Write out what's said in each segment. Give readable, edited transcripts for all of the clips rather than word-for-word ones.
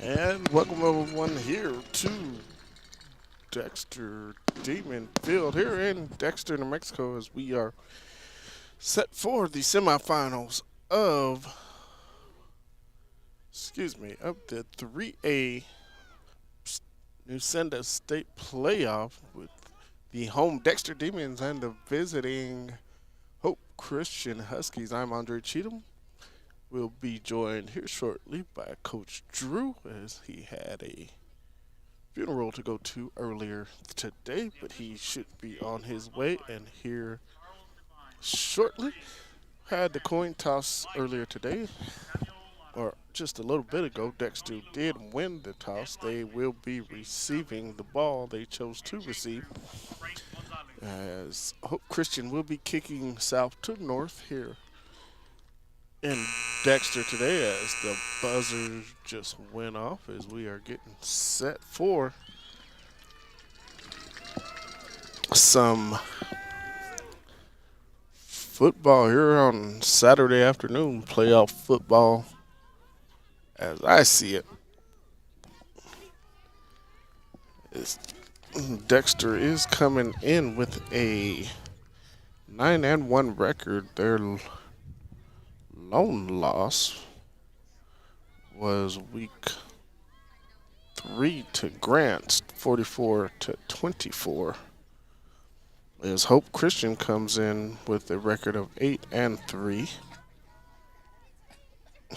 And welcome everyone here to Dexter Demon Field here in Dexter, New Mexico, as we are set for the semifinals of, of the 3A Newsenda State Playoff with the home Dexter Demons and the visiting Hope Christian Huskies. I'm Andre Cheatham. We'll be joined here shortly by Coach Drew as he had a funeral to go to earlier today, but he should be on his way and here shortly. Had the coin toss earlier today, or just a little bit ago. Dexter did win the toss. They will be receiving the ball they chose to receive, as Hope Christian will be kicking south to north here in Dexter today, as the buzzer just went off as we are getting set for some football here on Saturday afternoon. Playoff football, as I see it, is Dexter is coming in with a 9-1 record. Their lone loss was week 3 to Grants, 44-24. As Hope Christian comes in with a record of 8-3.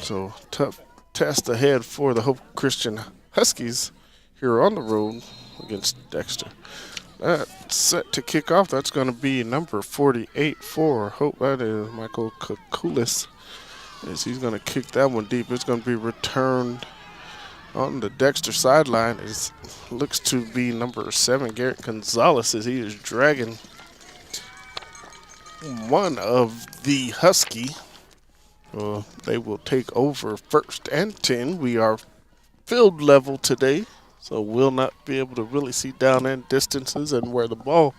So tough test ahead for the Hope Christian Huskies here on the road against Dexter. That's set to kick off. That's going to be number 48 for Hope. That is Michael Kakulis, as he's going to kick that one deep. It's going to be returned on the Dexter sideline. It looks to be number 7, Garrett Gonzalez, as he is dragging one of the Husky. They will take over 1st and 10. We are field level today, so we'll not be able to really see down end distances and where the ball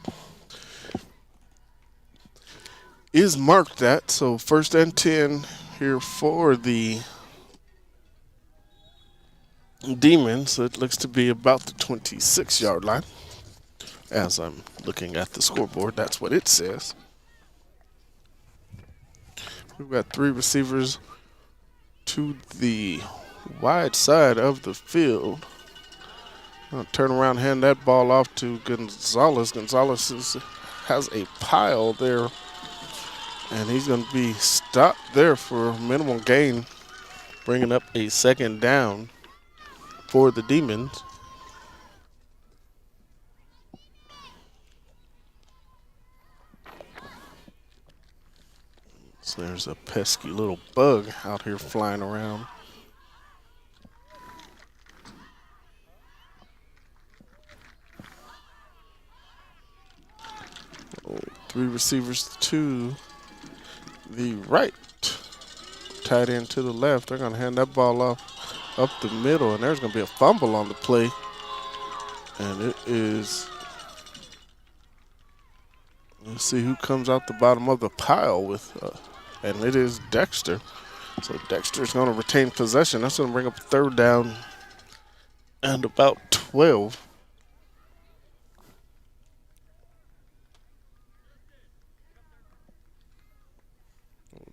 is marked at. So 1st and 10 here for the Demons. It looks to be about the 26-yard line. As I'm looking at the scoreboard, that's what it says. We've got 3 receivers to the wide side of the field. I'll turn around, hand that ball off to Gonzalez. Gonzalez has a pile there, and he's going to be stopped there for minimal gain, bringing up a 2nd down for the Demons. So there's a pesky little bug out here flying around. Oh, 3 receivers to the right, tight end to the left. They're going to hand that ball off up the middle, and there's going to be a fumble on the play. And it is, let's see who comes out the bottom of the pile with, and it is Dexter. So Dexter's going to retain possession. That's going to bring up 3rd down and about 12.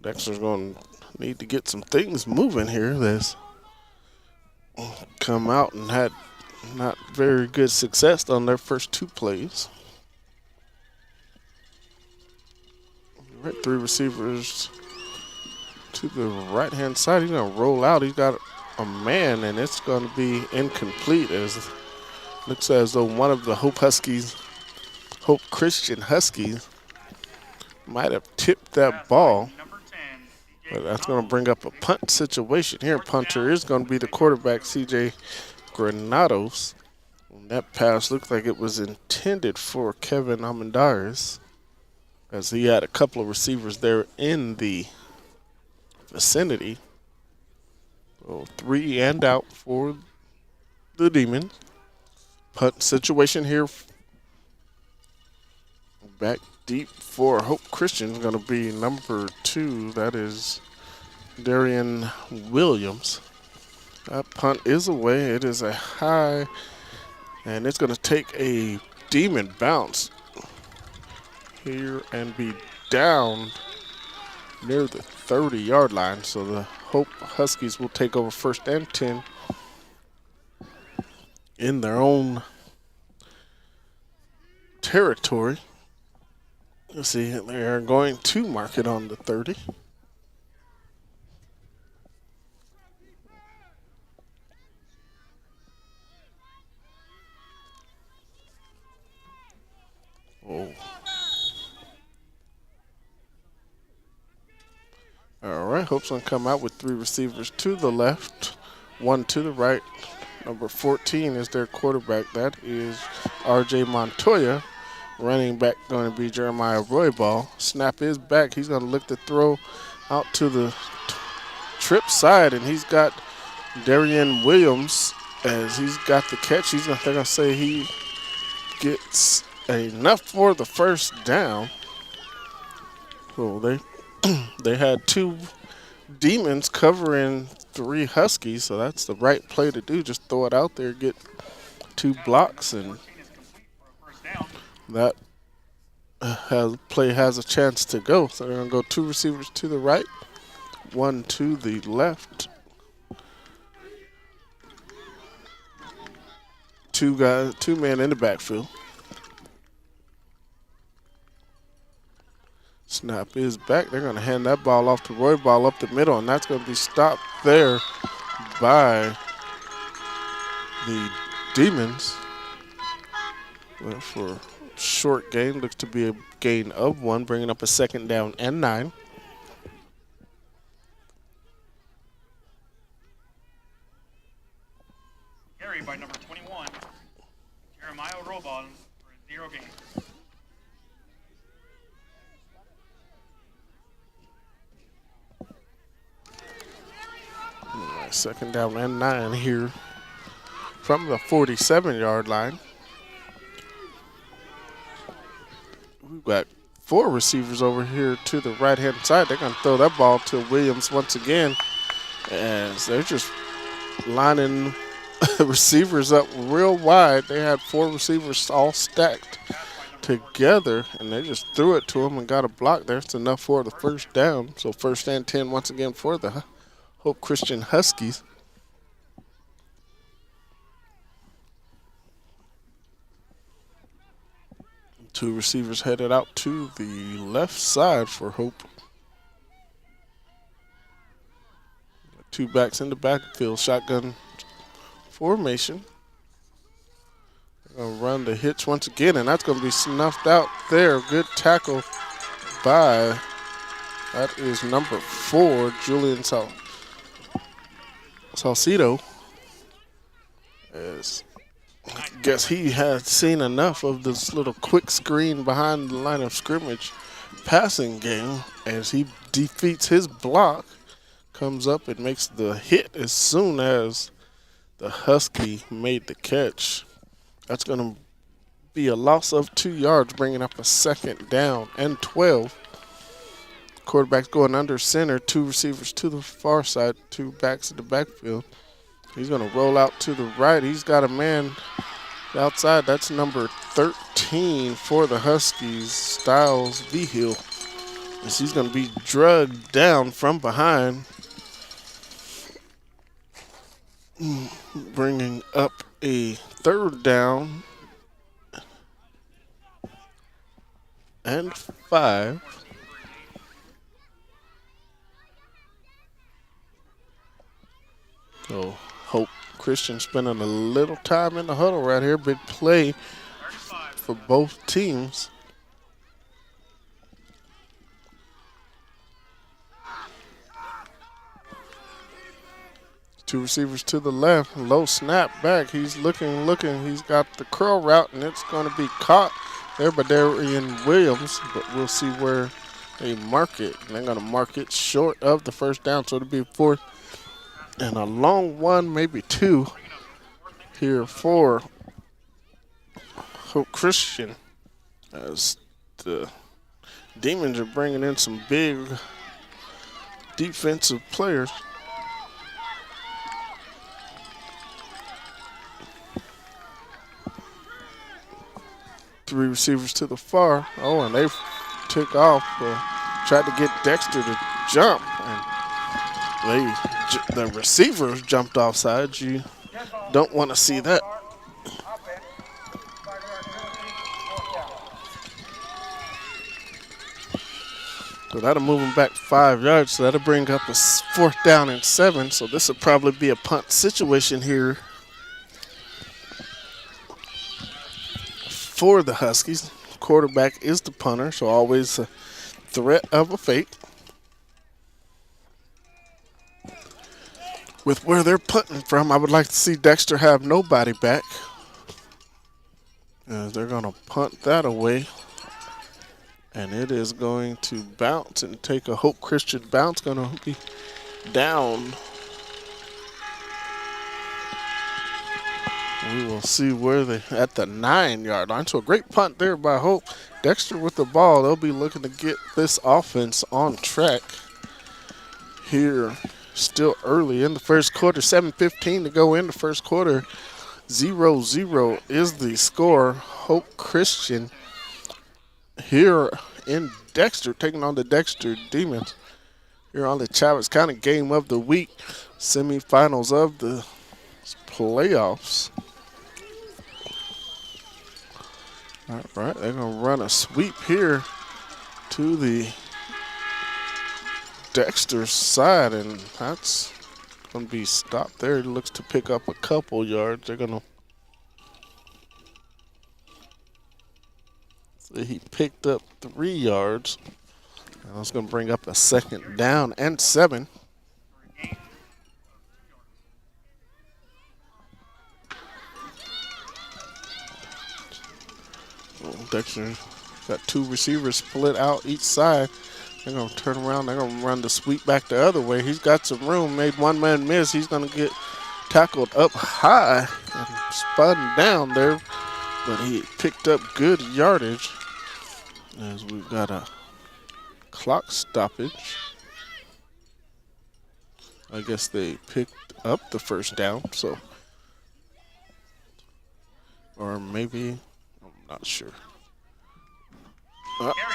Dexter's going to need to get some things moving here. That's come out and had not very good success on their first 2 plays. Right, 3 receivers to the right-hand side. He's going to roll out. He's got a man, and it's going to be incomplete, as looks as though one of the Hope Christian Huskies might have tipped that ball. But that's going to bring up a punt situation here. Punter is going to be the quarterback, CJ Granados. And that pass looked like it was intended for Kevin Amendares, as he had a couple of receivers there in the vicinity. So 3 and out for the Demons. Punt situation here. Back deep for Hope Christian is going to be number 2. That is Darian Williams. That punt is away. It is a high, and it's going to take a demon bounce here and be down near the 30-yard line. So the Hope Huskies will take over first and 10 in their own territory. Let's see, they are going to mark it on the 30. Oh. All right, Hope's going to come out with 3 receivers to the left, 1 to the right. Number 14 is their quarterback. That is R.J. Montoya. Running back going to be Jeremiah Royball. Snap is back. He's going to look to throw out to the trip side, and he's got Darian Williams as he's got the catch. They're going to say he gets enough for the first down. So they had 2 demons covering 3 Huskies, so that's the right play to do. Just throw it out there, get 2 blocks, and that play has a chance to go. So they're going to go 2 receivers to the right, 1 to the left. 2 men in the backfield. Snap is back. They're going to hand that ball off to Royball up the middle, and that's going to be stopped there by the Demons. Well, for short gain, looks to be a gain of 1, bringing up a second down and 9. Carried by number 21, Jeremiah Royball for a 0 gain. Second down and 9 here from the 47-yard line. We've got 4 receivers over here to the right-hand side. They're going to throw that ball to Williams once again as they're just lining receivers up real wide. They had 4 receivers all stacked together, and they just threw it to him and got a block there. It's enough for the first down. So first and 10 once again for the Hope Christian Huskies. Two receivers headed out to the left side for Hope. 2 backs in the backfield, shotgun formation. They're going to run the hitch once again, and that's going to be snuffed out there. Good tackle by, that is number 4, Julian Salcido. As I guess he had seen enough of this little quick screen behind the line of scrimmage passing game as he defeats his block, comes up and makes the hit as soon as the Husky made the catch. That's going to be a loss of 2 yards, bringing up a second down and 12. Quarterback's going under center, 2 receivers to the far side, 2 backs in the backfield. He's going to roll out to the right. He's got a man outside. That's number 13 for the Huskies, Styles Vigil. As he's going to be drugged down from behind, bringing up a third down and 5. So Hope Christian spending a little time in the huddle right here. Big play for both teams. Two receivers to the left. Low snap back. He's looking. He's got the curl route, and it's going to be caught there by Darian Williams. But we'll see where they mark it. And they're going to mark it short of the first down. So it'll be 4th and a long 1, maybe 2 here for Hope Christian. As the Demons are bringing in some big defensive players. Three receivers to the far. Oh, and they took off. Tried to get Dexter to jump, and the receivers jumped offside. You don't want to see that. So that'll move him back 5 yards. So that'll bring up a 4th down and 7. So this will probably be a punt situation here for the Huskies. Quarterback is the punter, so always a threat of a fake. With where they're punting from, I would like to see Dexter have nobody back. They're going to punt that away. And it is going to bounce and take a Hope Christian bounce. Going to be down. We will see where they at the 9-yard line. So a great punt there by Hope. Dexter with the ball. They'll be looking to get this offense on track here. Still early in the first quarter. 7:15 to go in the first quarter. 0-0 is the score. Hope Christian here in Dexter, taking on the Dexter Demons. Here on the Chavez County Game of the Week. Semifinals of the playoffs. All right, they're going to run a sweep here to the Dexter side, and that's going to be stopped there. He looks to pick up a couple yards. They're going to. So he picked up 3 yards. And that's going to bring up a 2nd down and 7. Dexter got 2 receivers split out each side. They're going to turn around. They're going to run the sweep back the other way. He's got some room. Made one man miss. He's going to get tackled up high and spun down there. But he picked up good yardage as we've got a clock stoppage. I guess they picked up the 1st down. So, or maybe, I'm not sure.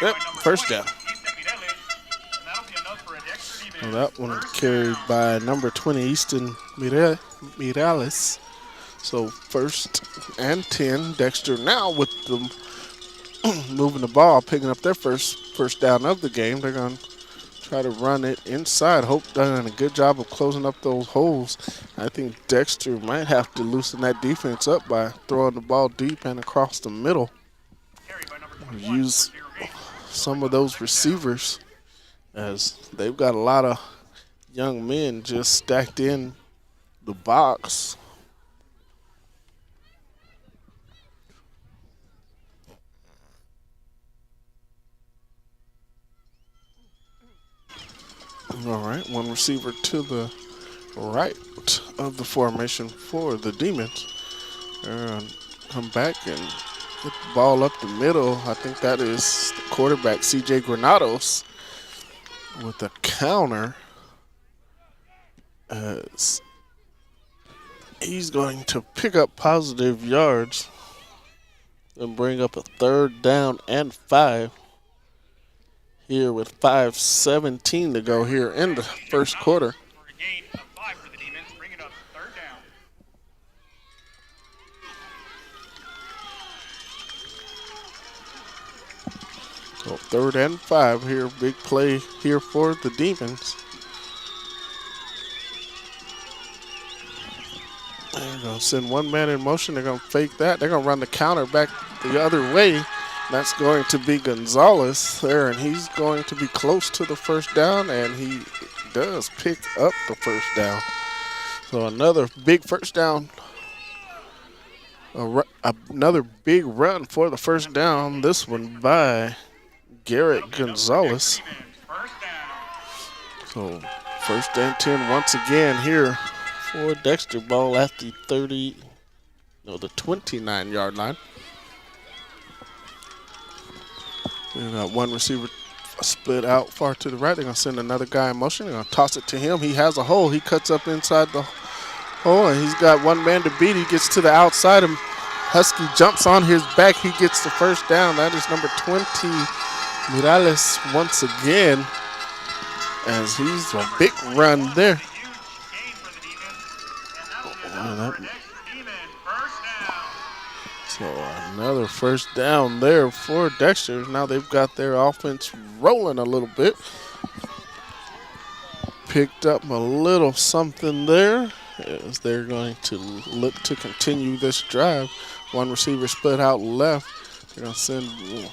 Yep, 1st down. Well, that one carried by number 20, Easton Mirales. So 1st and 10. Dexter now with them moving the ball, picking up their first down of the game. They're going to try to run it inside. Hope done a good job of closing up those holes. I think Dexter might have to loosen that defense up by throwing the ball deep and across the middle. Use some of those receivers, as they've got a lot of young men just stacked in the box. All right, one receiver to the right of the formation for the Demons. They're going to come back and get the ball up the middle. I think that is the quarterback, C.J. Granados, with a counter. As he's going to pick up positive yards and bring up a 3rd down and 5. Here with 5:17 to go here in the first quarter. For a gain of 5 for the Demons, bring it up 3rd down. So 3rd and 5 here. Big play here for the Demons. They're going to send one man in motion. They're going to fake that. They're going to run the counter back the other way. That's going to be Gonzalez there, and he's going to be close to the 1st down, and he does pick up the 1st down. So another big 1st down, another big run for the 1st down. This one by Garrett Gonzalez. So 1st and 10 once again here for Dexter. Ball at the the 29-yard line. We got one receiver split out far to the right. They're going to send another guy in motion. They're going to toss it to him. He has a hole. He cuts up inside the hole, and he's got one man to beat. He gets to the outside and Husky jumps on his back. He gets the first down. That is number 20, Morales, once again, as he's a big run there. So another first down there for Dexter. Now they've got their offense rolling a little bit. Picked up a little something there as they're going to look to continue this drive. One receiver split out left. They're going to send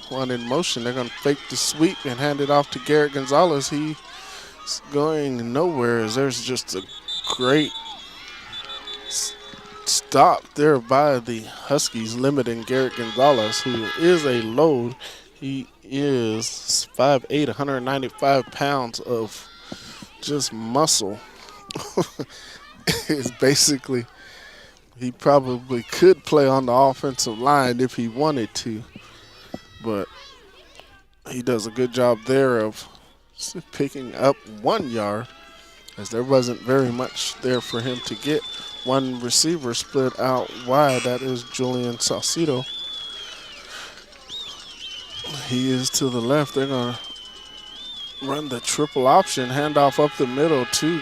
one in motion. They're going to fake the sweep and hand it off to Garrett Gonzalez. He's going nowhere as there's just a great stop there by the Huskies, limiting Garrett Gonzalez, who is a load. He is 5'8", 195 pounds of just muscle. It's basically, he probably could play on the offensive line if he wanted to, but he does a good job there of picking up 1 yard, as there wasn't very much there for him to get. One receiver split out wide. That is Julian Saucedo. He is to the left. They're going to run the triple option, handoff up the middle to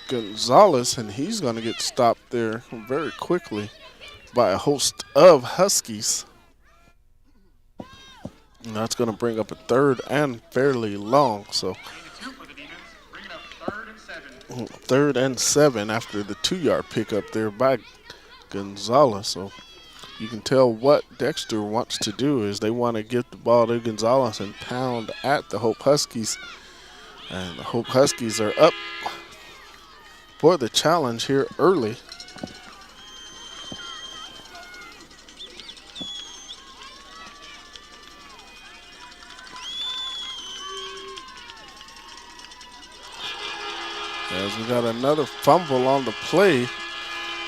Gonzalez, and he's going to get stopped there very quickly by a host of Huskies. And that's going to bring up a third and fairly long. So 3rd and 7 after the 2-yard pickup there by Gonzalez. So you can tell what Dexter wants to do is they want to get the ball to Gonzalez and pound at the Hope Huskies. And the Hope Huskies are up for the challenge here early. As we got another fumble on the play,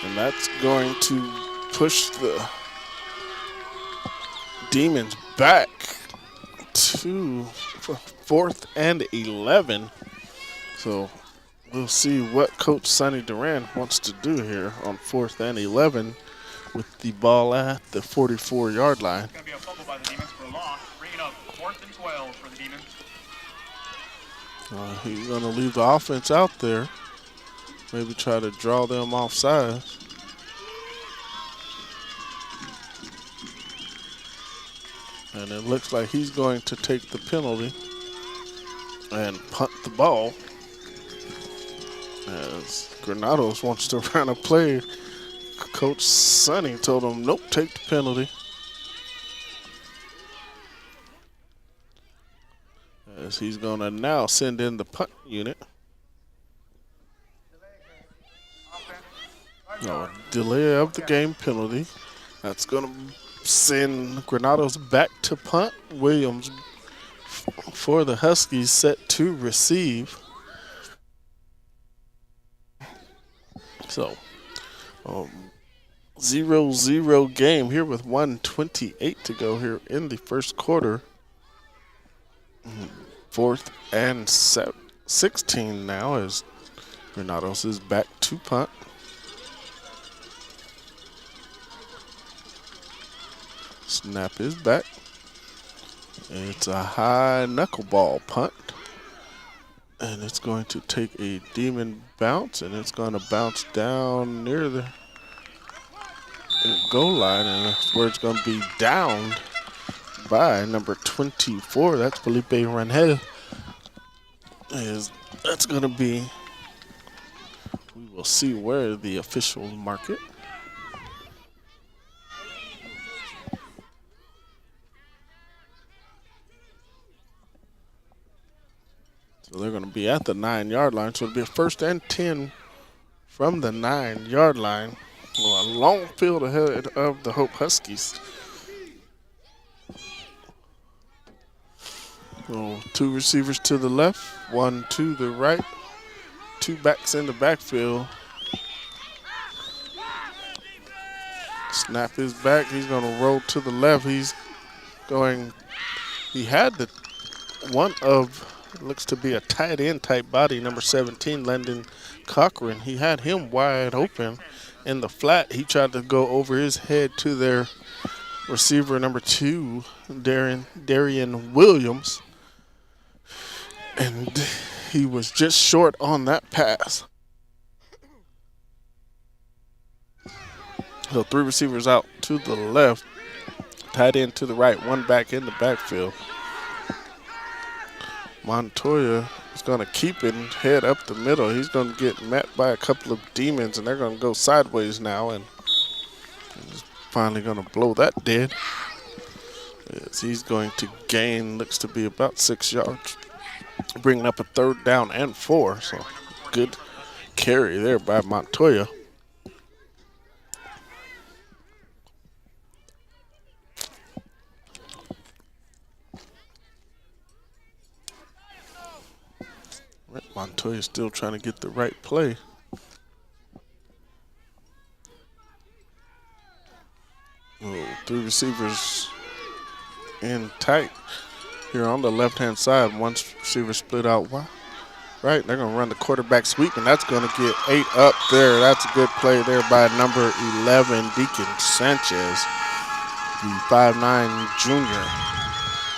and that's going to push the Demons back to 4th and 11. So we'll see what Coach Sonny Duran wants to do here on 4th and 11 with the ball at the 44-yard line. It's going to be a fumble by the Demons for a loss, bringing up 4th and 12 for the Demons. He's going to leave the offense out there. Maybe try to draw them off sides. And it looks like he's going to take the penalty and punt the ball. As Granados wants to run a play, Coach Sonny told him, nope, take the penalty. As he's going to now send in the punt unit. No, delay of the game penalty. That's going to send Granados back to punt. Williams for the Huskies set to receive. So, 0-0 game here with 1:28 to go here in the first quarter. 4th and 16 now as Granados is back to punt. Snap is back. It's a high knuckleball punt. And it's going to take a Demon bounce, and it's going to bounce down near the goal line, and that's where it's going to be downed by number 24. That's Felipe Rangel. That's going to be, we will see where the officials mark it. So they're going to be at the 9-yard line. So it'll be a 1st and 10 from the 9-yard line. Well, a long field ahead of the Hope Huskies. So 2 receivers to the left, 1 to the right, 2 backs in the backfield. Snap is back. He's going to roll to the left. He had the one of, looks to be a tight end type body, number 17, Landon Cochran. He had him wide open, in the flat. He tried to go over his head to their receiver number 2, Darian Williams, and he was just short on that pass. So 3 receivers out to the left, tight end to the right, 1 back in the backfield. Montoya is going to keep it and head up the middle. He's going to get met by a couple of demons, and they're going to go sideways now, and he's finally going to blow that dead. As he's going to gain, looks to be about 6 yards, bringing up a 3rd down and 4. So good carry there by Montoya. Montoya still trying to get the right play. Oh, 3 receivers in tight here on the left-hand side. 1 receiver split out wide. Right, they're going to run the quarterback sweep, and that's going to get 8 up there. That's a good play there by number 11, Deacon Sanchez, the 5'9" junior.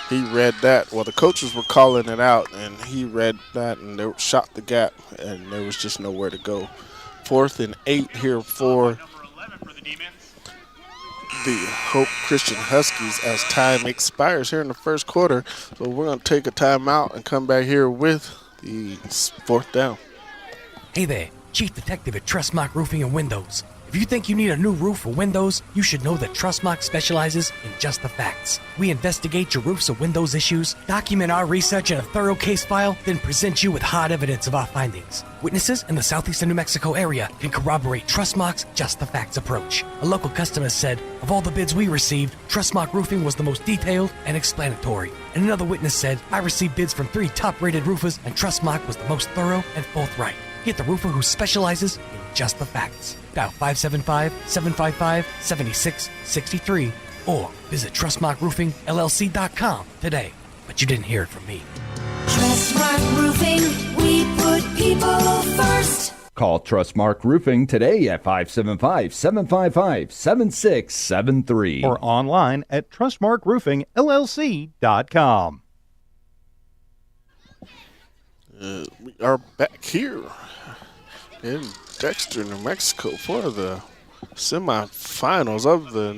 He read that. Well, the coaches were calling it out, and he read that, and they shot the gap, and there was just nowhere to go. 4th and 8 here for the Hope Christian Huskies as time expires here in the first quarter. So we're going to take a timeout and come back here with the 4th down. Hey there, Chief Detective at Trustmark Roofing and Windows. If you think you need a new roof or windows, you should know that Trustmark specializes in just the facts. We investigate your roofs or windows issues, document our research in a thorough case file, then present you with hard evidence of our findings. Witnesses in the southeastern New Mexico area can corroborate Trustmark's just the facts approach. A local customer said, of all the bids we received, Trustmark Roofing was the most detailed and explanatory. And another witness said, I received bids from 3 top-rated roofers and Trustmark was the most thorough and forthright. Get the roofer who specializes in just the facts. Dial 575-755-7663 or visit TrustmarkRoofingLLC.com today. But you didn't hear it from me. Trustmark Roofing, we put people first. Call Trustmark Roofing today at 575-755-7673 or online at TrustmarkRoofingLLC.com. We are back here in Dexter, New Mexico for the semifinals of the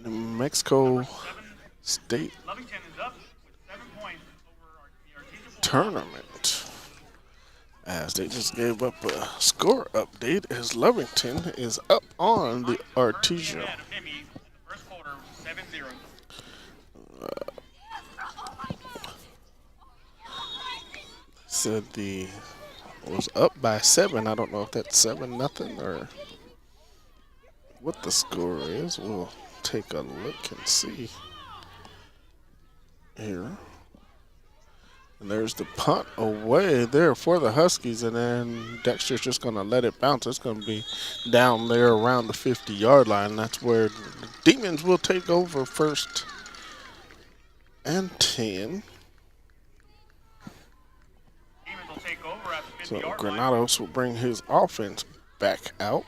New Mexico State tournament. As they just gave up a score update as Lovington is up on the Artesia. Said the was up by 7. I don't know if that's 7-0 or what the score is. We'll take a look and see here. And there's the punt away there for the Huskies, and then Dexter's just going to let it bounce. It's going to be down there around the 50-yard line. That's where the Demons will take over 1st and 10. So Granados will bring his offense back out.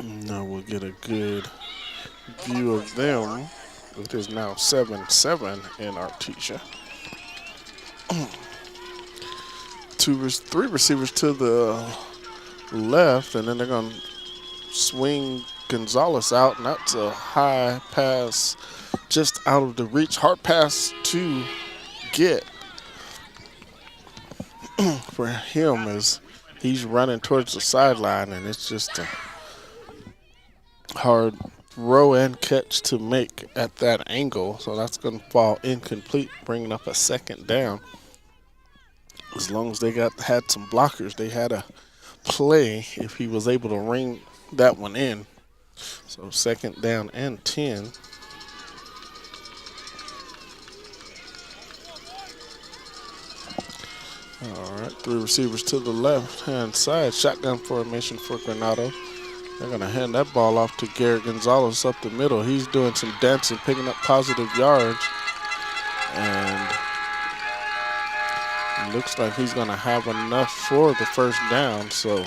Now we'll get a good view of them. It is now 7-7 in Artesia. 3 receivers to the left, and then they're going to swing Gonzalez out, and that's a high pass just out of the reach. Hard pass to get for him as he's running towards the sideline, and it's just a hard throw and catch to make at that angle. So that's going to fall incomplete, bringing up a 2nd down. As long as they had some blockers, they had a play if he was able to ring that one in. So 2nd down and 10. All right, 3 receivers to the left-hand side. Shotgun formation for Granado. They're going to hand that ball off to Garrett Gonzalez up the middle. He's doing some dancing, picking up positive yards. And it looks like he's going to have enough for the first down. So,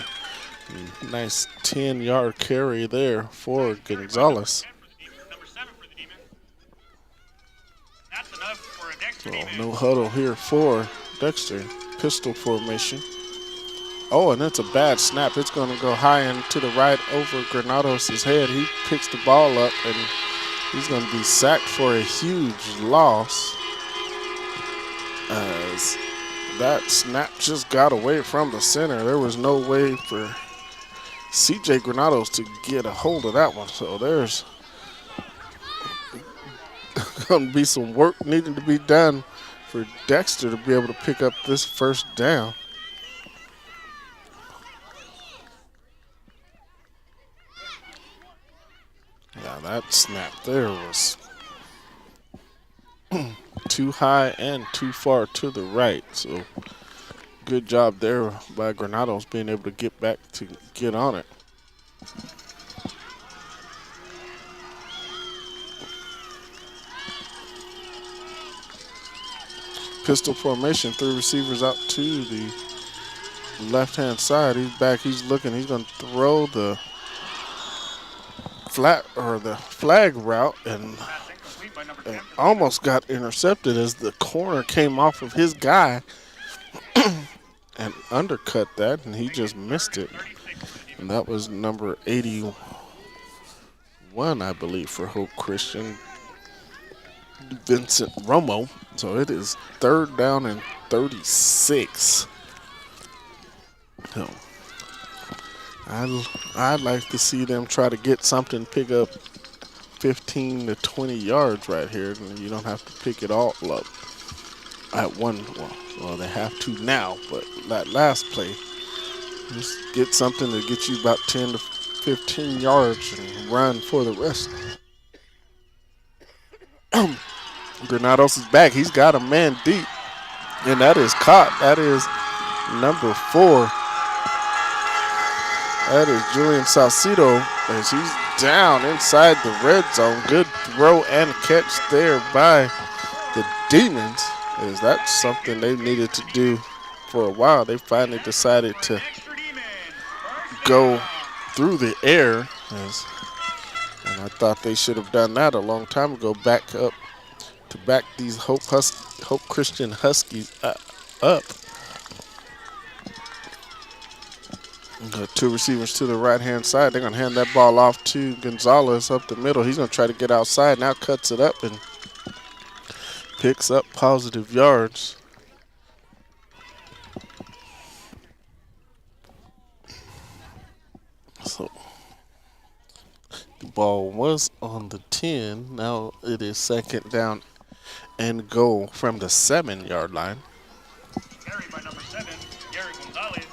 nice 10-yard carry there for Gonzalez. Number 7 for the Demons. That's enough for a Dexter So, Demon. no huddle here for Dexter. Pistol formation. Oh, and it's a bad snap. It's going to go high and to the right over Granados' head. He picks the ball up, and he's going to be sacked for a huge loss, as that snap just got away from the center. There was no way for CJ Granados to get a hold of that one. So there's going to be some work needing to be done for Dexter to be able to pick up this first down. Yeah, that snap there was too high and too far to the right. So good job there by Granados being able to get back to get on it. Pistol formation, 3 receivers out to the left-hand side. He's back, he's looking, he's going to throw the flag route, and almost got intercepted as the corner came off of his guy and undercut that, and he just missed it. And that was number 81, I believe, for Hope Christian, Vincent Romo. So it is 3rd down and 36. So I'd like to see them try to get something, pick up 15 to 20 yards right here, and you don't have to pick it all up at one. Well, they have to now, but that last play, just get something to get you about 10 to 15 yards and run for the rest. Granados is back. He's got a man deep, and that is caught. That is number 4. That is Julian Salcido, as he's down inside the red zone. Good throw and catch there by the Demons, as that's something they needed to do for a while. They finally decided to go through the air, and I thought they should have done that a long time ago, back up to back these Hope Christian Huskies up. Got 2 receivers to the right-hand side. They're going to hand that ball off to Gonzalez up the middle. He's going to try to get outside. Now cuts it up and picks up positive yards. So the ball was on the 10. Now it is 2nd down and goal from the 7-yard line. Carried by number 7, Gary Gonzalez.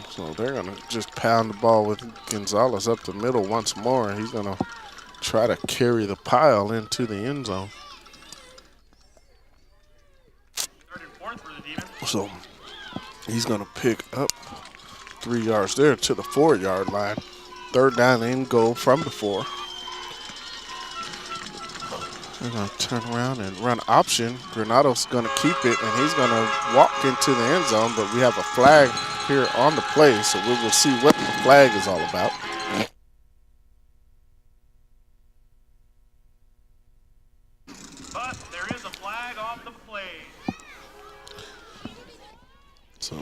So they're going to just pound the ball with Gonzalez up the middle once more. He's going to try to carry the pile into the end zone. 3rd and 4th for the Demons. So he's going to pick up 3 yards there to the 4-yard line. 3rd down and goal from the 4. They're going to turn around and run option. Granado's going to keep it, and he's going to walk into the end zone, but we have a flag here on the play, so we will see what the flag is all about. But there is a flag off the play. So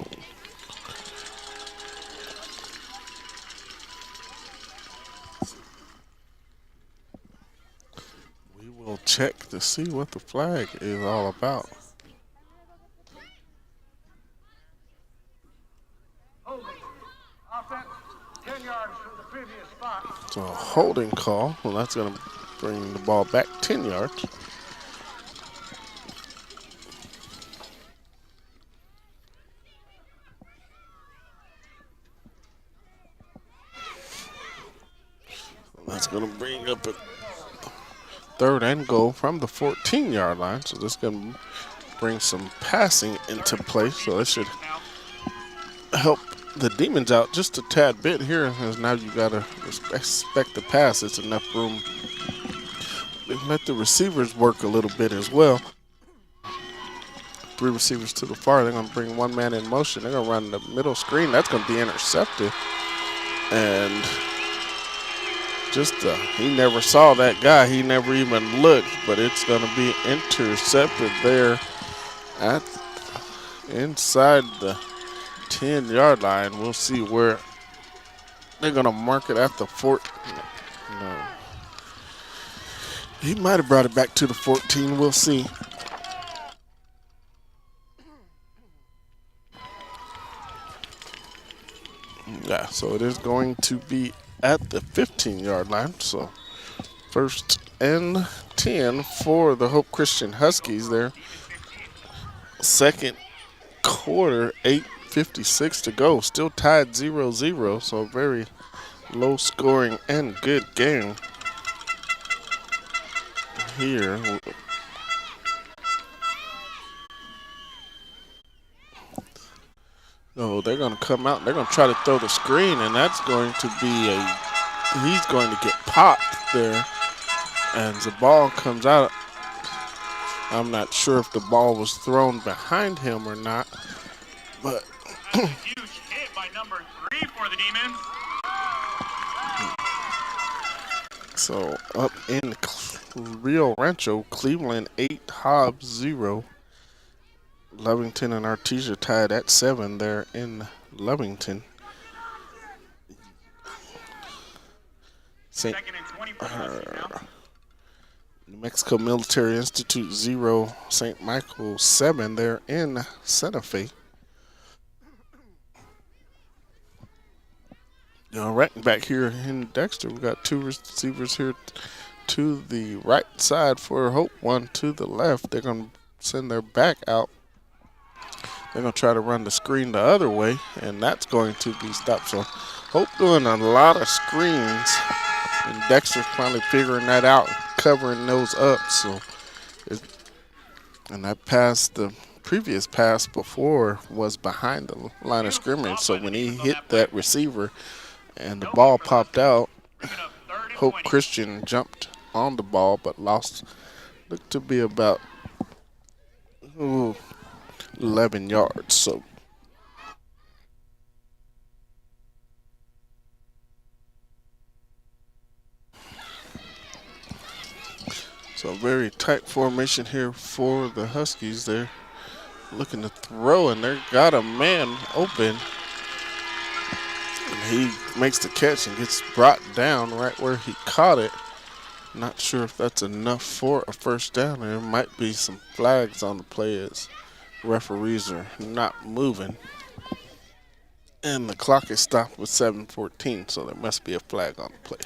we will check to see what the flag is all about. Offense, 10 yards from the previous spot. So a holding call. Well, that's going to bring the ball back 10 yards. That's going to bring up a 3rd and goal from the 14-yard line. So this is going to bring some passing into play. So it should help the Demons out just a tad bit here, as now you gotta respect the pass. It's enough room. Let the receivers work a little bit as well. 3 receivers to the far. They're gonna bring 1 man in motion. They're gonna run the middle screen. That's gonna be intercepted. And just he never saw that guy. He never even looked, but it's gonna be intercepted there at inside the 10-yard line. We'll see where they're gonna mark it at the 4. No, he might have brought it back to the 14. We'll see. Yeah, so it is going to be at the 15-yard line. So 1st and 10 for the Hope Christian Huskies there. 2nd quarter, 8:56 to go. Still tied 0-0, so very low scoring and good game here. So they're going to come out and they're going to try to throw the screen, and that's going to be he's going to get popped there. And the ball comes out. I'm not sure if the ball was thrown behind him or not, but That's a huge hit by number 3 for the Demons. so up in Rio Rancho, Cleveland 8, Hobbs 0. Lovington and Artesia tied at 7 there in Lovington. St. 2nd and 20 for the Huskies now. New Mexico Military Institute 0, St. Michael 7 there in Santa Fe. All right, back here in Dexter, we got 2 receivers here to the right side for Hope, 1 to the left. They're going to send their back out. They're going to try to run the screen the other way, and that's going to be stopped. So Hope doing a lot of screens, and Dexter's finally figuring that out, covering those up. So, and that pass, the previous pass before was behind the line of scrimmage. So when he hit that receiver and the ball popped out, Hope Christian jumped on the ball but lost, looked to be about 11 yards. So very tight formation here for the Huskies. They're looking to throw, and they got a man open. And he makes the catch and gets brought down right where he caught it. Not sure if that's enough for a first down. There might be some flags on the play as referees are not moving. And the clock is stopped with 7:14, so there must be a flag on the play.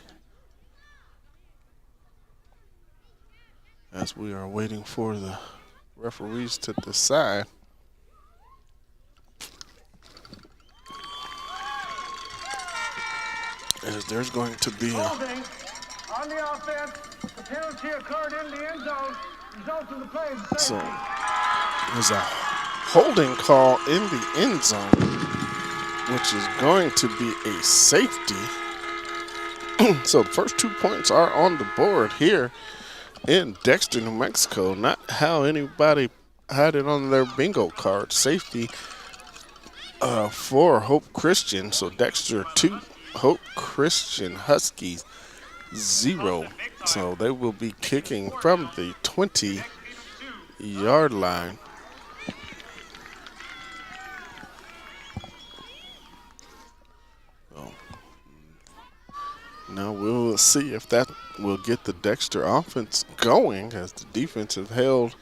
As we are waiting for the referees to decide. As there's going to be Holding on the offense. The penalty occurred in the end zone. Result of the play is so safety. there's a holding call in the end zone, which is going to be a safety. So the first 2 points are on the board here in Dexter, New Mexico. Not how anybody had it on their bingo card. Safety for Hope Christian. So Dexter 2, Hope Christian Huskies 0. So they will be kicking from the 20-yard line. Now we'll see if that will get the Dexter offense going, as the defense have held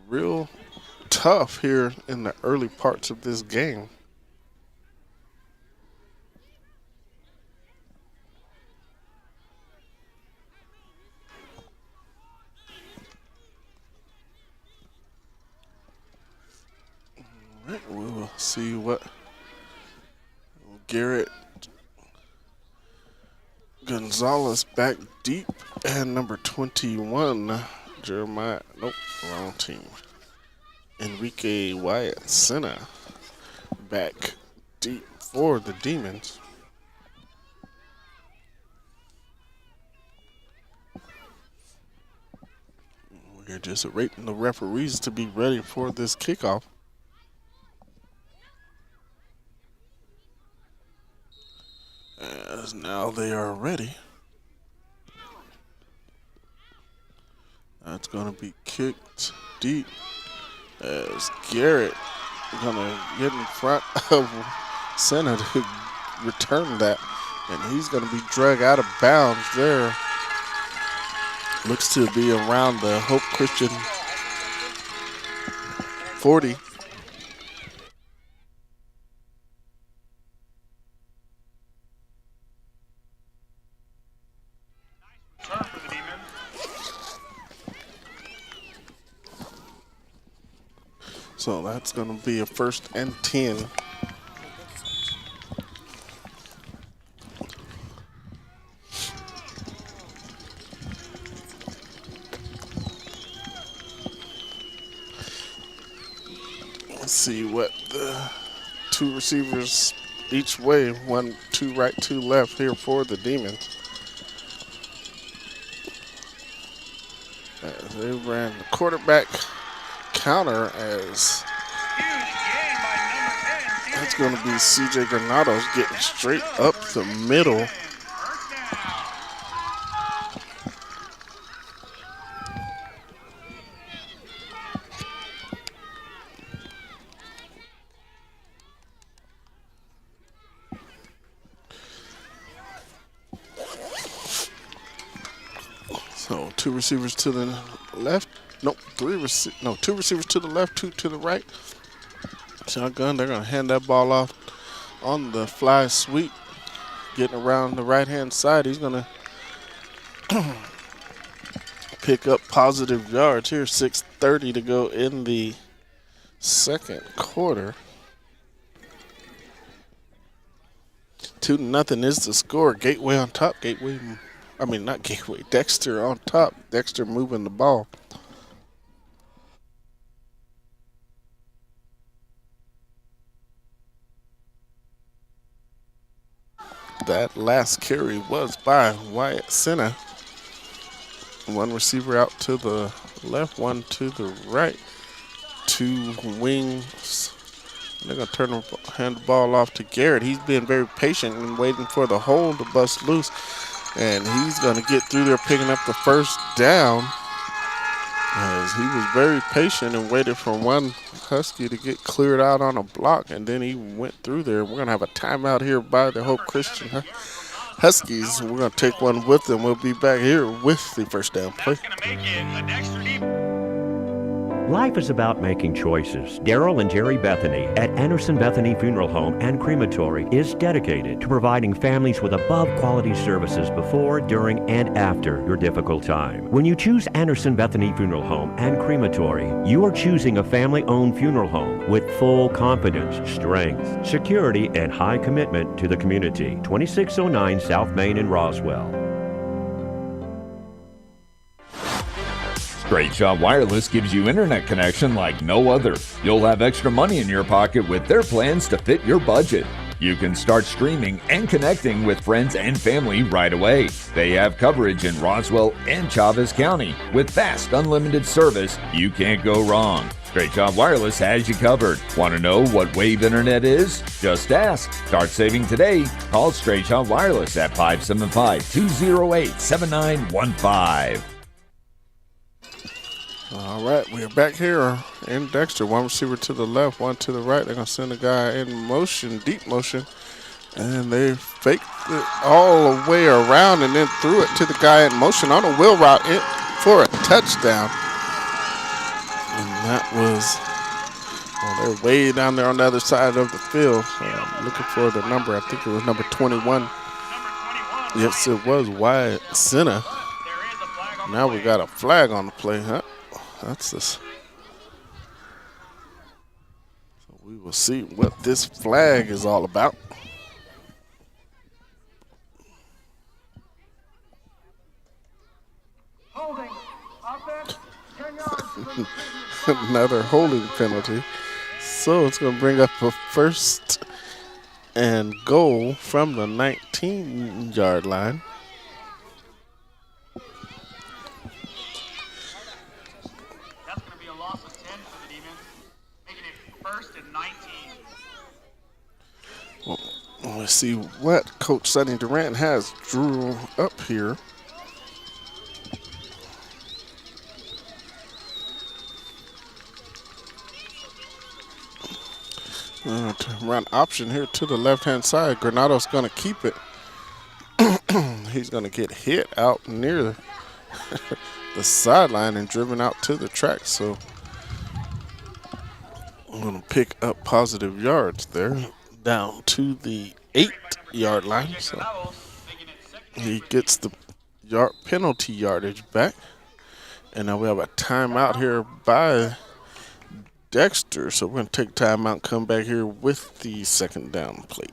real tough here in the early parts of this game. All right, we will see what Garrett Gonzalez back deep, and number 21, Jeremiah, nope, wrong team. Enrique Wyatt Senna back deep for the Demons. We're just awaiting the referees to be ready for this kickoff. As now they are ready. That's going to be kicked deep as Garrett going to get in front of Senna to return that. And he's going to be dragged out of bounds there. Looks to be around the Hope Christian 40. Turn for the Demons. So that's going to be a 1st and 10. Let's see what the two receivers each way, 1, 2 right, 2 left here for the Demons. As they ran the quarterback counter as Huge gain by number 10. that's going to be CJ Granados getting straight up the middle. First down. So 2 receivers to the left. Nope, 2 receivers to the left, 2 to the right. Shotgun, they're going to hand that ball off on the fly sweep. Getting around the right-hand side. He's going to pick up positive yards here. 6:30 to go in the second quarter. 2-0 is the score. Gateway on top. Dexter on top. Dexter moving the ball. That last carry was by Wyatt Senna. 1 receiver out to the left, 1 to the right. 2 wings. They're going to hand the ball off to Garrett. He's been very patient and waiting for the hole to bust loose. And he's going to get through there picking up the first down. As he was very patient and waited for one Husky to get cleared out on a block. And then he went through there. We're going to have a timeout here by the Hope Christian Huskies. We're going to take one with them. We'll be back here with the first down play. That's going to make it a Dexter Demons. Life is about making choices. Daryl and Jerry Bethany at Anderson Bethany Funeral Home and Crematory is dedicated to providing families with above-quality services before, during, and after your difficult time. When you choose Anderson Bethany Funeral Home and Crematory, you are choosing a family-owned funeral home with full confidence, strength, security, and high commitment to the community. 2609 South Main in Roswell. Straight Shot Wireless gives you internet connection like no other. You'll have extra money in your pocket with their plans to fit your budget. You can start streaming and connecting with friends and family right away. They have coverage in Roswell and Chavez County. With fast, unlimited service, you can't go wrong. Straight Shot Wireless has you covered. Want to know what Wave Internet is? Just ask. Start saving today. Call Straight Shot Wireless at 575-208-7915. All right, we're back here in Dexter. 1 receiver to the left, 1 to the right. They're going to send a guy in motion, deep motion. And they faked it all the way around and then threw it to the guy in motion on a wheel route for a touchdown. And that was, they're way down there on the other side of the field. So I'm looking for the number. I think it was number 21. Number 21. Yes, it was Wyatt Senna. There is a flag on the Now play. we got a flag on the play, huh? That's this. So we will see what this flag is all about. Holding. Offense, 10 yards. Another holding penalty. So it's going to bring up a 1st and goal from the 19-yard line. That's going to be a loss of 10 for the Demons, making it 1st and 19. Let's see what Coach Sonny Durant has drew up here. To run option here to the left-hand side. Granado's going to keep it. He's going to get hit out near the sideline and driven out to the track. So I'm going to pick up positive yards there down to the 8-yard line. So he gets the penalty yardage back. And now we have a timeout here by Dexter, so we're going to take time out, come back here with the second down play.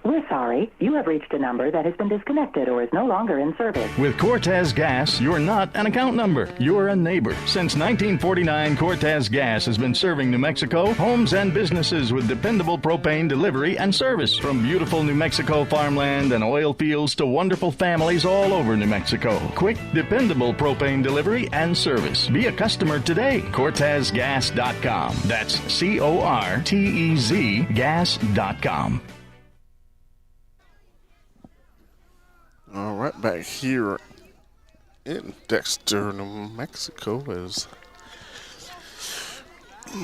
We're sorry. You have reached a number that has been disconnected or is no longer in service. With Cortez Gas, you're not an account number. You're a neighbor. Since 1949, Cortez Gas has been serving New Mexico, homes and businesses with dependable propane delivery and service. From beautiful New Mexico farmland and oil fields to wonderful families all over New Mexico. Quick, dependable propane delivery and service. Be a customer today. CortezGas.com. That's CORTEZ gas.com. All right, back here in Dexter, New Mexico, as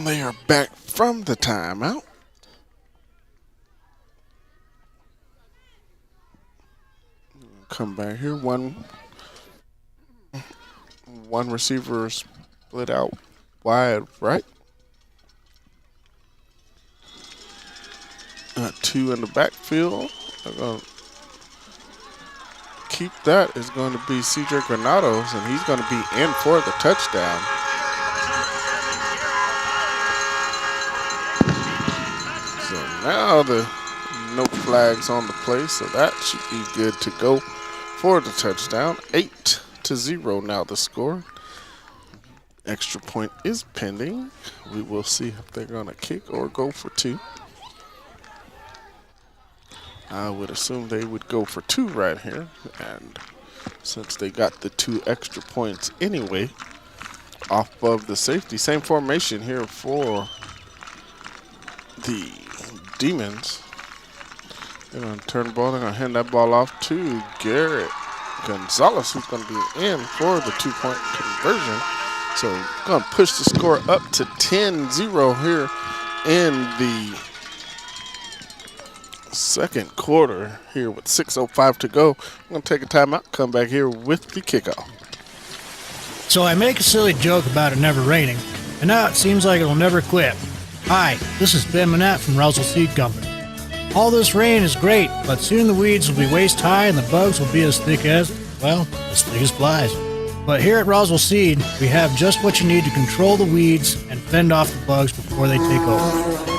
they are back from the timeout. Come back here, one receiver split out wide right. Two in the backfield. They're going to keep that is going to be CJ Granados, and he's going to be in for the touchdown. So now the no flags on the play, so that should be good to go for the touchdown. 8-0 now the score. Extra point is pending. We will see if they're going to kick or go for two. I would assume they would go for two right here. And since they got the 2 extra points anyway, off of the safety. Same formation here for the Demons. They're going to turn the ball. They're going to hand that ball off to Garrett Gonzalez, who's going to be in for the 2-point conversion. So going to push the score up to 10-0 here in the second quarter here with 6:05 to go. I'm going to take a timeout, come back here with the kickoff. So I make a silly joke about it never raining, and now it seems like it'll never quit. Hi, this is Ben Manette from Rousel Seed Company. All this rain is great, but soon the weeds will be waist high and the bugs will be as thick as flies. But here at Rousel Seed, we have just what you need to control the weeds and fend off the bugs before they take over.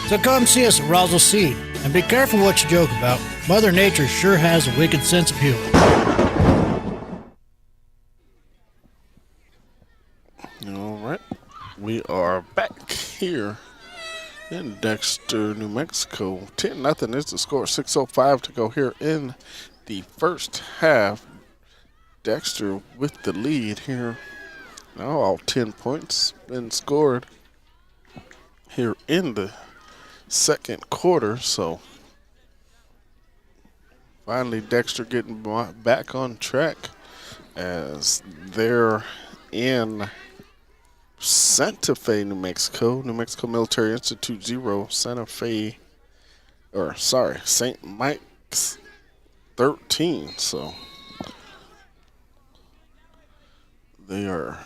So come see us at Rousel Seed, and be careful what you joke about. Mother Nature sure has a wicked sense of humor. All right, we are back here in Dexter, New Mexico. 10-0 is the score. 6:05 to go here in the first half. Dexter with the lead here. Now all 10 points been scored here in the second quarter. So finally Dexter getting back on track as they're in Santa Fe, New Mexico. New Mexico Military Institute 0, St. Mike's 13. So they are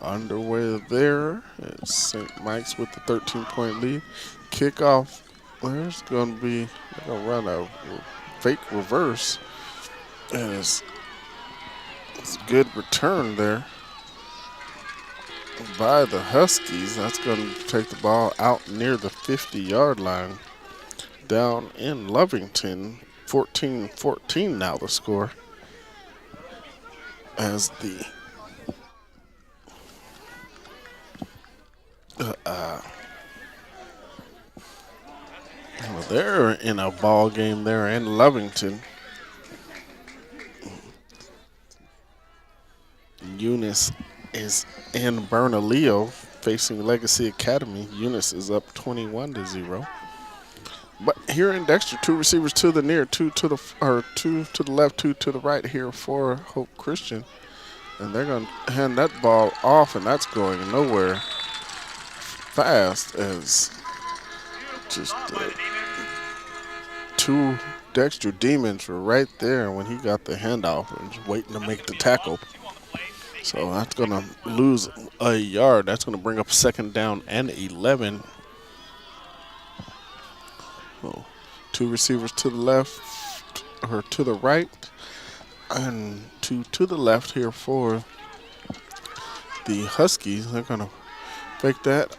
underway there. It's St. Mike's with the 13-point lead. Kickoff. There's going to be, they're going to run a fake reverse. And it's a good return there by the Huskies. That's going to take the ball out near the 50-yard line. Down in Lovington, 14-14 now the score. As the They're in a ball game there in Lovington. Eunice is in Bernalillo facing Legacy Academy. Eunice is up 21-0. But here in Dexter, two receivers to the near, two to the left, two to the right here for Hope Christian. And they're going to hand that ball off, and that's going nowhere fast as just two Dexter Demons were right there when he got the handoff and just waiting to make the tackle. So that's going to lose a yard. That's going to bring up second down and 11. So two receivers to the left, or to the right, and two to the left here for the Huskies. They're going to fake that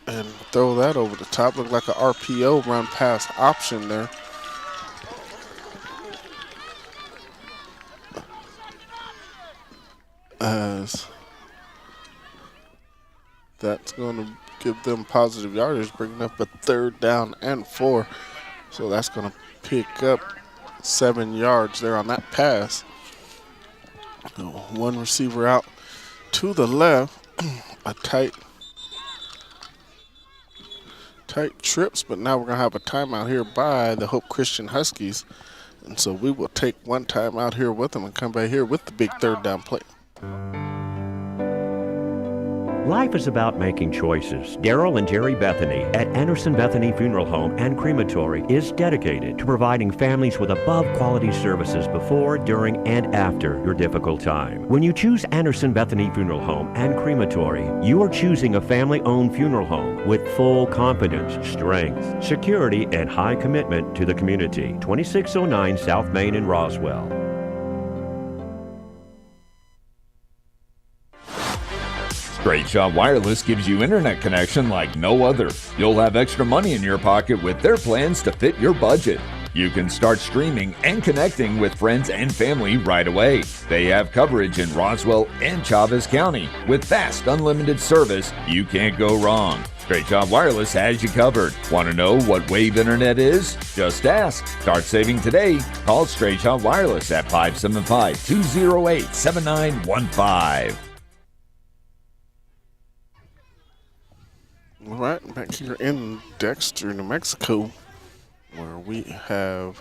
and throw that over the top. Look like an RPO run pass option there. As that's going to give them positive yardage, bringing up a third down and 4. So that's going to pick up 7 yards there on that pass. So one receiver out to the left, a tight trips, but now we're going to have a timeout here by the Hope Christian Huskies. And so we will take one timeout here with them and come back here with the big third down play. Life is about making choices. Daryl and Jerry Bethany at Anderson Bethany Funeral Home and Crematory is dedicated to providing families with above-quality services before, during, and after your difficult time. When you choose Anderson Bethany Funeral Home and Crematory, you are choosing a family-owned funeral home with full confidence, strength, security, and high commitment to the community. 2609 South Main in Roswell. Straight Shot Wireless gives you internet connection like no other. You'll have extra money in your pocket with their plans to fit your budget. You can start streaming and connecting with friends and family right away. They have coverage in Roswell and Chavez County. With fast, unlimited service, you can't go wrong. Straight Shot Wireless has you covered. Want to know what Wave Internet is? Just ask. Start saving today. Call Straight Shot Wireless at 575-208-7915. All right, back here in Dexter, New Mexico, where we have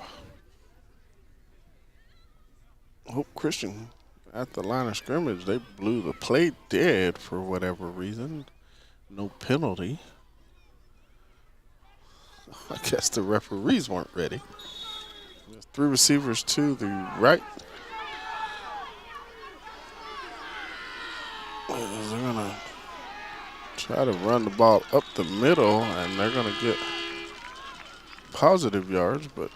Hope Christian at the line of scrimmage. They blew the play dead for whatever reason. No penalty. I guess the referees weren't ready. There's 3 receivers to the right. They're going to try to run the ball up the middle, and they're going to get positive yards, but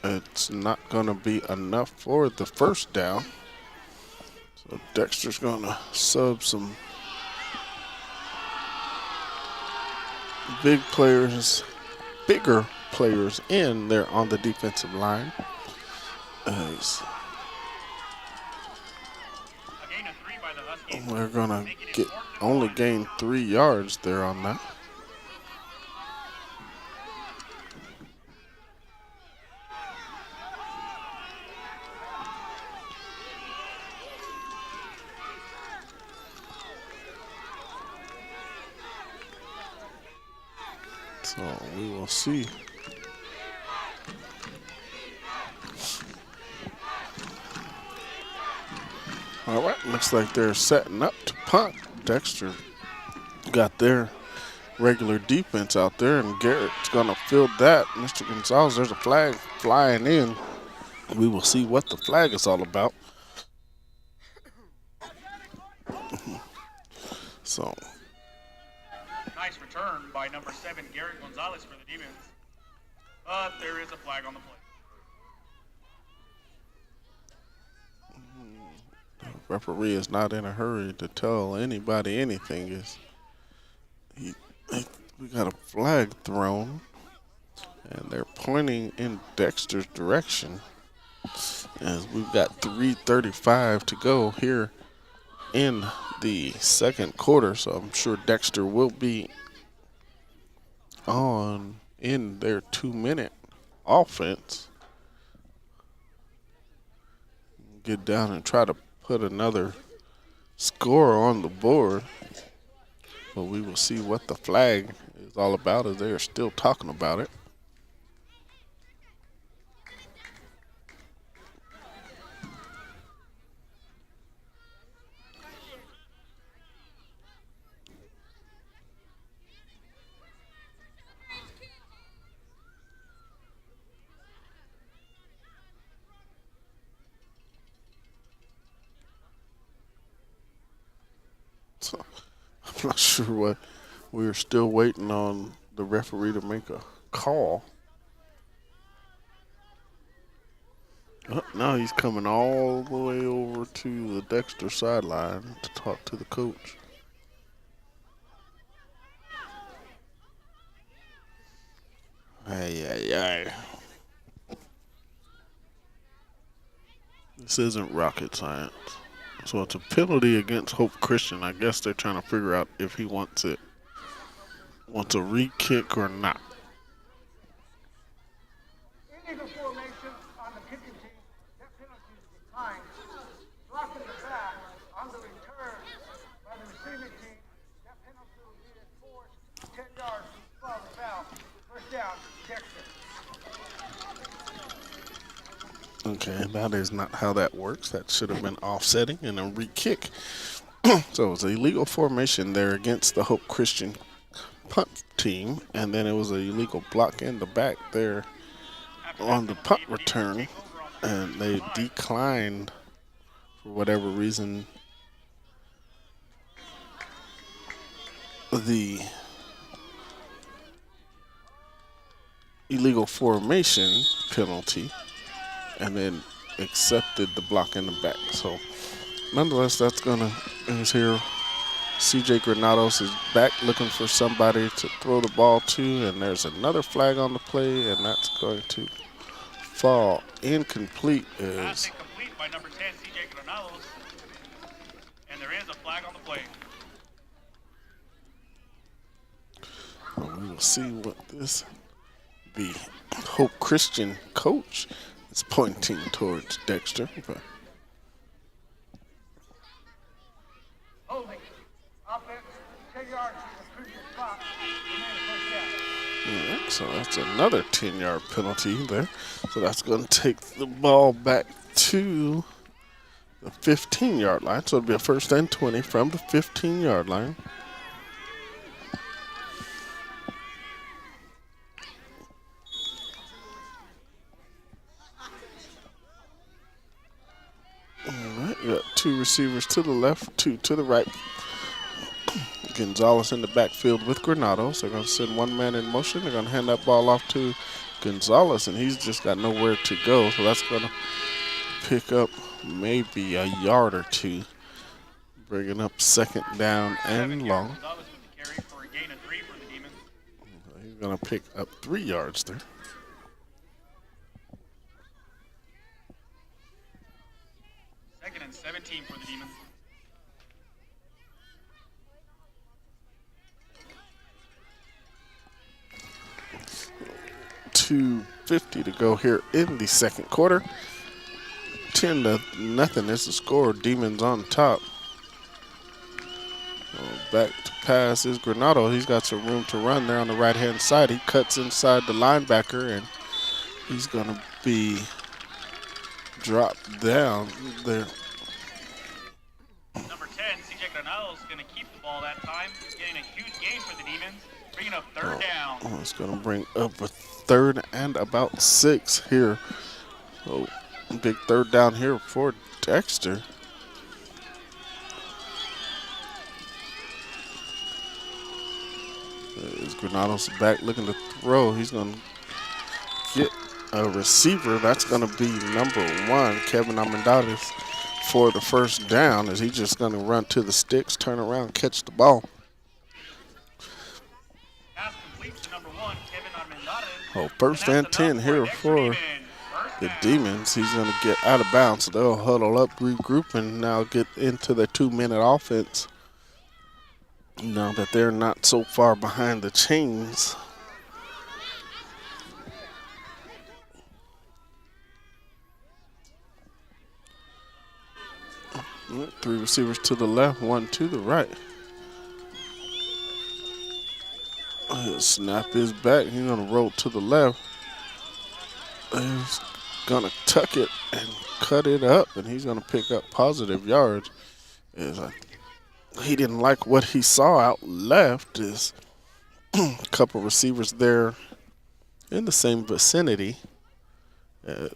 it's not going to be enough for the first down. So Dexter's going to sub some bigger players in there on the defensive line. We're going to only gain 3 yards there on that. So we will see. All right, looks like they're setting up to punt. Dexter got their regular defense out there, and Garrett's going to field that. Mr. Gonzalez, there's a flag flying in. We will see what the flag is all about. So. Nice return by number 7, Garrett Gonzalez for the defense. But there is a flag on the play. The referee is not in a hurry to tell anybody anything. We got a flag thrown, and they're pointing in Dexter's direction. As we've got 3:35 to go here in the second quarter, so I'm sure Dexter will be on in their 2-minute offense. Get down and try to put another score on the board. But we will see what the flag is all about, as they are still talking about it. So I'm not sure what. We're still waiting on the referee to make a call. Oh, now he's coming all the way over to the Dexter sideline to talk to the coach. Ay. This isn't rocket science. So it's a penalty against Hope Christian. I guess they're trying to figure out if he wants a re-kick or not. Illegal formation on the kicking team. That penalty is declined. Blocking the back on the return by the receiving team. That penalty will be enforced 10 yards from the foul. First down, Dexter. Okay, that is not how that works. That should have been offsetting and a re-kick. So it was an illegal formation there against the Hope Christian punt team, and then it was an illegal block in the back there on the punt return, and they declined for whatever reason the illegal formation penalty, and then accepted the block in the back. So nonetheless, that's gonna is here. CJ Granados is back looking for somebody to throw the ball to, and there's another flag on the play, and that's going to fall incomplete. Pass incomplete by number 10, CJ Granados, and there is a flag on the play. We will see what the Hope Christian coach is pointing towards Dexter. But Holding. Offense, 10 yards from the previous spot. all right, so that's another 10-yard penalty there. So that's going to take the ball back to the 15-yard line. So it'll be a 1st and 20 from the 15-yard line. All right, you got two receivers to the left, two to the right. Gonzalez in the backfield with Granados. They're going to send one man in motion. They're going to hand that ball off to Gonzalez, and he's just got nowhere to go. So that's going to pick up maybe a yard or two, bringing up 2nd down and long. Gonzalez with the carry for a gain of 3 for the Demons. He's going to pick up 3 yards there. Second and 17 for the Demons. .250 to go here in the 2nd quarter. 10-0 is the score. Demons on top. Back to pass is Granado. He's got some room to run there on the right-hand side. He cuts inside the linebacker, and he's going to be dropped down there. Number 10, CJ Granados is going to keep the ball that time, getting a huge gain for the Demons, bringing up 3rd down. It's going to bring up a 3rd and about 6 here. So big 3rd down here for Dexter. Is Granados back looking to throw? He's going to get a receiver. That's going to be number 1, Kevin Armendariz, for the 1st down. Is he just going to run to the sticks, turn around, catch the ball? Pass complete to number 1, Kevin Armendariz. Oh, 1st and 10 here for the Demons. He's going to get out of bounds. So they'll huddle up, regroup, and now get into the 2-minute offense. Now that they're not so far behind the chains. Three receivers to the left, one to the right. He'll snap his back. He's going to roll to the left. He's going to tuck it and cut it up, and he's going to pick up positive yards. He didn't like what he saw out left. Is a couple receivers there in the same vicinity. Then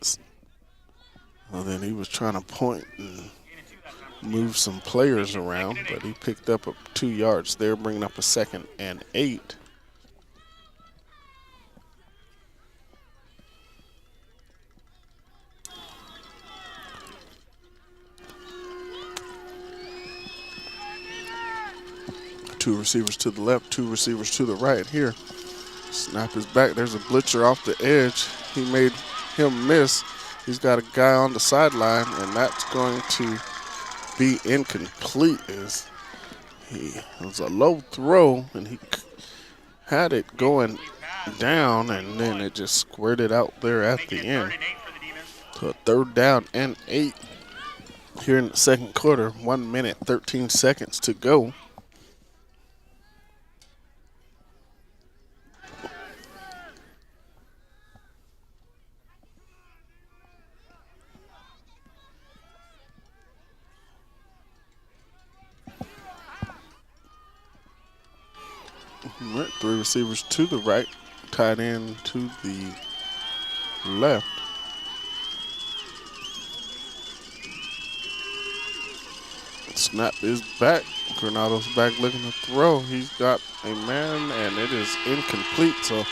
he was trying to point and move some players around, but he picked up 2 yards there, bringing up a 2nd and 8. Two receivers to the left, 2 receivers to the right here. Snap his back. There's a blitzer off the edge. He made him miss. He's got a guy on the sideline, and that's going to be incomplete. It was a low throw, and he had it going down, and then it just squirted out there at the end. So a 3rd down and 8 here in the second quarter. 1 minute, 13 seconds to go. Right, 3 receivers to the right, tight end to the left. Snap is back. Granado's back looking to throw. He's got a man, and it is incomplete. So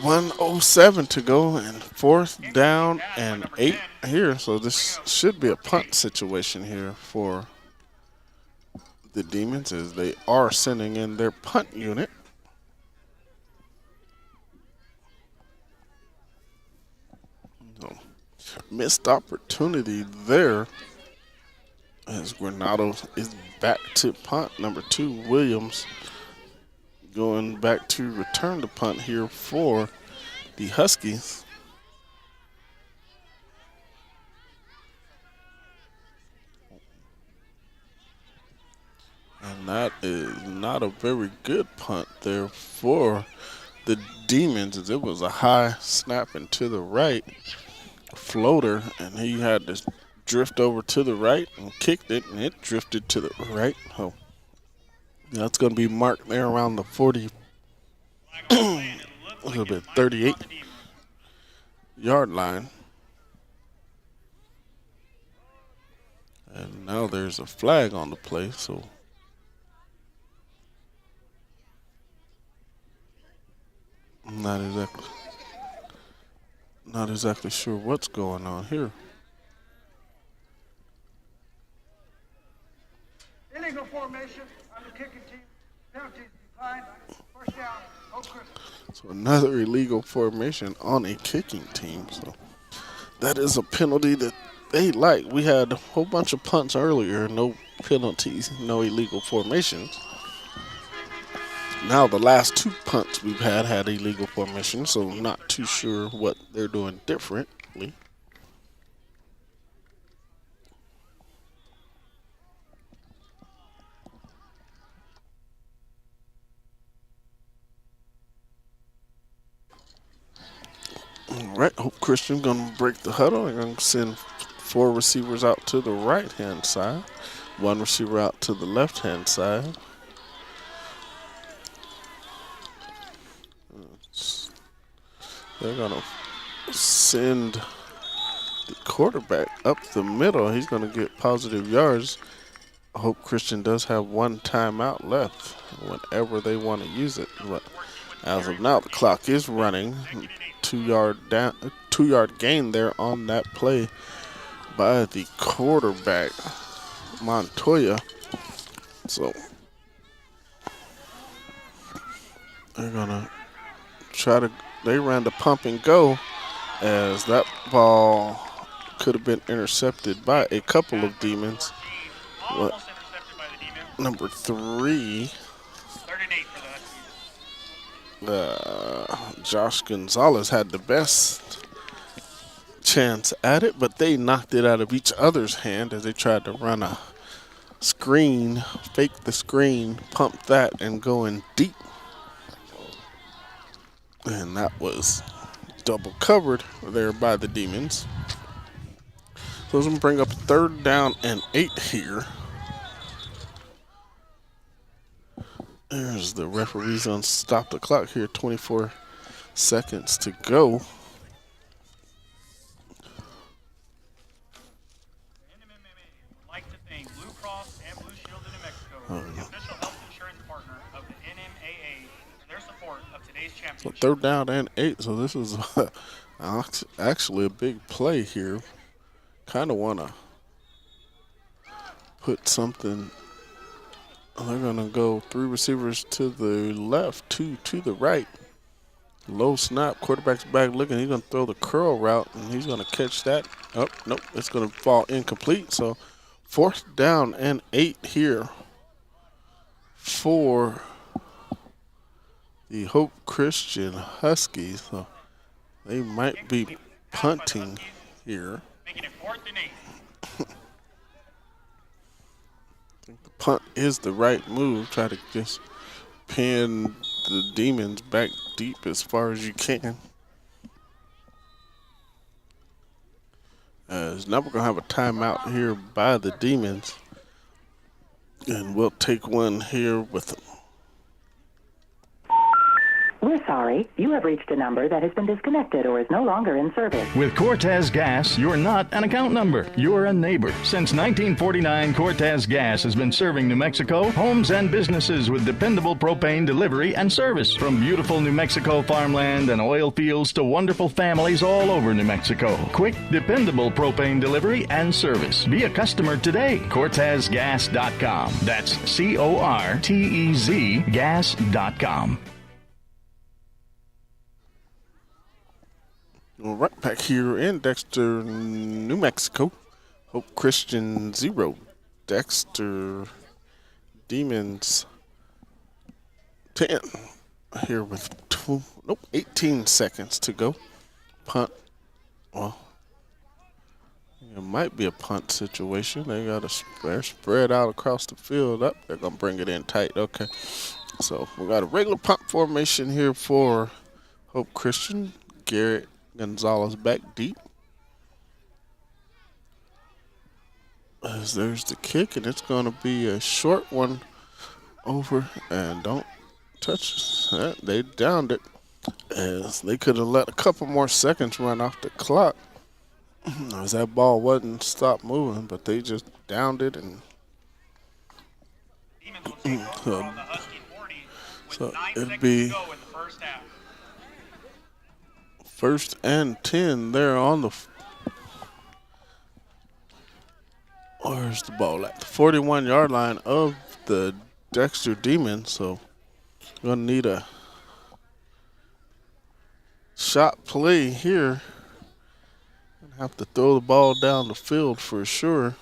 1:07 to go, and 4th down and 8 here. So this should be a punt situation here for the Demons, as they are sending in their punt unit. So, missed opportunity there, as Granado is back to punt. Number 2, Williams, going back to return the punt here for the Huskies. And that is not a very good punt there for the Demons, as it was a high snap and to the right floater, and he had to drift over to the right and kicked it, and it drifted to the right. Oh, that's going to be marked there around the 40, a little bit 38-yard line. And now there's a flag on the play, so I'm not exactly sure what's going on here. Illegal formation on the kicking team. Penalties declined. 1st down. Hope Christian. So another illegal formation on a kicking team. So that is a penalty that they like. We had a whole bunch of punts earlier, no penalties, no illegal formations. Now the last 2 punts we've had illegal formation, so I'm not too sure what they're doing differently. All right, Hope Christian going to break the huddle. They're going to send 4 receivers out to the right-hand side, 1 receiver out to the left-hand side. They're going to send the quarterback up the middle. He's going to get positive yards. Hope Christian does have 1 timeout left whenever they want to use it. But as of now, the clock is running. 2-yard gain there on that play by the quarterback, Montoya. So they're going to try to, they ran the pump and go, as that ball could have been intercepted by a couple of Demons. But number 3, Josh Gonzalez had the best chance at it, but they knocked it out of each other's hand as they tried to run a screen, fake the screen, pump that, and go in deep. And that was double covered there by the Demons. So it's going to bring up 3rd down and 8 here. There's the referee's going to stop the clock here. 24 seconds to go. NMAA would like to thank Blue Cross and Blue Shield of New Mexico, the official health insurance partner of the NMAA, for their support of today's So championship. 3rd down and 8. So this is actually a big play here. Kind of want to put something. They're going to go 3 receivers to the left, 2 to the right. Low snap, quarterback's back looking. He's going to throw the curl route, and he's going to catch that. Oh, nope, it's going to fall incomplete. So 4th down and 8 here for the Hope Christian Huskies. So they might be punting here. Making it 4th and 8. I think the punt is the right move. Try to just pin the Demons back deep as far as you can. As now we're going to have a timeout here by the Demons. And we'll take one here with them. We're sorry. You have reached a number that has been disconnected or is no longer in service. With Cortez Gas, you're not an account number. You're a neighbor. Since 1949, Cortez Gas has been serving New Mexico, homes and businesses with dependable propane delivery and service. From beautiful New Mexico farmland and oil fields to wonderful families all over New Mexico. Quick, dependable propane delivery and service. Be a customer today. CortezGas.com. That's CORTEZ gas.com. Right back here in Dexter, New Mexico. Hope Christian 0. Dexter Demons 10. Here with 18 seconds to go. Punt. Well, it might be a punt situation. They got they're spread out across the field. Up, they're gonna bring it in tight. Okay, so we got a regular punt formation here for Hope Christian. Garrett Gonzalez back deep. As there's the kick, and it's going to be a short one over, and don't touch that. They downed it, as they could have let a couple more seconds run off the clock as that ball wasn't stopped moving, but they just downed it. And so it'd be 1st and 10 there on the. Where's the ball at? The 41-yard line of the Dexter Demons. So we're gonna need a shot play here. Gonna have to throw the ball down the field for sure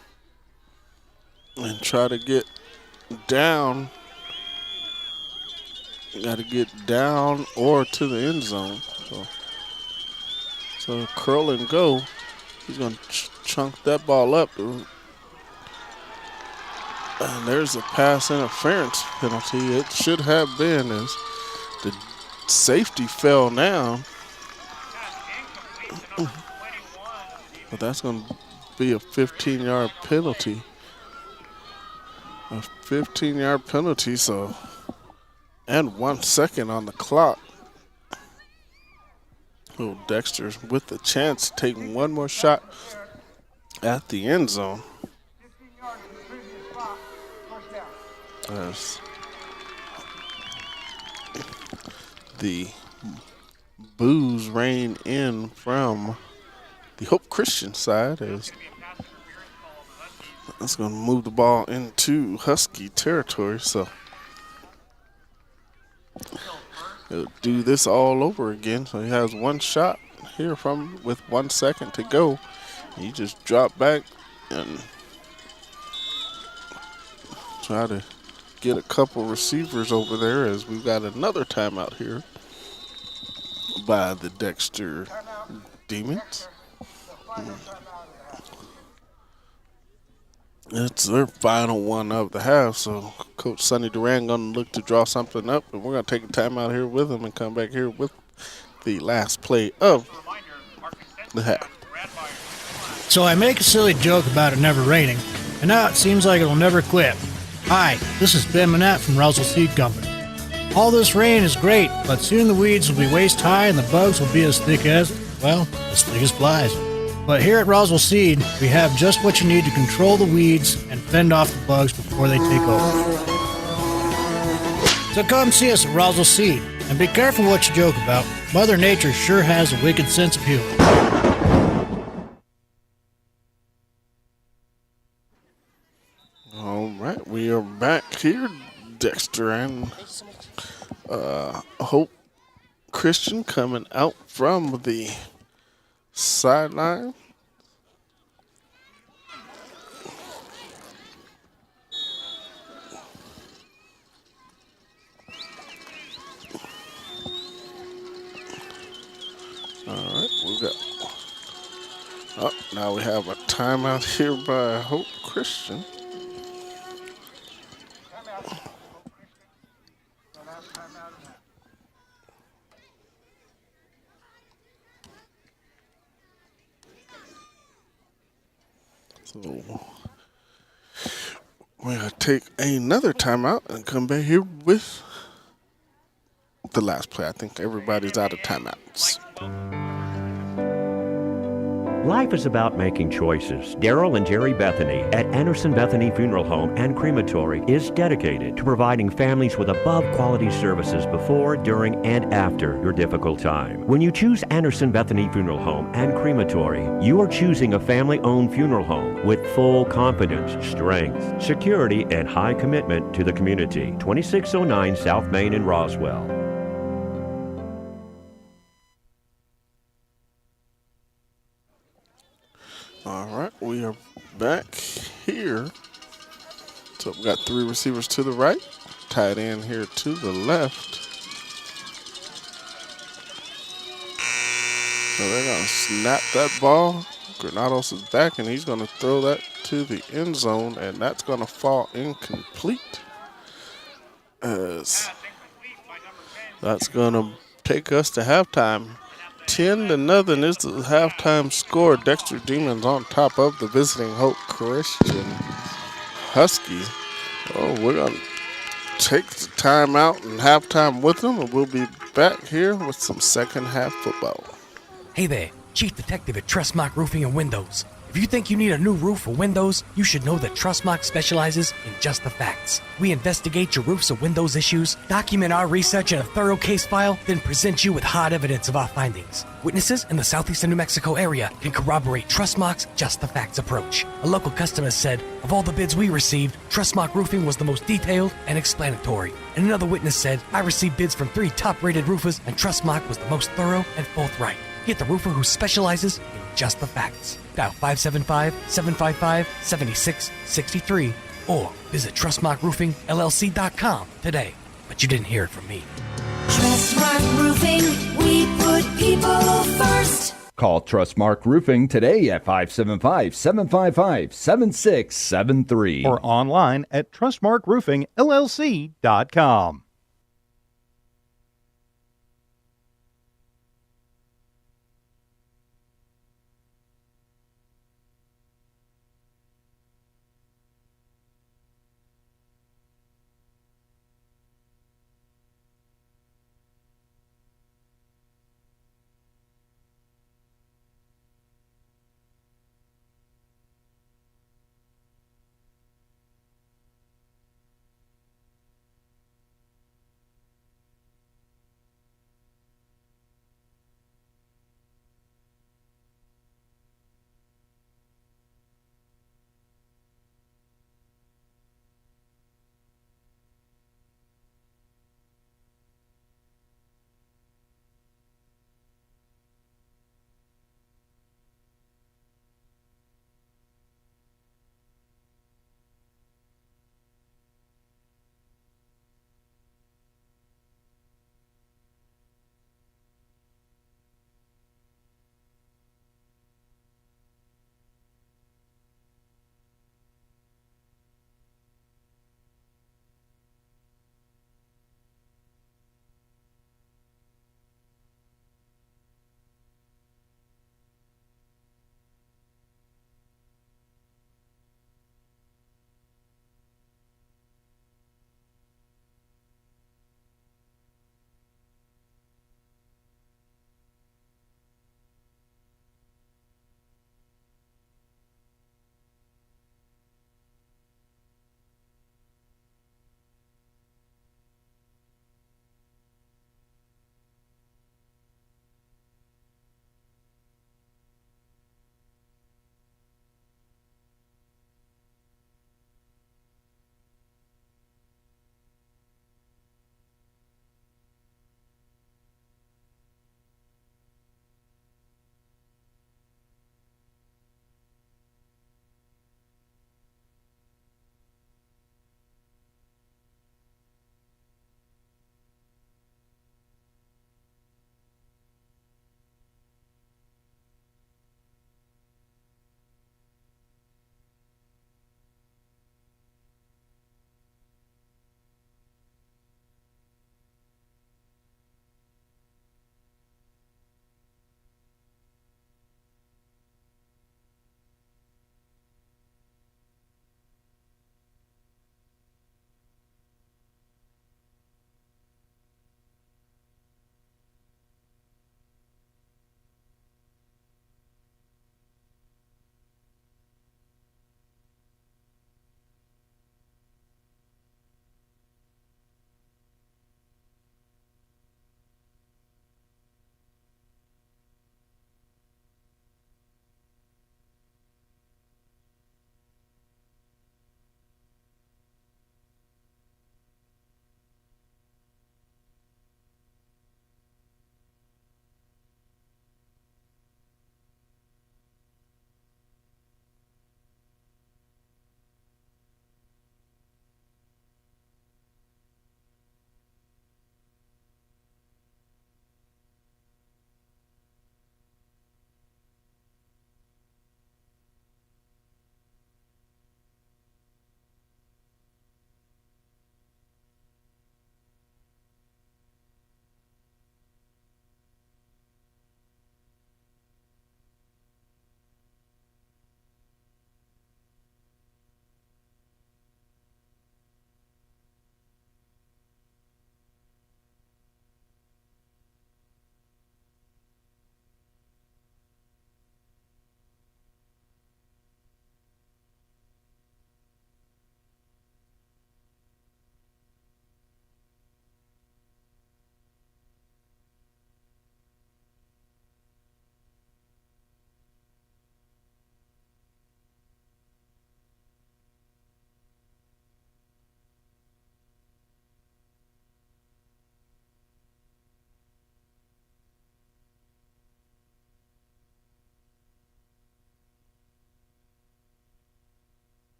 and try to get down. You got to get down or to the end zone. So curl and go. He's going to chunk that ball up. And there's a pass interference penalty. It should have been, as the safety fell down. But that's going to be a 15-yard penalty. A 15-yard penalty, so, and 1 second on the clock. Little Dexter's with the chance to take one more shot at the end zone. As the boos rain in from the Hope Christian side, as that's going to move the ball into Husky territory. So he'll do this all over again. So he has one shot here with 1 second to go. He just dropped back and try to get a couple receivers over there, as we've got another timeout here by the Dexter Demons. final timeout of the half. It's their final one of the half, so Coach Sonny Duran going to look to draw something up, and we're going to take a time out here with him and come back here with the last play of the half. So I make a silly joke about it never raining, and now it seems like it'll never quit. Hi, this is Ben Manette from Rousel Seed Company. All this rain is great, but soon the weeds will be waist high and the bugs will be as thick as, well, as thick as flies. But here at Roswell Seed, we have just what you need to control the weeds and fend off the bugs before they take over. So come see us at Roswell Seed, and be careful what you joke about. Mother Nature sure has a wicked sense of humor. All right, we are back here. Dexter and Hope Christian coming out from the sideline. All right, we got. Oh, now we have a timeout here by Hope Christian. Timeout. Hope Christian. The last timeout of the half. So we're going to take another timeout and come back here with the last play. I think everybody's out of timeouts. Life is about making choices. Daryl and Jerry Bethany at Anderson Bethany Funeral Home and Crematory is dedicated to providing families with above-quality services before, during, and after your difficult time. When you choose Anderson Bethany Funeral Home and Crematory, you are choosing a family-owned funeral home with full confidence, strength, security, and high commitment to the community. 2609 South Main in Roswell. All right, we are back here. So we got three receivers to the right, tight end here to the left. So they're going to snap that ball. Granados is back, and he's going to throw that to the end zone, and that's going to fall incomplete. As that's going to take us to halftime. 10-0 is the halftime score. Dexter Demons on top of the visiting Hope Christian Huskies. Oh, we're going to take the time out and halftime with them, and we'll be back here with some second half football. Hey there, Chief Detective at Trustmark Roofing and Windows. If you think you need a new roof or windows, you should know that Trustmark specializes in just the facts. We investigate your roofs or windows issues, document our research in a thorough case file, then present you with hard evidence of our findings. Witnesses in the southeastern New Mexico area can corroborate Trustmark's just the facts approach. A local customer said, of all the bids we received, Trustmark Roofing was the most detailed and explanatory. And another witness said, I received bids from 3 top-rated roofers and Trustmark was the most thorough and forthright. Get the roofer who specializes in just the facts. Dial 575-755-7663 or visit TrustmarkRoofingLLC.com today. But you didn't hear it from me. Trustmark Roofing, we put people first. Call Trustmark Roofing today at 575-755-7673. Or online at TrustmarkRoofingLLC.com.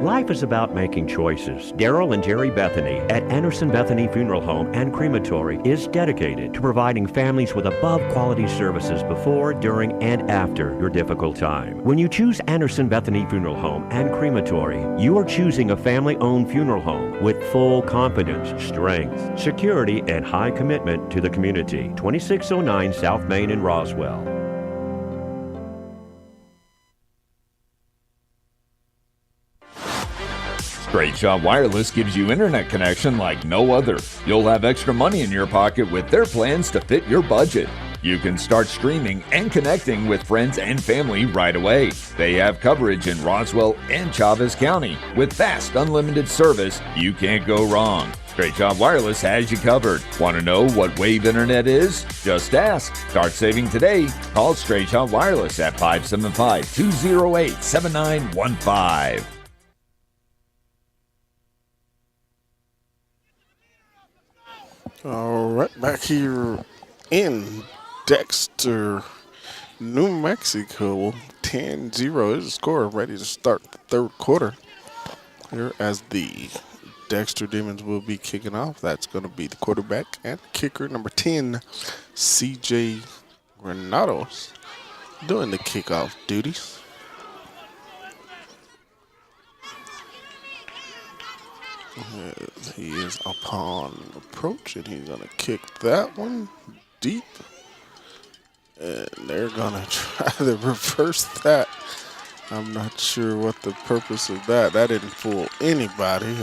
Life is about making choices. Daryl and Jerry Bethany at Anderson Bethany Funeral Home and Crematory is dedicated to providing families with above-quality services before, during, and after your difficult time. When you choose Anderson Bethany Funeral Home and Crematory, you are choosing a family-owned funeral home with full confidence, strength, security, and high commitment to the community. 2609 South Main in Roswell. Straight Shot Wireless gives you internet connection like no other. You'll have extra money in your pocket with their plans to fit your budget. You can start streaming and connecting with friends and family right away. They have coverage in Roswell and Chavez County. With fast, unlimited service, you can't go wrong. Straight Shot Wireless has you covered. Want to know what Wave Internet is? Just ask. Start saving today. Call Straight Shot Wireless at 575-208-7915. All right, back here in Dexter, New Mexico, 10-0 is the score, ready to start the third quarter. Here as the Dexter Demons will be kicking off. That's going to be the quarterback and kicker, number 10, CJ Granados, doing the kickoff duties. He is upon approach, and he's going to kick that one deep. And they're going to try to reverse that. I'm not sure what the purpose of that. That didn't fool anybody.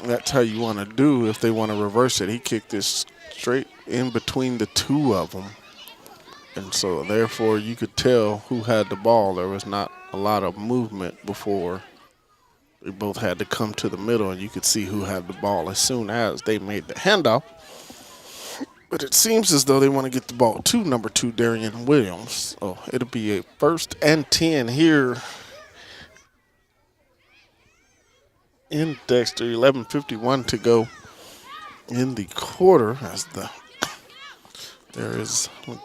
That's how you want to do if they want to reverse it. He kicked this straight in between the two of them. And so, therefore, you could tell who had the ball. There was not a lot of movement before. They both had to come to the middle, and you could see who had the ball as soon as they made the handoff. But it seems as though they want to get the ball to number 2, Darian Williams. So it'll be a 1st and 10 here in Dexter. 11:51 to go in the quarter. I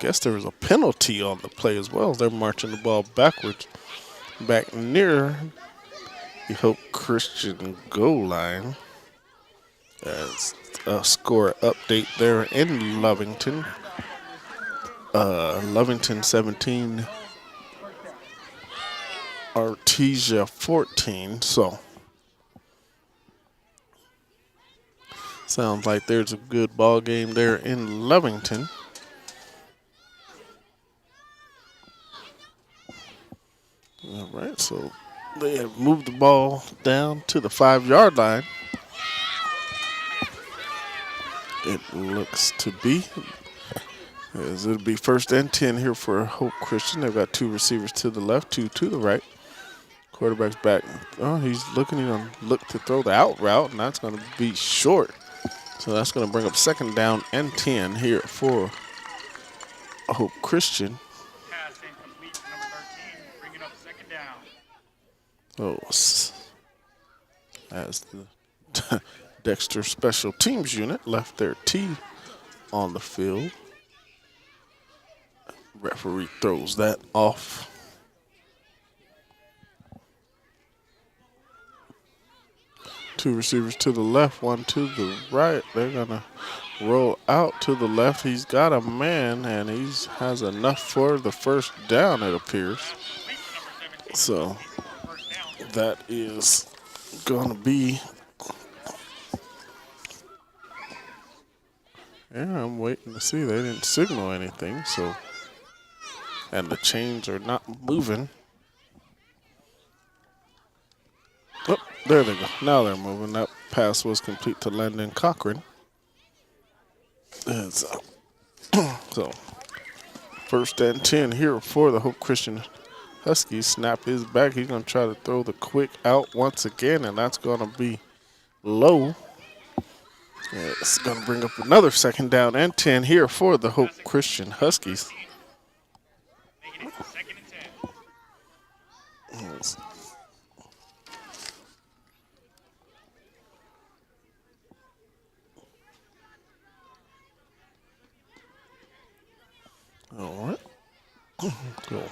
guess there is a penalty on the play as well. They're marching the ball backwards, back near the Hope Christian goal line. As a score update there in Lovington. Lovington 17, Artesia 14. So, sounds like there's a good ball game there in Lovington. All right, so they have moved the ball down to the 5-yard line. It looks to be, as it'll be 1st and 10 here for Hope Christian. They've got 2 receivers to the left, 2 to the right. Quarterback's back. Oh, he's looking to look to throw the out route, and that's going to be short. So that's going to bring up 2nd down and 10 here for Hope Christian. Pass incomplete to number 13, bringing up 2nd down. Oh, as the Dexter Special Teams unit left their tee on the field. Referee throws that off. Two receivers to the left, 1 to the right. They're going to roll out to the left. He's got a man, and he has enough for the 1st down, it appears. So that is going to be... Yeah, I'm waiting to see. They didn't signal anything, so... And the chains are not moving. Oh, there they go. Now they're moving. That pass was complete to Landon Cochran. And so, 1st and 10 here for the Hope Christian Huskies. Snap his back. He's going to try to throw the quick out once again, and that's going to be low. It's going to bring up another 2nd down and 10 here for the Hope Christian Huskies. Making it 2nd and 10. Yes. All right. Cool.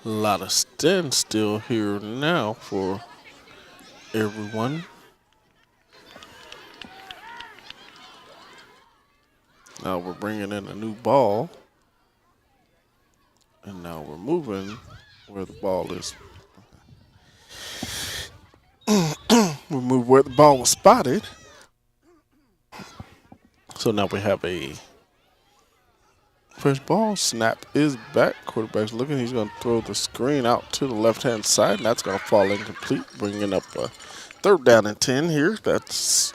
A lot of standstill here now for everyone. Now we're bringing in a new ball. And now we're moving where the ball is. We move where the ball was spotted. So now we have a fresh ball. Snap is back. Quarterback's looking. He's going to throw the screen out to the left-hand side, and that's going to fall incomplete, bringing up a 3rd down and 10 here. That's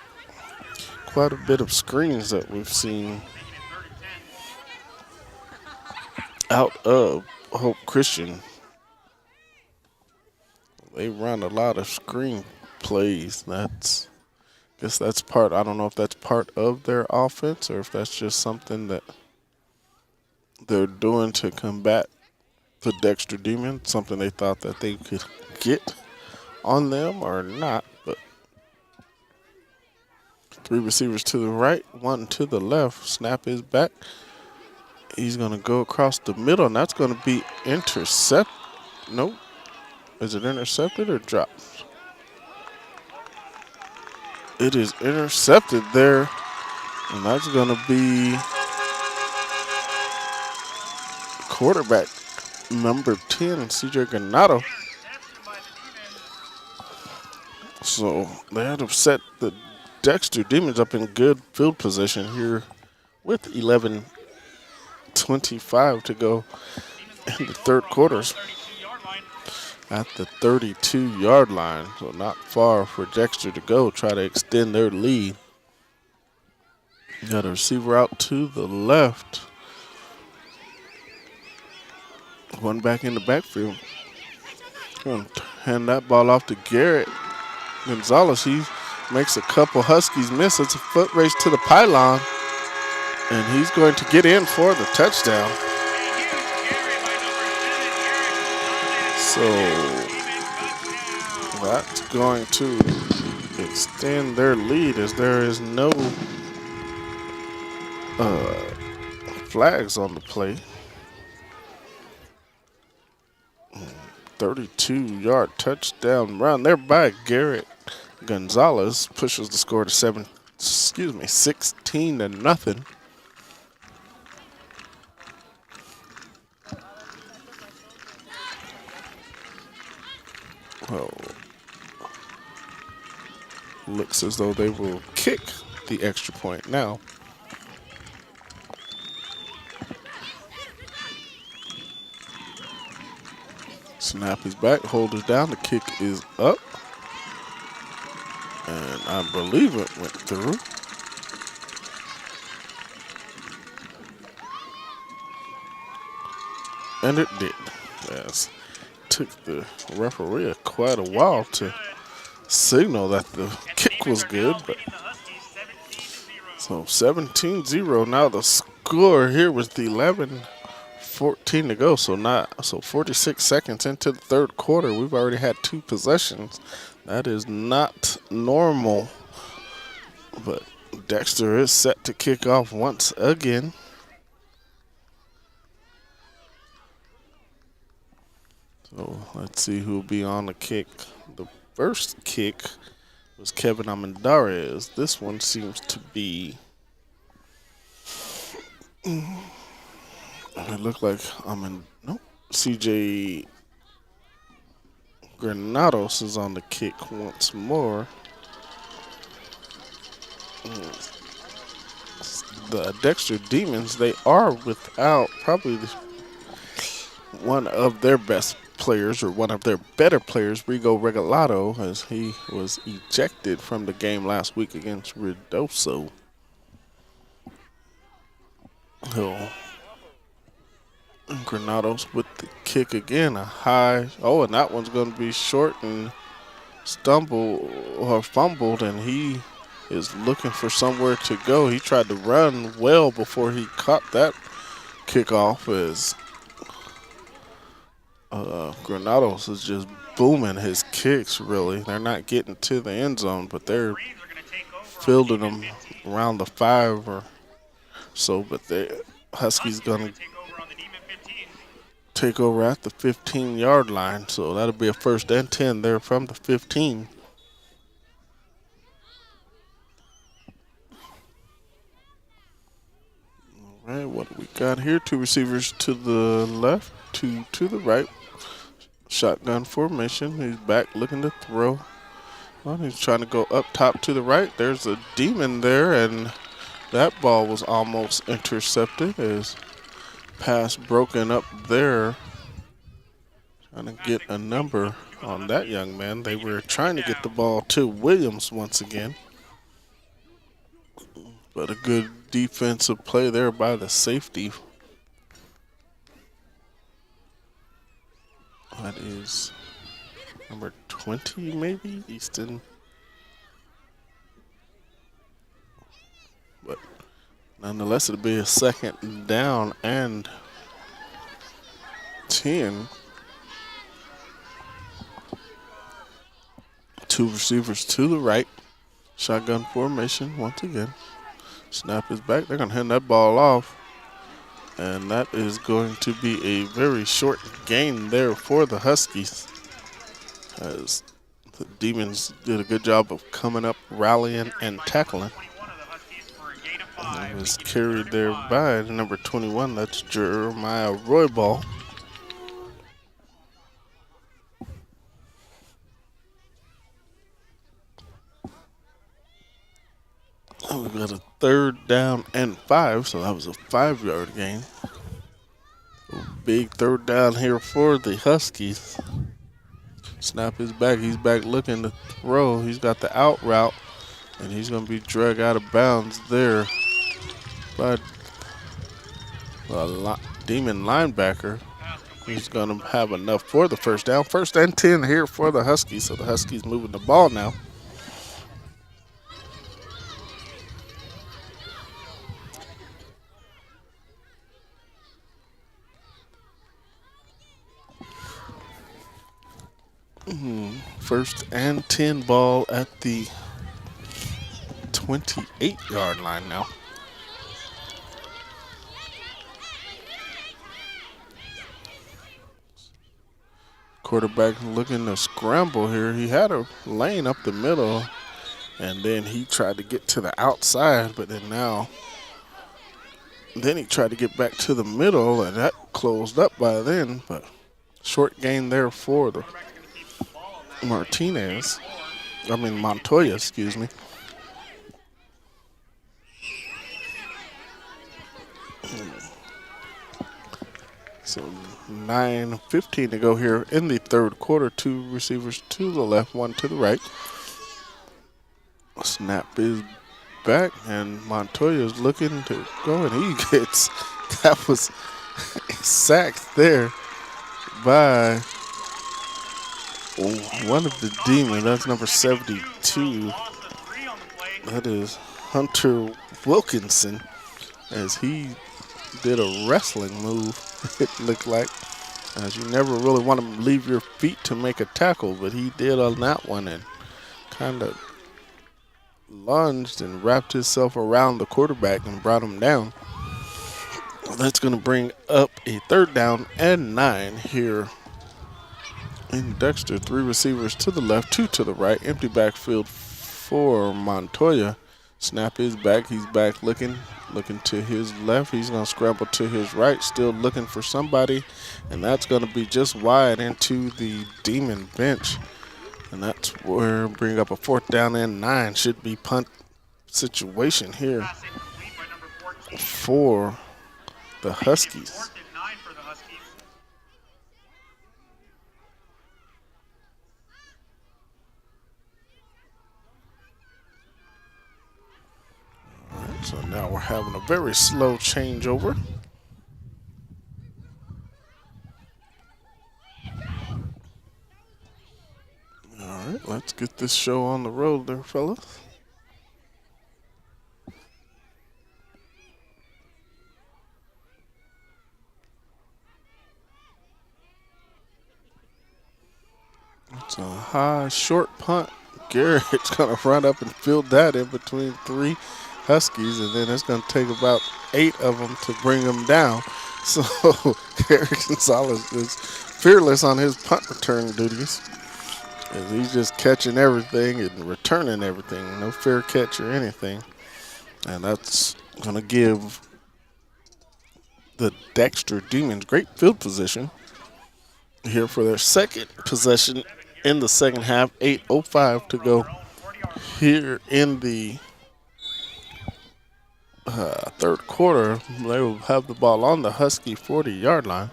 quite a bit of screens that we've seen out of Hope Christian. They run a lot of screen plays. I guess that's part. I don't know if that's part of their offense or if that's just something that they're doing to combat the Dexter Demon, something they thought that they could get on them or not. But 3 receivers to the right, 1 to the left. Snap is back. He's going to go across the middle, and that's going to be intercepted. Nope. Is it intercepted or dropped? It is intercepted there, and that's going to be quarterback number 10, CJ Granado. So they had to set the Dexter Demons up in good field position here with 11:25 to go in the 3rd quarters. At the 32-yard line, so not far for Dexter to go, try to extend their lead. Got a receiver out to the left. One back in the backfield. Going to hand that ball off to Garrett Gonzalez. He makes a couple Huskies miss. It's a foot race to the pylon, and he's going to get in for the touchdown. So that's going to extend their lead as there is no flags on the play. 32-yard touchdown run there by Garrett Gonzalez pushes the score to 16-0. Well, looks as though they will kick the extra point now. Snap is back, hold is down, the kick is up. And I believe it went through. And it did. Yes. Took the referee quite a while to signal that the kick was good, but so 17-0 now the score here with 11:14 to go. So 46 seconds into the 3rd quarter, we've already had 2 possessions. That is not normal, but Dexter is set to kick off once again. So let's see who'll be on the kick. The first kick was Kevin Amendarez. This one seems to be, it looked like CJ Granados is on the kick once more. The Dexter Demons, they are without probably one of their best players or one of their better players, Rigo Regalado, as he was ejected from the game last week against Ruidoso. Granados with the kick again, a high, and that one's going to be short and fumbled, and he is looking for somewhere to go. He tried to run well before he caught that kickoff as Granados is just booming his kicks, really. They're not getting to the end zone, but they're fielding them around the 5 or so, but the Huskies going to take over at the 15-yard line. So that'll be a 1st and 10 there from the 15. All right, what do we got here? 2 receivers to the left, 2 to the right. Shotgun formation. He's back looking to throw. Well, he's trying to go up top to the right. There's a demon there, and that ball was almost intercepted. As pass broken up there. Trying to get a number on that young man. They were trying to get the ball to Williams once again. But a good defensive play there by the safety. That is number 20 maybe, Easton. But nonetheless, it'll be a 2nd down and 10. 2 receivers to the right. Shotgun formation once again. Snap is back. They're going to hand that ball off. And that is going to be a very short gain there for the Huskies. As the Demons did a good job of coming up, rallying, and tackling. And it was carried there by number 21. That's Jeremiah Royball. We got a 3rd down and 5, so that was a 5-yard gain. A big 3rd down here for the Huskies. Snap is back. He's back looking to throw. He's got the out route, and he's going to be dragged out of bounds there by a Demon linebacker. He's going to have enough for the 1st down. 1st and 10 here for the Huskies, so the Huskies moving the ball now. First and 10 ball at the 28-yard line now. Quarterback looking to scramble here. He had a lane up the middle, and then he tried to get to the outside, but then he tried to get back to the middle, and that closed up by then, but short gain there for the Montoya, excuse me. So 9:15 to go here in the 3rd quarter. 2 receivers to the left, 1 to the right. Snap is back, and Montoya is looking to go, and he gets, that was sacked there by one of the Demons. That's number 72. That is Hunter Wilkinson, as he did a wrestling move, it looked like. As you never really want to leave your feet to make a tackle, but he did on that one and kind of lunged and wrapped himself around the quarterback and brought him down. That's going to bring up a 3rd down and 9 here in Dexter. 3 receivers to the left, 2 to the right. Empty backfield for Montoya. Snap is back. He's back looking to his left. He's going to scramble to his right, still looking for somebody. And that's going to be just wide into the Demon bench. And that's where bring up a 4th down and 9. Should be punt situation here for the Huskies. All right, so now we're having a very slow changeover. All right, let's get this show on the road there, fellas. It's a high, short punt. Garrett's going to run up and field that in between 3 Huskies, and then it's going to take about 8 of them to bring them down. So Gary Gonzalez is fearless on his punt return duties. As he's just catching everything and returning everything. No fair catch or anything. And that's going to give the Dexter Demons great field position here for their second possession in the second half. 8:05 to go here in the third quarter. They will have the ball on the Husky 40-yard line.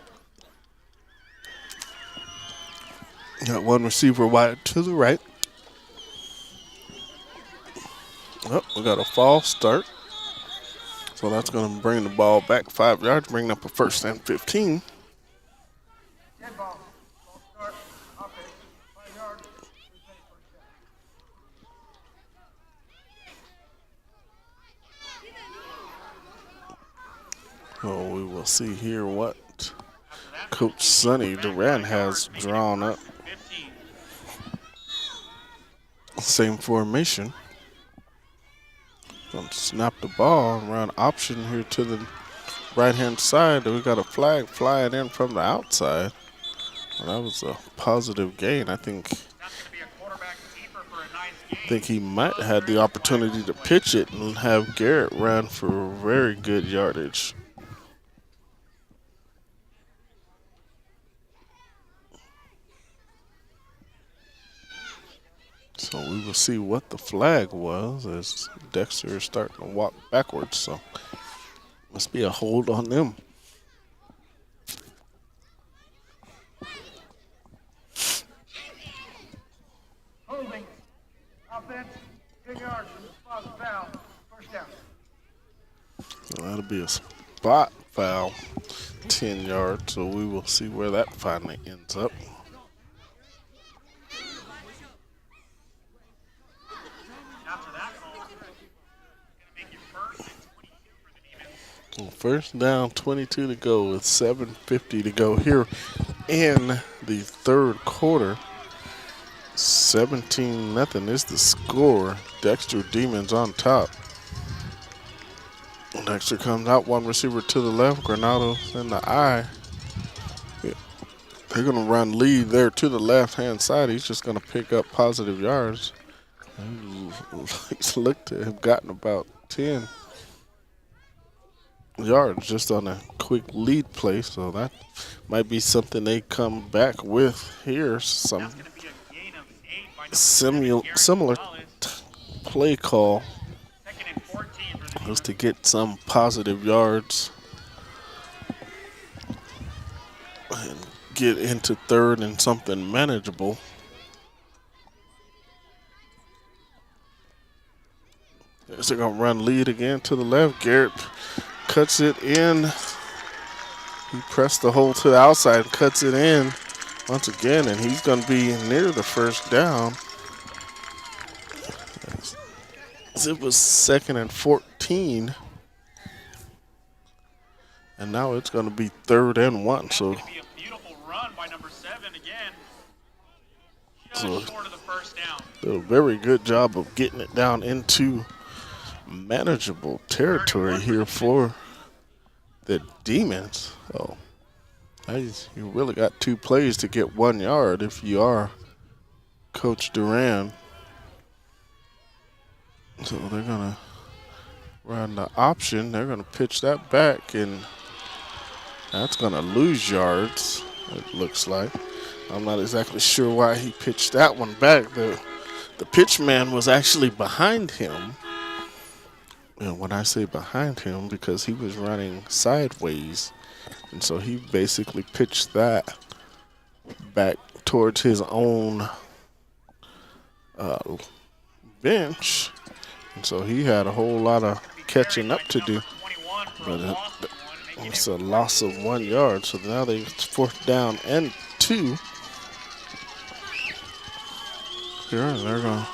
Got one receiver wide to the right. Oh, we got a false start. So that's going to bring the ball back 5 yards, bringing up a first and 15. Dead ball. Ball start. Offense. 5 yards. Replay first down. So we will see here what Coach Sonny Duran has drawn up. Same formation. Gonna snap the ball, run option here to the right-hand side. We got a flag flying in from the outside. Well, that was a positive gain. I think he might have had the opportunity to pitch it and have Garrett run for very good yardage. So we will see what the flag was as Dexter is starting to walk backwards. So must be a hold on them. Holding. Offense. 10 yards from the spot foul. First down. So that'll be a spot foul, 10 yards. So we will see where that finally ends up. So first down, 22 to go with 7:50 to go here in the third quarter. 17-0 is the score. Dexter Demons on top. Dexter comes out, one receiver to the left, Granados in the eye. They're going to run lead there to the left-hand side. He's just going to pick up positive yards. He's looked to have gotten about 10 yards just on a quick lead play, so that might be something they come back with here. Some similar play call just to get some positive yards and get into third and something manageable. Yes, they're going to run lead again to the left. Garrett cuts it in. He pressed the hole to the outside and cuts it in once again, and he's going to be near the first down. It was 2nd and 14. And now it's going to be 3rd and 1. So, did a very good job of getting it down into manageable territory here for the Demons. So, you really got 2 plays to get 1 yard if you are Coach Duran. So they're going to run the option. They're going to pitch that back, and that's going to lose yards, it looks like. I'm not exactly sure why he pitched that one back. The pitch man was actually behind him. And when I say behind him, because he was running sideways. And so he basically pitched that back towards his own bench. And so he had a whole lot of catching up to do. But it's a loss of 1 yard. So now it's 4th down and 2. Here, and they're going to.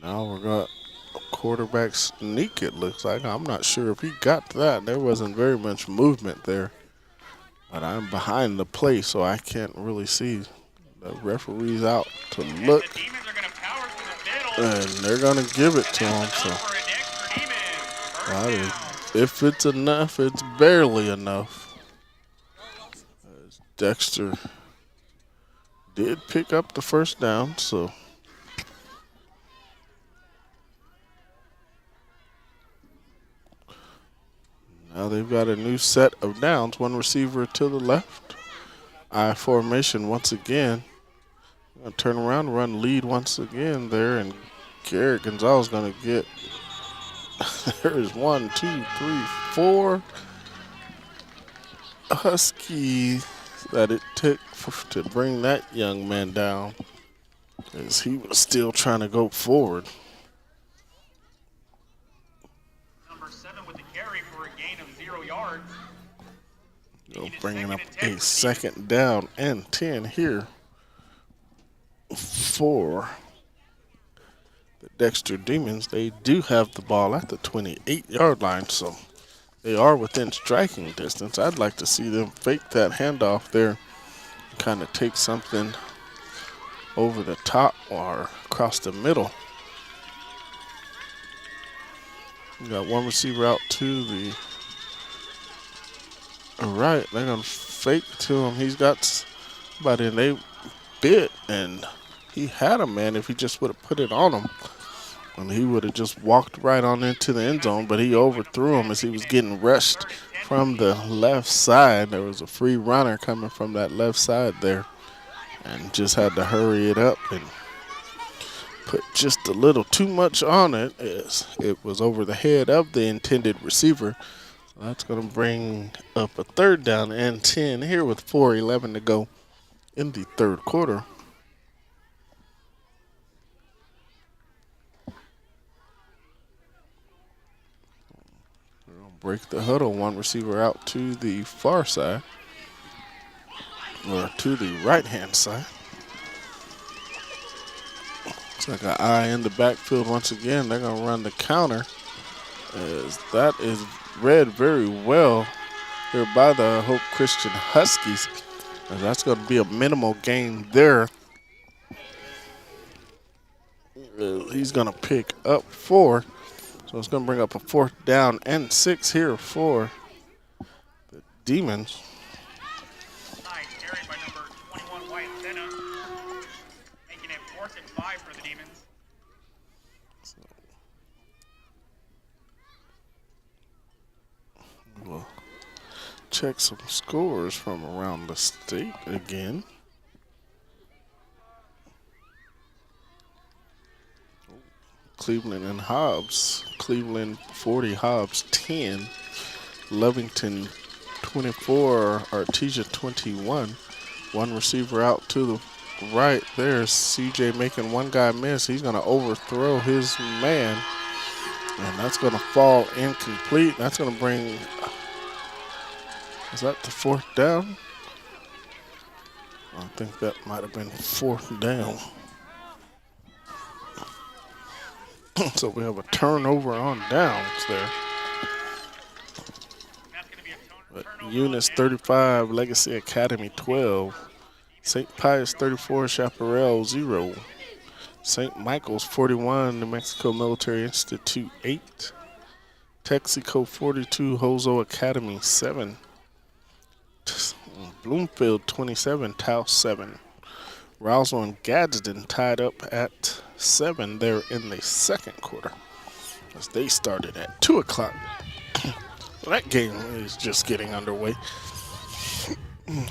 Now we're going to quarterback sneak, it looks like. I'm not sure if he got that. There wasn't very much movement there. But I'm behind the play, so I can't really see. The referee's out to look. And they're going to give it to him. So that is If it's enough, it's barely enough. As Dexter did pick up the first down, so now they've got a new set of downs. One receiver to the left. I formation once again. Gonna turn around, run lead once again there, and Garrett Gonzalez gonna get. There's 1, 2, 3, 4 Huskies that it took to bring that young man down, as he was still trying to go forward. Number 7 with the carry for a gain of 0 yards. Bringing up a second down and 10 here for the Dexter Demons. They do have the ball at the 28-yard line, so they are within striking distance. I'd like to see them fake that handoff there, kind of take something over the top or across the middle. We got one receiver out to the right. They're going to fake to him. He's got somebody, and they bit, and he had a man if he just would have put it on him. And he would have just walked right on into the end zone, but he overthrew him as he was getting rushed from the left side. There was a free runner coming from that left side there, and just had to hurry it up and put just a little too much on it, as it was over the head of the intended receiver. So that's going to bring up a third down and 10 here with 4:11 to go in the third quarter. Break the huddle. One receiver out to the far side, or to the right-hand side. Looks like an eye in the backfield once again. They're going to run the counter, as that is read very well here by the Hope Christian Huskies. And that's going to be a minimal gain there. He's going to pick up 4. So it's going to bring up a 4th down and 6 here for the Demons. Nice carry by number 21, Wyatt Senna, making it 4th and 5 for the Demons. We'll check some scores from around the state again. Cleveland and Hobbs. Cleveland 40, Hobbs 10. Lovington 24, Artesia 21. One receiver out to the right. There's CJ making one guy miss. He's going to overthrow his man, and that's going to fall incomplete. That's going to bring, is that the 4th down? I think that might have been 4th down. So we have a turnover on downs there. But Eunice 35, Legacy Academy 12. St. Pius 34, Chaparral 0. St. Michael's 41, New Mexico Military Institute 8. Texaco 42, Hozo Academy 7. Bloomfield 27, Taos 7. Rousel and Gadsden tied up at 7 there in the second quarter, as they started at 2 o'clock. That game is just getting underway.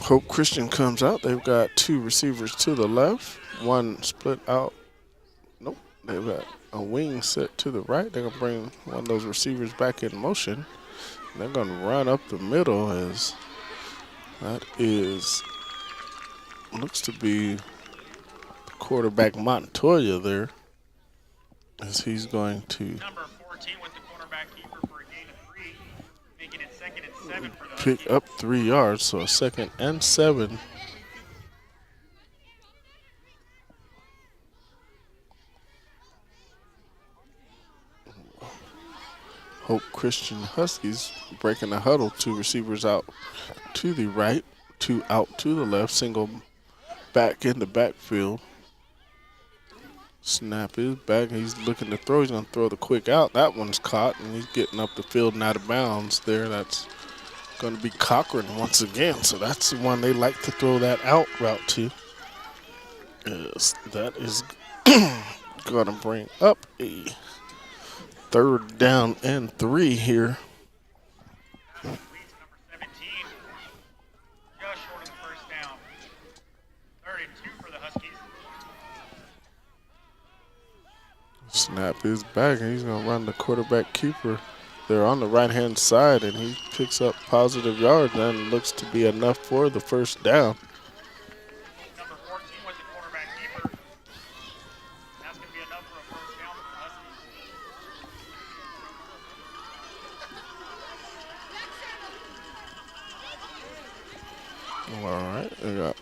Hope Christian comes out. They've got 2 receivers to the left, one split out. Nope, they've got a wing set to the right. They're going to bring one of those receivers back in motion. They're going to run up the middle, as that is, looks to be quarterback Montoya there, as he's going to Number 14 with the quarterback keeper for a gain of 3, making it 2nd and 7 for the pick up 3 yards, so a 2nd and 7. Hope Christian Huskies breaking the huddle. 2 receivers out to the right, 2 out to the left, single back in the backfield. Snap is back. He's looking to throw. He's going to throw the quick out. That one's caught, and he's getting up the field and out of bounds there. That's going to be Cochran once again. So that's the one they like to throw that out route to. Yes, that is going to bring up a 3rd down and 3 here. Leads number 17. Just short of the first down. 3rd and 2 for the Huskies. Snap is back, and he's going to run the quarterback keeper. They're on the right-hand side, and he picks up positive yards, and looks to be enough for the first down. Number 14 was the quarterback keeper. That's going to be enough for a first down for the Huskies. All right, they got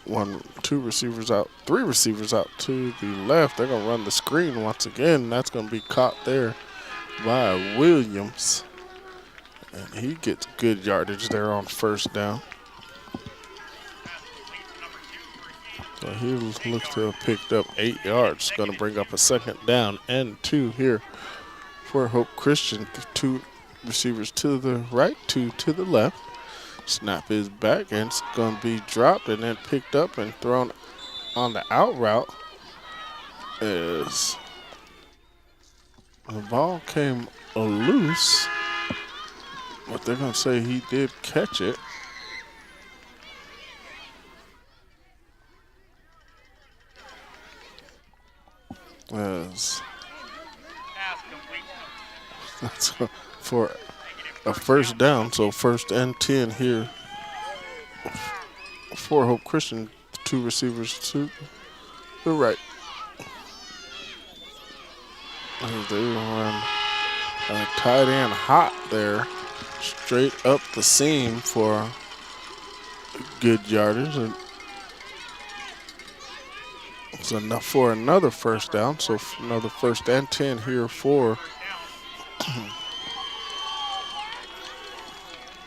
2 receivers out, 3 receivers out to the left. They're going to run the screen once again. That's going to be caught there by Williams. And he gets good yardage there on first down. So he looks to have picked up 8 yards. Going to bring up a 2nd down and 2 here for Hope Christian. 2 receivers to the right, 2 to the left. Snap is back, and it's going to be dropped and then picked up and thrown on the out route as the ball came loose, but they're going to say he did catch it. As that's for a first down, so 1st and 10 here for Hope Christian. 2 receivers to the right. As they run a tight end hot there, straight up the seam for good yardage. And it's enough for another first down, so another 1st and 10 here for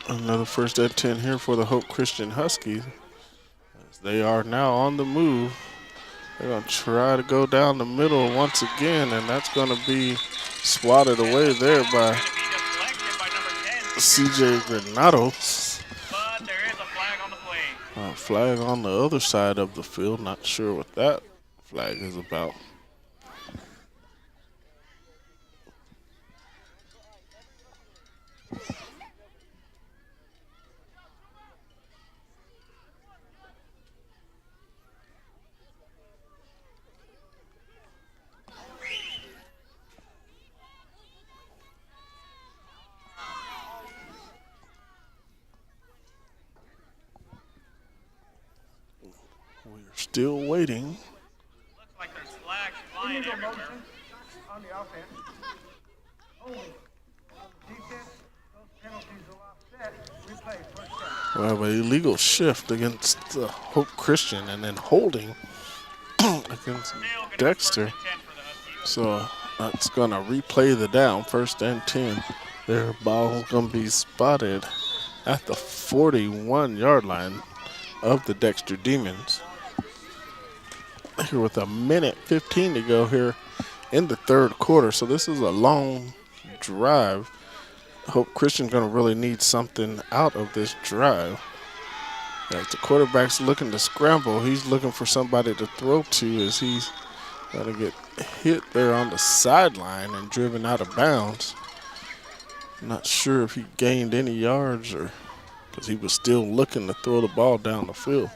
another 1st and 10 here for the Hope Christian Huskies. As they are now on the move. They're going to try to go down the middle once again, and that's going to be swatted away there by CJ Granados. But there is a flag on the play. A flag on the other side of the field. Not sure what that flag is about. We're still waiting. Looks like there's flags flying everywhere. On the offense. Holding. On the defense, those penalties are offset. Replay, first down. We have an illegal shift against Hope Christian and then holding against Dexter. So that's going to replay the down, 1st and 10. Their ball going to be spotted at the 41-yard line of the Dexter Demons. Here with 1:15 to go here in the 3rd quarter. So this is a long drive. Hope Christian's going to really need something out of this drive. As the quarterback's looking to scramble, he's looking for somebody to throw to as he's going to get hit there on the sideline and driven out of bounds. Not sure if he gained any yards or because he was still looking to throw the ball down the field.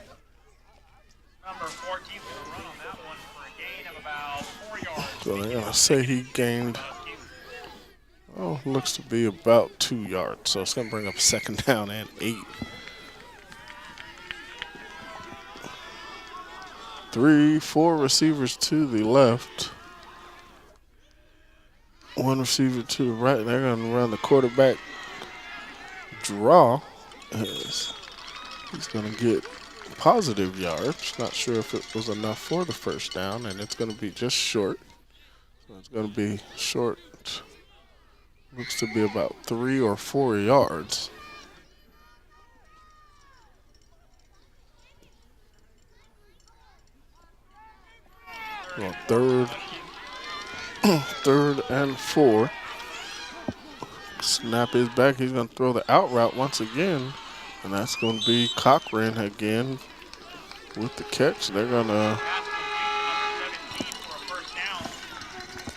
Number 14 is going to run on that one for a gain of about 4 yards. So they're going to say he gained, looks to be about 2 yards. So it's going to bring up 2nd down and 8. 4 receivers to the left. 1 receiver to the right. They're going to run the quarterback draw. He's going to get positive yards. Not sure if it was enough for the first down, and it's going to be just short. So it's going to be short. Looks to be about 3 or 4 yards. Well, 3rd Third and 4. Snap is back. He's going to throw the out route once again. And that's going to be Cochran again with the catch. They're going to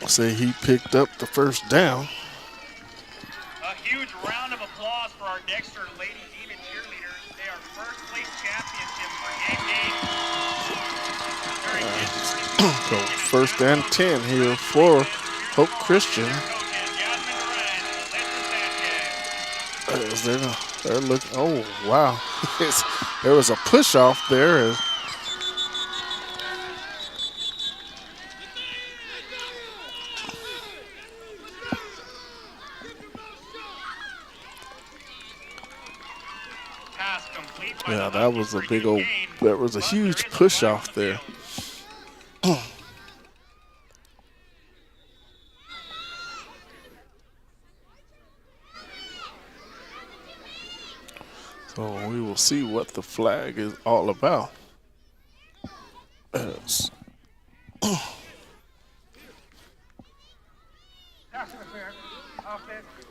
say he picked up the first down. A huge round of applause for our Dexter Lady Demon cheerleaders. They are first place championship for game day. So first and 10 here for Hope Christian. As they're looking, oh wow, there was a push off there. Yeah, that was a big old, that was a huge push off there. So we will see what the flag is all about. Yes. Pass interference. Offense 15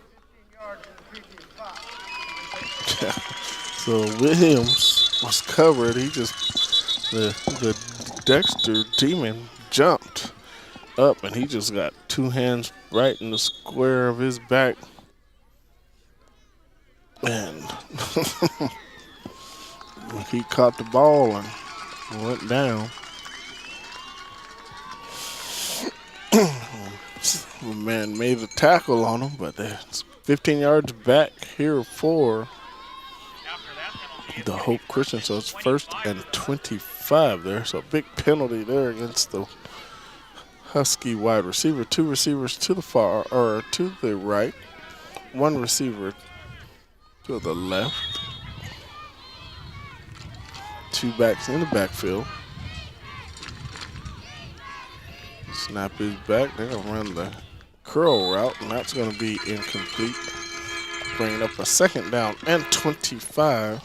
yards to the previous spot. Yeah. So Williams was covered. He just, the Dexter Demon jumped up and he just got two hands right in the square of his back. And he caught the ball and went down. Man made the tackle on him, but it's 15 yards back here for the Hope Christian. So it's first and 25 there. So big penalty there against the Husky wide receiver. Two receivers to the far or to the right. One receiver to the left. Two backs in the backfield. Snap is back. They're going to run the curl route, and that's going to be incomplete. Bringing up a second down and 25.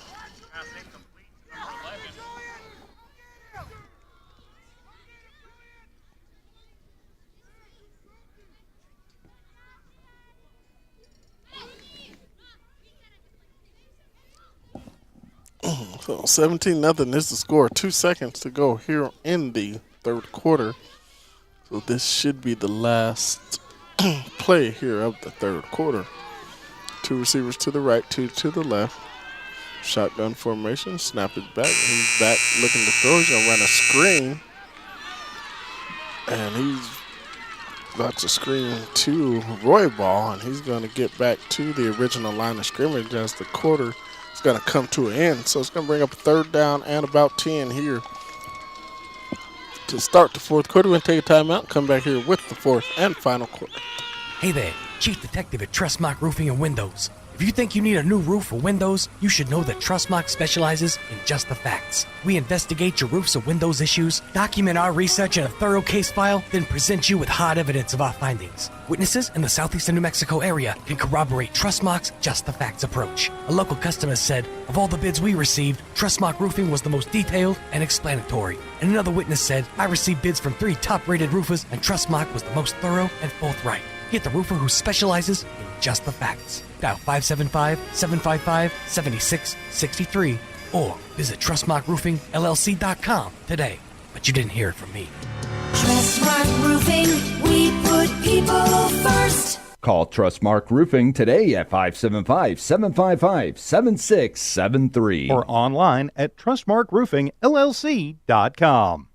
So 17-0 is the score. 2 seconds to go here in the third quarter. So this should be the last play here of the third quarter. Two receivers to the right, two to the left. Shotgun formation. Snap it back. He's back looking to throw. He's going to run a screen. And he's about to screen to Roy Ball. And he's going to get back to the original line of scrimmage as the quarter is going to come to an end. So it's going to bring up a third down and about 10 here to start the fourth quarter. We're going to take a timeout and come back here with the fourth and final quarter. Hey there, Chief Detective at Trustmark Roofing and Windows. If you think you need a new roof or windows, you should know that Trustmark specializes in just the facts. We investigate your roofs or windows issues, document our research in a thorough case file, then present you with hard evidence of our findings. Witnesses in the southeastern New Mexico area can corroborate Trustmark's just the facts approach. A local customer said, of all the bids we received, Trustmark Roofing was the most detailed and explanatory. And another witness said, I received bids from 3 top-rated roofers and Trustmark was the most thorough and forthright. Get the roofer who specializes in just the facts. Dial 575-755-7663 or visit TrustmarkRoofingLLC.com today. But you didn't hear it from me. Trustmark Roofing, we put people first. Call Trustmark Roofing today at 575-755-7673. Or online at TrustmarkRoofingLLC.com.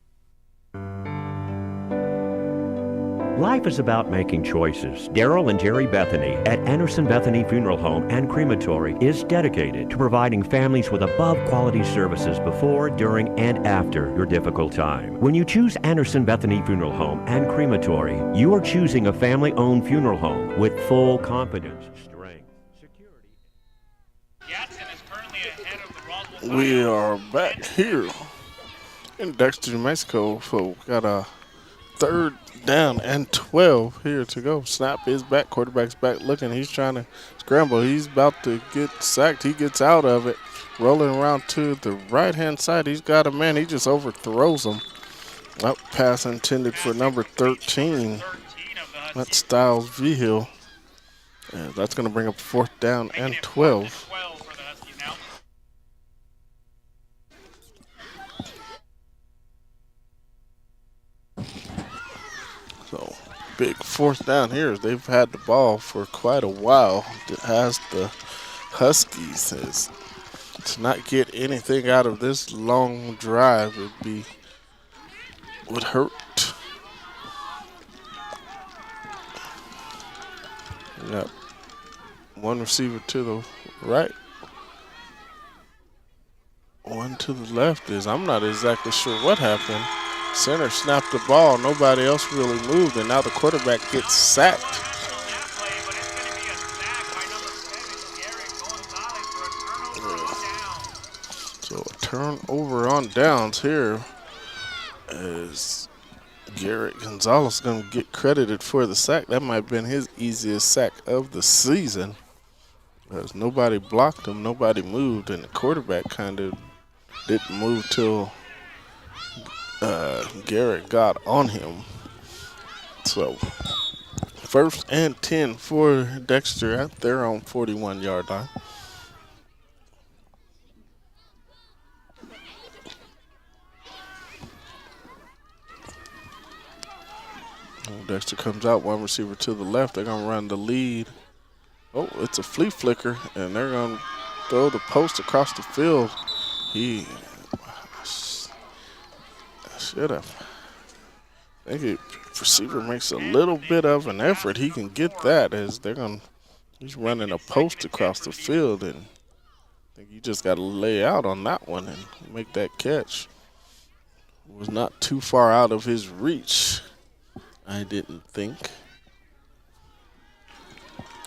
Life is about making choices. Daryl and Jerry Bethany at Anderson Bethany Funeral Home and Crematory is dedicated to providing families with above-quality services before, during, and after your difficult time. When you choose Anderson Bethany Funeral Home and Crematory, you are choosing a family-owned funeral home with full confidence, strength, security. We are back here in Dexter, New Mexico. So got a third down and 12 here to go. Snap is back. Quarterback's back looking. He's trying to scramble. He's about to get sacked. He gets out of it. Rolling around to the right-hand side. He's got a man. He just overthrows him. Up pass intended for number 13. That's Styles V-Hill. And that's going to bring up 4th down and Making it 12. 4th and 12 for the Huskies now. So big 4th down here. They've had the ball for quite a while. As the Huskies is to not get anything out of this long drive would hurt. We got one receiver to the right, one to the left. I'm not exactly sure what happened. Center snapped the ball. Nobody else really moved, and now the quarterback gets sacked. So a turnover on downs here as Garrett Gonzalez going to get credited for the sack. That might have been his easiest sack of the season. Because nobody blocked him, nobody moved, and the quarterback kind of didn't move till Garrett got on him. So 1st and 10 for Dexter at their own 41-yard line. Dexter comes out, one receiver to the left. They're going to run the lead. Oh, it's a flea flicker, and they're going to throw the post across the field. He should have. I think the receiver makes a little bit of an effort. He can get that as he's running a post across the field, and I think you just got to lay out on that one and make that catch. It was not too far out of his reach, I didn't think.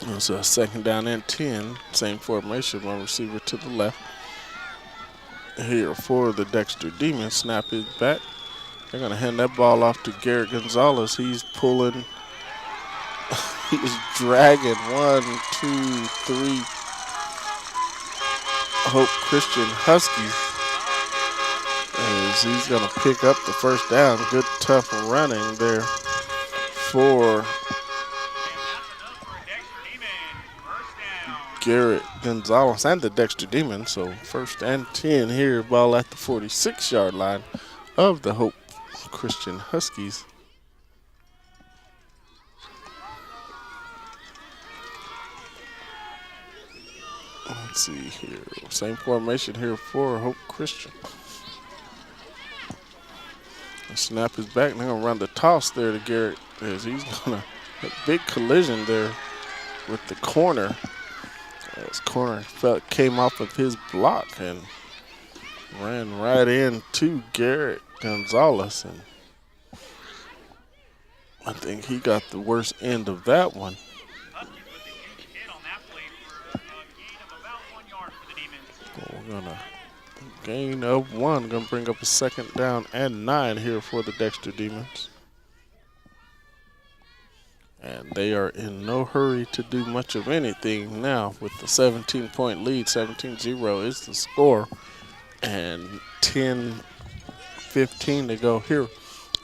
It's a 2nd down and 10. Same formation, one receiver to the left. Here for the Dexter Demons. Snap is back. They're going to hand that ball off to Garrett Gonzalez. He's pulling. He's dragging 1, 2, 3 Hope Christian Huskies. As he's going to pick up the 1st down. Good, tough running there for Garrett Gonzalez and the Dexter Demons. So 1st and 10 here, ball at the 46-yard line of the Hope Christian Huskies. Let's see here. Same formation here for Hope Christian. The snap is back. They're going to run the toss there to Garrett as he's going to a big collision there with the corner. His corner came off of his block and ran right into Garrett Gonzalez, and I think he got the worst end of that one. We're gonna gain of 1, gonna bring up a 2nd down and 9 here for the Dexter Demons. And they are in no hurry to do much of anything now with the 17-point lead. 17-0 is the score. And 10-15 to go here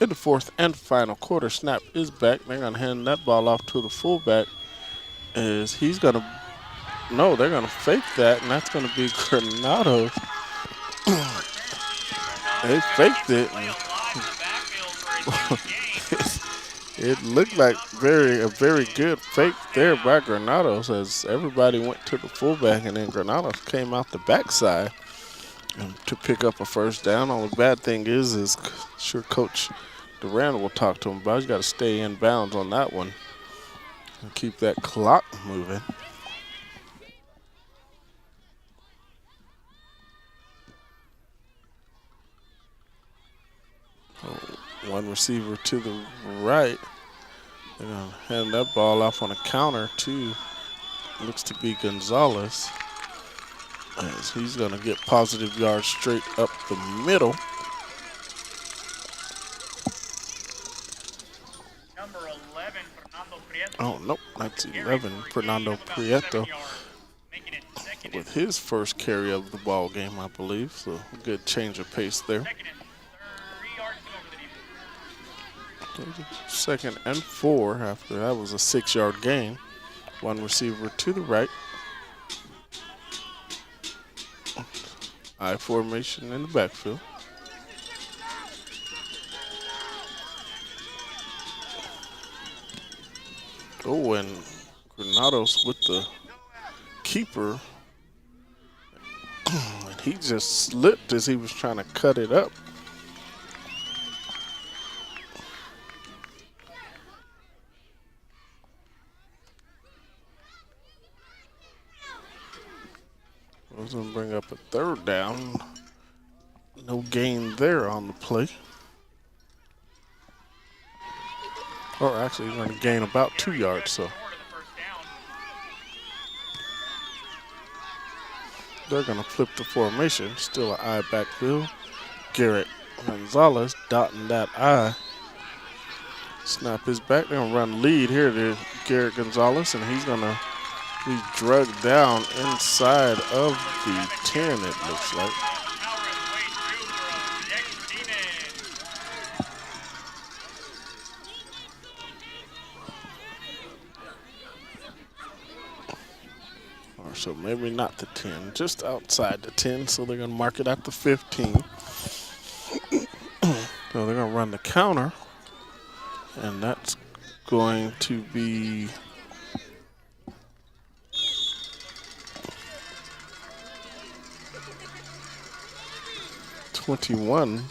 in the 4th and final quarter. Snap is back. They're going to hand that ball off to the fullback as he's going to – no, they're going to fake that, and that's going to be Granado. They faked it. It looked like a very good fake there by Granados as everybody went to the fullback, and then Granados came out the backside to pick up a 1st down. Only bad thing is sure Coach Durant will talk to him about. You got to stay in bounds on that one and keep that clock moving. One receiver to the right. They're going to hand that ball off on a counter to, looks to be Gonzalez. As he's going to get positive yards straight up the middle. Number 11, Fernando Prieto. Oh, nope, that's 11, Fernando Prieto. With his first carry of the ball game, I believe. So a good change of pace there. 2nd and 4 after that was a 6-yard gain. One receiver to the right. I formation in the backfield. Oh, and Granados with the keeper. And he just slipped as he was trying to cut it up. I was going to bring up a 3rd down. No gain there on the play. Or actually, he's going to gain about 2 yards. So they're going to flip the formation. Still an I backfield. Garrett Gonzalez dotting that I. Snap his back. They're going to run lead here to Garrett Gonzalez, and he's going to be drugged down inside of the 10, it looks like. Or so maybe not the 10, just outside the 10, so they're going to mark it at the 15. So they're going to run the counter, and that's going to be .21.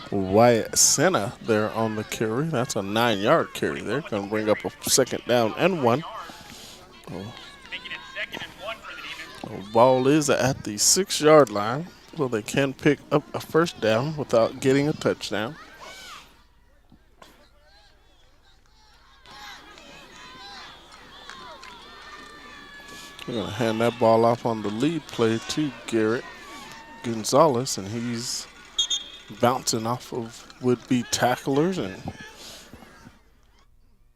Wyatt Senna there on the carry. That's a 9-yard carry there. Going to bring up a 2nd down and 1. The ball is at the 6-yard line, so they can pick up a 1st down without getting a touchdown. We're going to hand that ball off on the lead play to Garrett Gonzalez, and he's bouncing off of would-be tacklers, and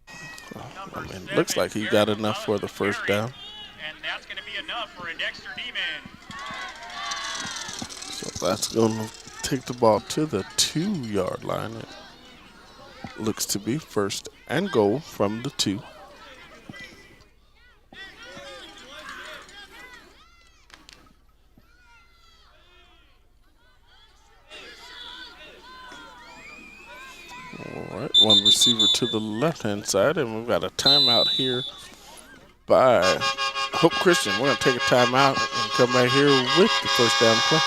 it looks like he got enough for the 1st down. And that's going to be enough for a Dexter Demon. So that's going to take the ball to the 2-yard line. It looks to be 1st and goal from the 2. All right, one receiver to the left-hand side, and we've got a timeout here by Hope Christian. We're going to take a timeout and come back here with the 1st down play.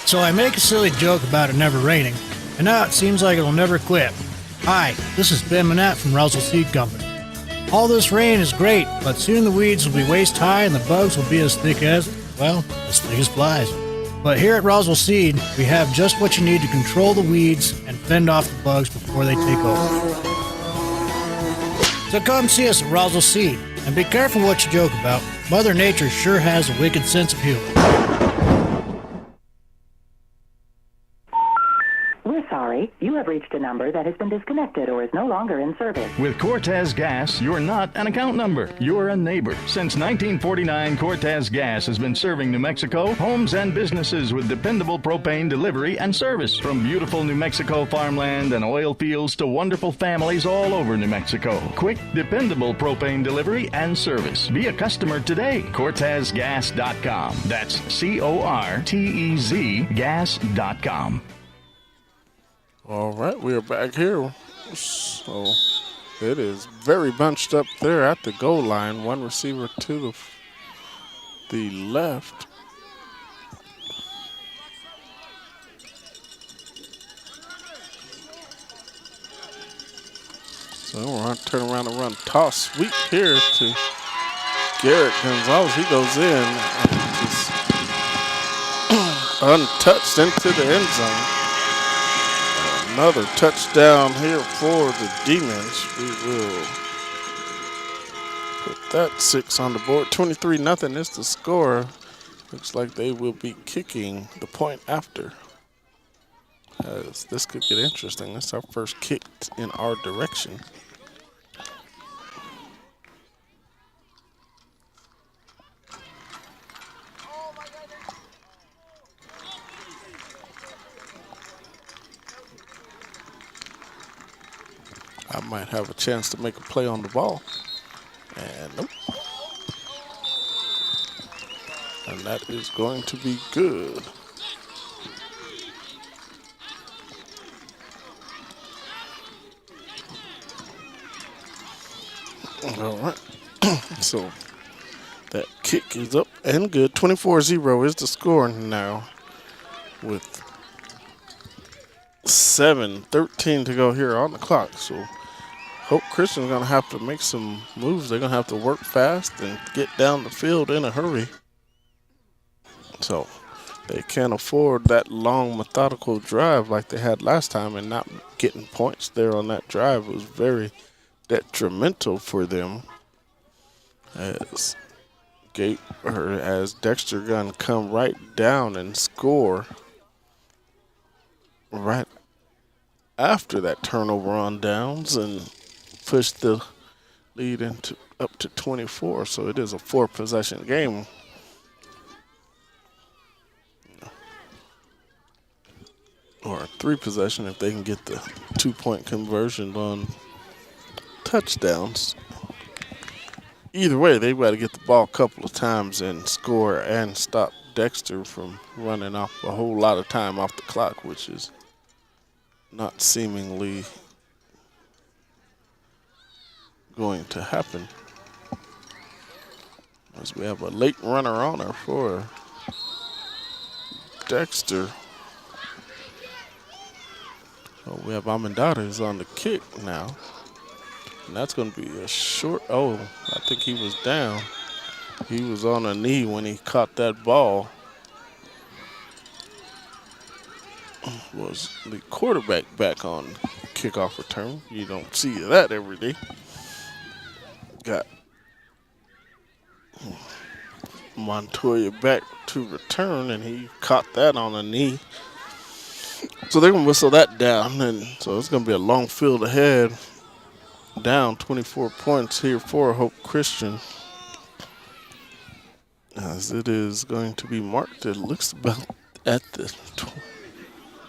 So I make a silly joke about it never raining, and now it seems like it'll never quit. Hi, this is Ben Manette from Rousel Seed Company. All this rain is great, but soon the weeds will be waist high and the bugs will be as thick as, well, as thick as flies. But here at Roswell Seed, we have just what you need to control the weeds and fend off the bugs before they take over. So come see us at Roswell Seed, and be careful what you joke about. Mother Nature sure has a wicked sense of humor. We're sorry. You have reached a number that has been disconnected or is no longer in service. With Cortez Gas, you're not an account number. You're a neighbor. Since 1949, Cortez Gas has been serving New Mexico, homes and businesses with dependable propane delivery and service. From beautiful New Mexico farmland and oil fields to wonderful families all over New Mexico. Quick, dependable propane delivery and service. Be a customer today. CortezGas.com. That's CORTEZ gas.com. All right, we are back here. So it is very bunched up there at the goal line. One receiver to the left. So we're going to turn around and run toss sweep here to Garrett Gonzalez. He goes in and just untouched into the end zone. Another touchdown here for the Demons. We will put that 6 on the board. 23-0 is the score. Looks like they will be kicking the point after. This could get interesting. That's our first kick in our direction. I might have a chance to make a play on the ball. And nope. And that is going to be good. All right. So that kick is up and good. 24-0 is the score now with 7:13 to go here on the clock. So Hope Christian's going to have to make some moves. They're going to have to work fast and get down the field in a hurry. So they can't afford that long methodical drive like they had last time, and not getting points there on that drive was very detrimental for them. As Dexter gonna come right down and score right after that turnover on downs and push the lead into up to 24. So it is a 4-possession game. Or a 3-possession if they can get the 2-point conversion on touchdowns. Either way, they've got to get the ball a couple of times and score and stop Dexter from running off a whole lot of time off the clock, which is not seemingly going to happen. As we have a late runner on her for Dexter. Oh, we have Amendares on the kick now. And that's going to be a short. Oh, I think he was down. He was on a knee when he caught that ball. Was the quarterback back on kickoff return? You don't see that every day. Got Montoya back to return, and he caught that on a knee. So they're going to whistle that down, and so it's going to be a long field ahead. Down 24 points here for Hope Christian. As it is going to be marked, it looks about at the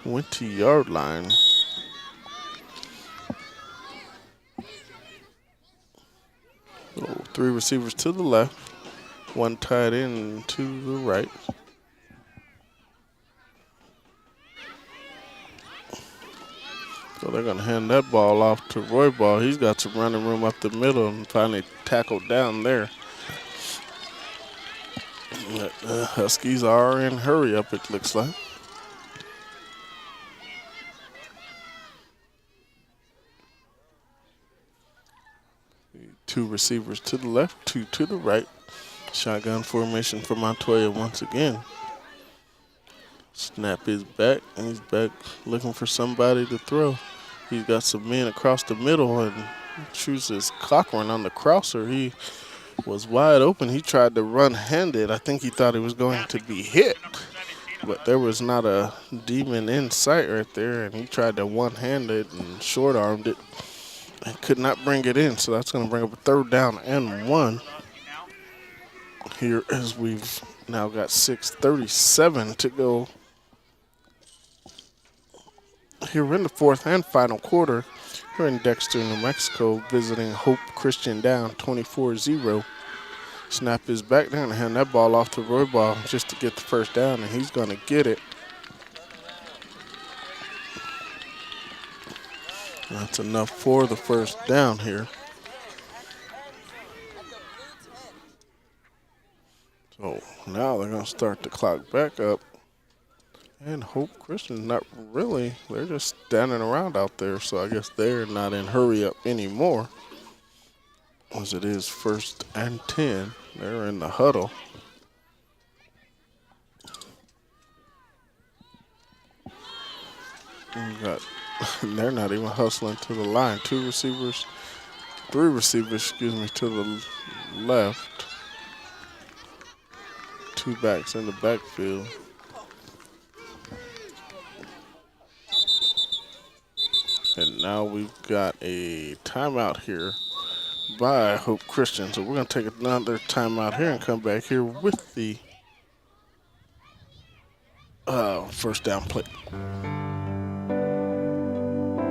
20-yard line. So 3 receivers to the left, 1 tight end to the right. So they're going to hand that ball off to Roy Ball. He's got some running room up the middle and finally tackled down there. The Huskies are in hurry up, it looks like. Two receivers to the left, 2 to the right. Shotgun formation for Montoya once again. Snap is back, and he's back looking for somebody to throw. He's got some men across the middle and chooses Cochran on the crosser. He was wide open. He tried to run handed. I think he thought he was going to be hit, but there was not a demon in sight right there, and he tried to one-handed and short-armed it and could not bring it in. So that's going to bring up a 3rd down and 1. Here as we've now got 6:37 to go here in the 4th and final quarter. We're in Dexter, New Mexico, visiting Hope Christian down 24-0. Snap is back down and hand that ball off to Roy Ball just to get the 1st down, and he's going to get it. That's enough for the 1st down here. So now they're going to start the clock back up. And Hope Christian's not really, they're just standing around out there, so I guess they're not in hurry up anymore. As it is 1st and 10, they're in the huddle. They're not even hustling to the line. 3 receivers, to the left. 2 backs in the backfield. And now we've got a timeout here by Hope Christian. So we're going to take another timeout here and come back here with the 1st down play.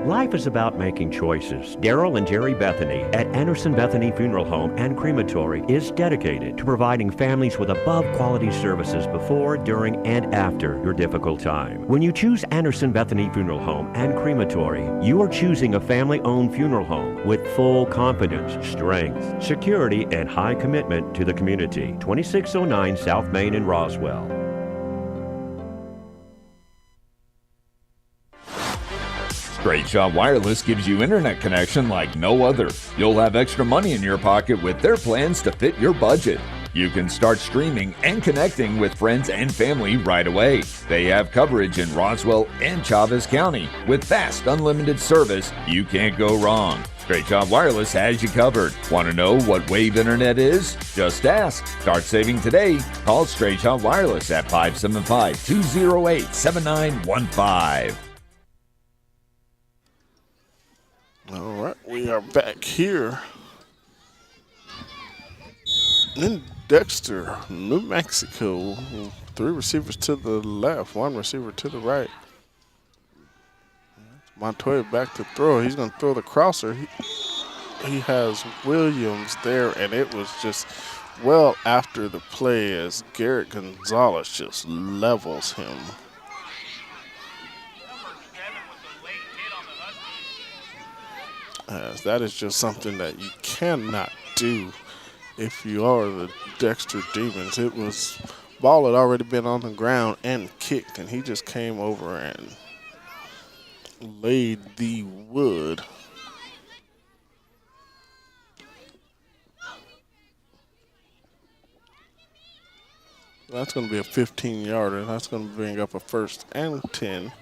Life is about making choices. Daryl and Jerry Bethany at Anderson Bethany Funeral Home and Crematory is dedicated to providing families with above-quality services before, during, and after your difficult time. When you choose Anderson Bethany Funeral Home and Crematory, you are choosing a family-owned funeral home with full confidence, strength, security, and high commitment to the community. 2609 South Main in Roswell. Straight Shot Wireless gives you internet connection like no other. You'll have extra money in your pocket with their plans to fit your budget. You can start streaming and connecting with friends and family right away. They have coverage in Roswell and Chavez County. With fast, unlimited service, you can't go wrong. Straight Shot Wireless has you covered. Want to know what Wave Internet is? Just ask. Start saving today. Call Straight Shot Wireless at 575-208-7915. All right, we are back here in Dexter, New Mexico. 3 receivers to the left, 1 receiver to the right. Montoya back to throw. He's going to throw the crosser. He has Williams there, and it was just well after the play as Garrett Gonzalez just levels him. As that is just something that you cannot do if you are the Dexter Demons. It was, ball had already been on the ground and kicked, and he just came over and laid the wood. That's going to be a 15-yarder. That's going to bring up a 1st and 10.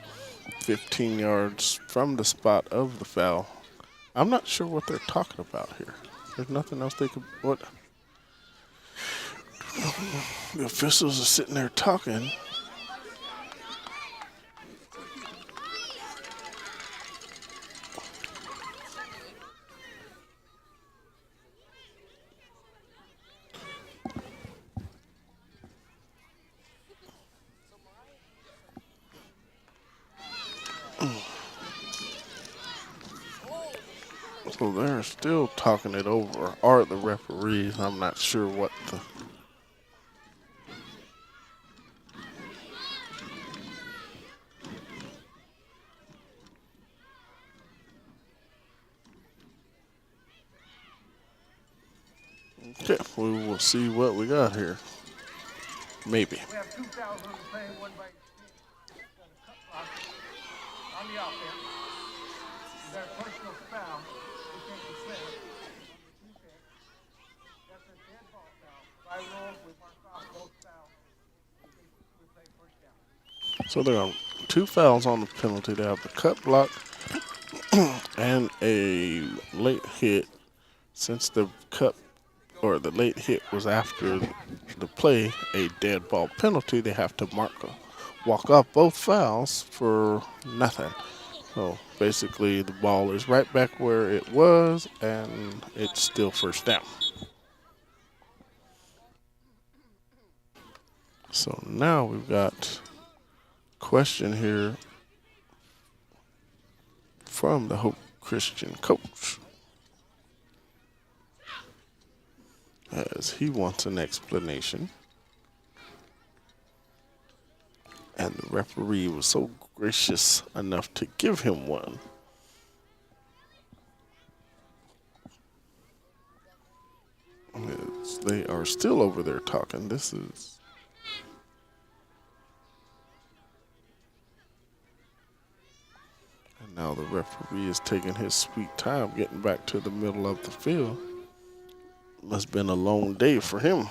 15 yards from the spot of the foul. I'm not sure what they're talking about here. There's nothing else they could. What? The officials are sitting there talking. So they're still talking it over. Are the referees? I'm not sure what the. Okay, we will see what we got here. Maybe. We have 2 fouls on the play, 1 by each team. We've got a cut block on the offense. We've got a personal foul. We can't be clear on the defense. That's a dead ball foul. By rule, we mark off both fouls. We play first down. So there are 2 fouls on the penalty. They have the cut block and a late hit. Since the cut or the late hit was after the play, a dead ball penalty, they have to walk off both fouls for nothing. So basically the ball is right back where it was and it's still first down. So now we've got a question here from the Hope Christian coach, as he wants an explanation. And the referee was so gracious enough to give him one. They are still over there talking. This is. And now the referee is taking his sweet time getting back to the middle of the field. Must have been a long day for him.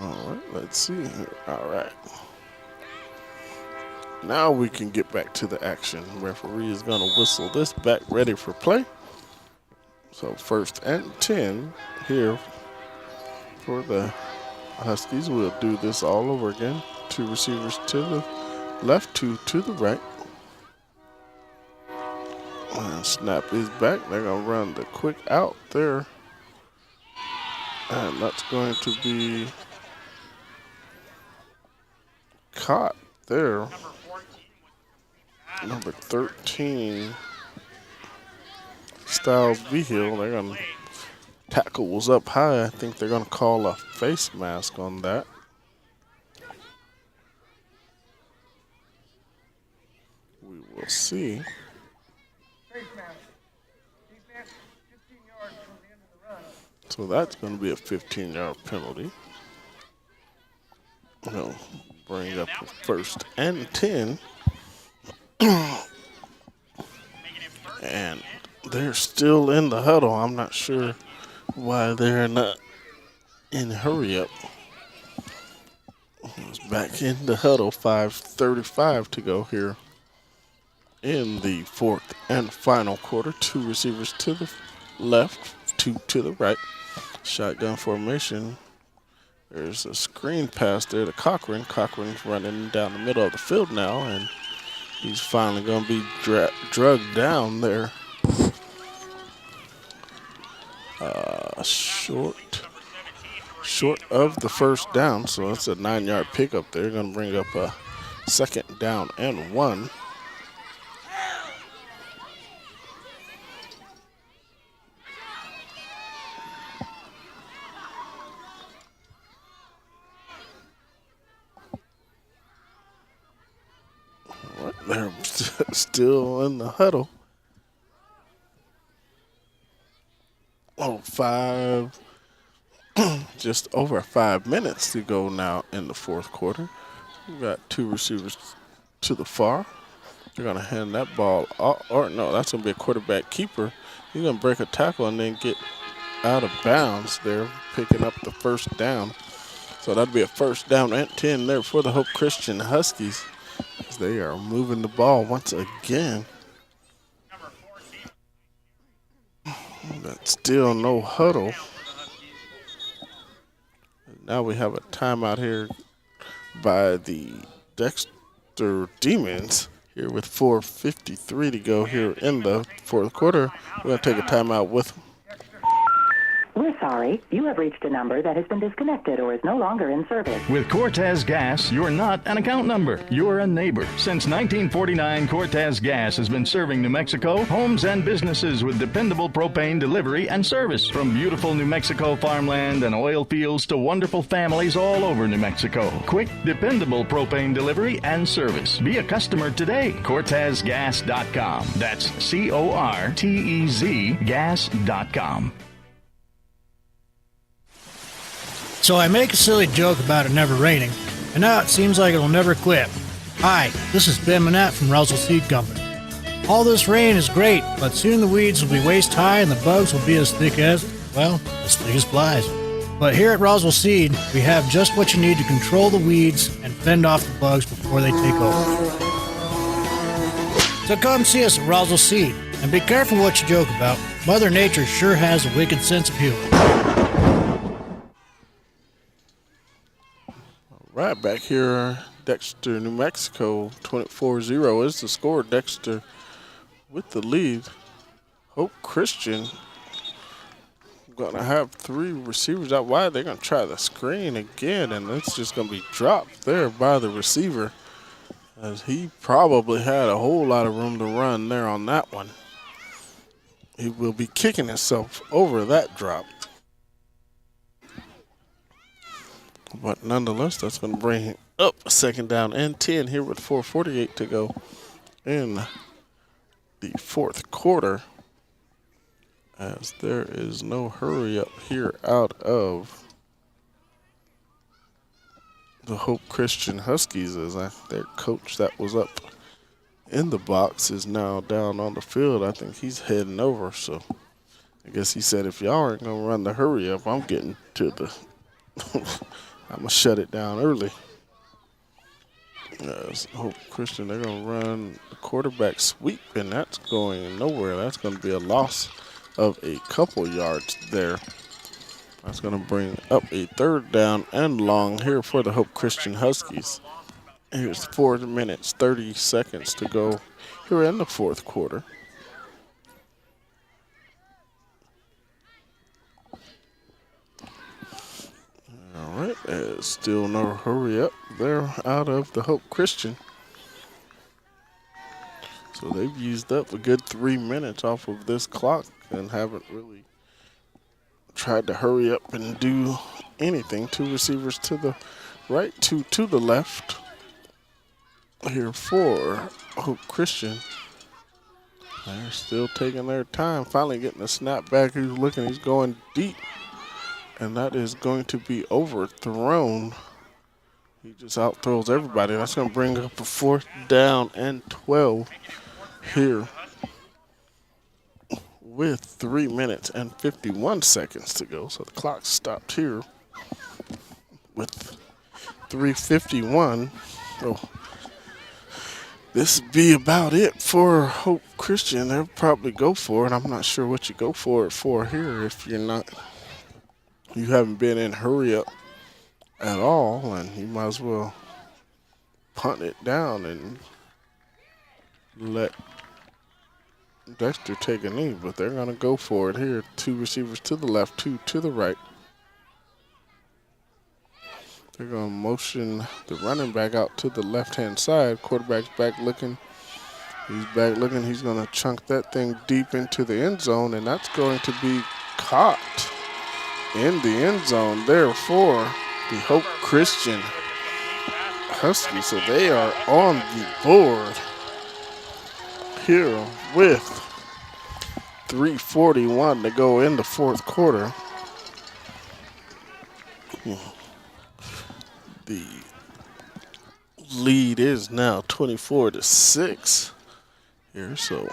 All right, let's see here. All right. Now we can get back to the action. Referee is going to whistle this back, ready for play. So 1st and 10 here for the Huskies. We'll do this all over again. 2 receivers to the left, 2 to the right. And snap is back. They're going to run the quick out there. And that's going to be caught there. Number 13, Styles Vigil. They're going to tackle was up high. I think they're going to call a face mask on that. We will see. Face mask. Defense, 15 yards from the end of the run. So that's going to be a 15-yard penalty. We'll bring up a 1st and 10. And they're still in the huddle. I'm not sure why they're not in hurry up. It's back in the huddle. 5:35 to go here in the 4th and final quarter. 2 receivers to the left, 2 to the right. Shotgun formation. There's a screen pass there to Cochran. Cochran's running down the middle of the field now, and he's finally going to be drugged down there. Short of the first down, so that's a 9-yard pickup there. Going to bring up a 2nd down and 1. They're still in the huddle. Just over 5 minutes to go now in the 4th quarter. We've got 2 receivers to the far. They're going to hand that ball off, or no, that's going to be a quarterback keeper. He's going to break a tackle and then get out of bounds there, picking up the 1st down. So that'd be a 1st down and 10 there for the Hope Christian Huskies, as they are moving the ball once again. But still no huddle. Now we have a timeout here by the Dexter Demons here with 4:53 to go here in the 4th quarter. We're going to take a timeout with them. We're sorry. You have reached a number that has been disconnected or is no longer in service. With Cortez Gas, you're not an account number. You're a neighbor. Since 1949, Cortez Gas has been serving New Mexico, homes and businesses with dependable propane delivery and service. From beautiful New Mexico farmland and oil fields to wonderful families all over New Mexico. Quick, dependable propane delivery and service. Be a customer today. CortezGas.com. That's CORTEZ gas.com. So I make a silly joke about it never raining, and now it seems like it'll never quit. Hi, this is Ben Manette from Russell Seed Company. All this rain is great, but soon the weeds will be waist high and the bugs will be as thick as flies. But here at Roswell Seed, we have just what you need to control the weeds and fend off the bugs before they take over. So come see us at Roswell Seed, and be careful what you joke about. Mother Nature sure has a wicked sense of humor. Right back here, Dexter, New Mexico, 24-0 is the score. Dexter with the lead. Hope Christian going to have 3 receivers out wide. They're going to try the screen again, and it's just going to be dropped there by the receiver, as he probably had a whole lot of room to run there on that one. He will be kicking himself over that drop. But nonetheless, that's going to bring him up a 2nd down and 10 here with 4:48 to go in the 4th quarter, as there is no hurry up here out of the Hope Christian Huskies, as their coach that was up in the box is now down on the field. I think he's heading over, so I guess he said, if y'all aren't going to run the hurry up, I'm getting to the I'm going to shut it down early. Hope Christian, they're going to run the quarterback sweep, and that's going nowhere. That's going to be a loss of a couple yards there. That's going to bring up a 3rd down and long here for the Hope Christian Huskies. Here's 4 minutes, 30 seconds to go here in the 4th quarter. right, still no hurry up. They're out of the Hope Christian. So they've used up a good 3 minutes off of this clock and haven't really tried to hurry up and do anything. 2 receivers to the right, 2 to the left. Here for Hope Christian. They're still taking their time, finally getting a snap back. He's going deep, and that is going to be overthrown. He just outthrows everybody. That's going to bring up a 4th down and 12 here with 3 minutes and 51 seconds to go. So the clock stopped here with 3:51. So this would be about it for Hope Christian. They'll probably go for it. I'm not sure what you go for it for here if you haven't been in hurry up at all, and you might as well punt it down and let Dexter take a knee. But they're going to go for it here. 2 receivers to the left, 2 to the right. They're going to motion the running back out to the left-hand side. Quarterback's back looking. He's back looking. He's going to chunk that thing deep into the end zone, and that's going to be caught in the end zone there for the Hope Christian Huskies. So they are on the board here with 3:41 to go in the 4th quarter. The lead is now 24-6 here, so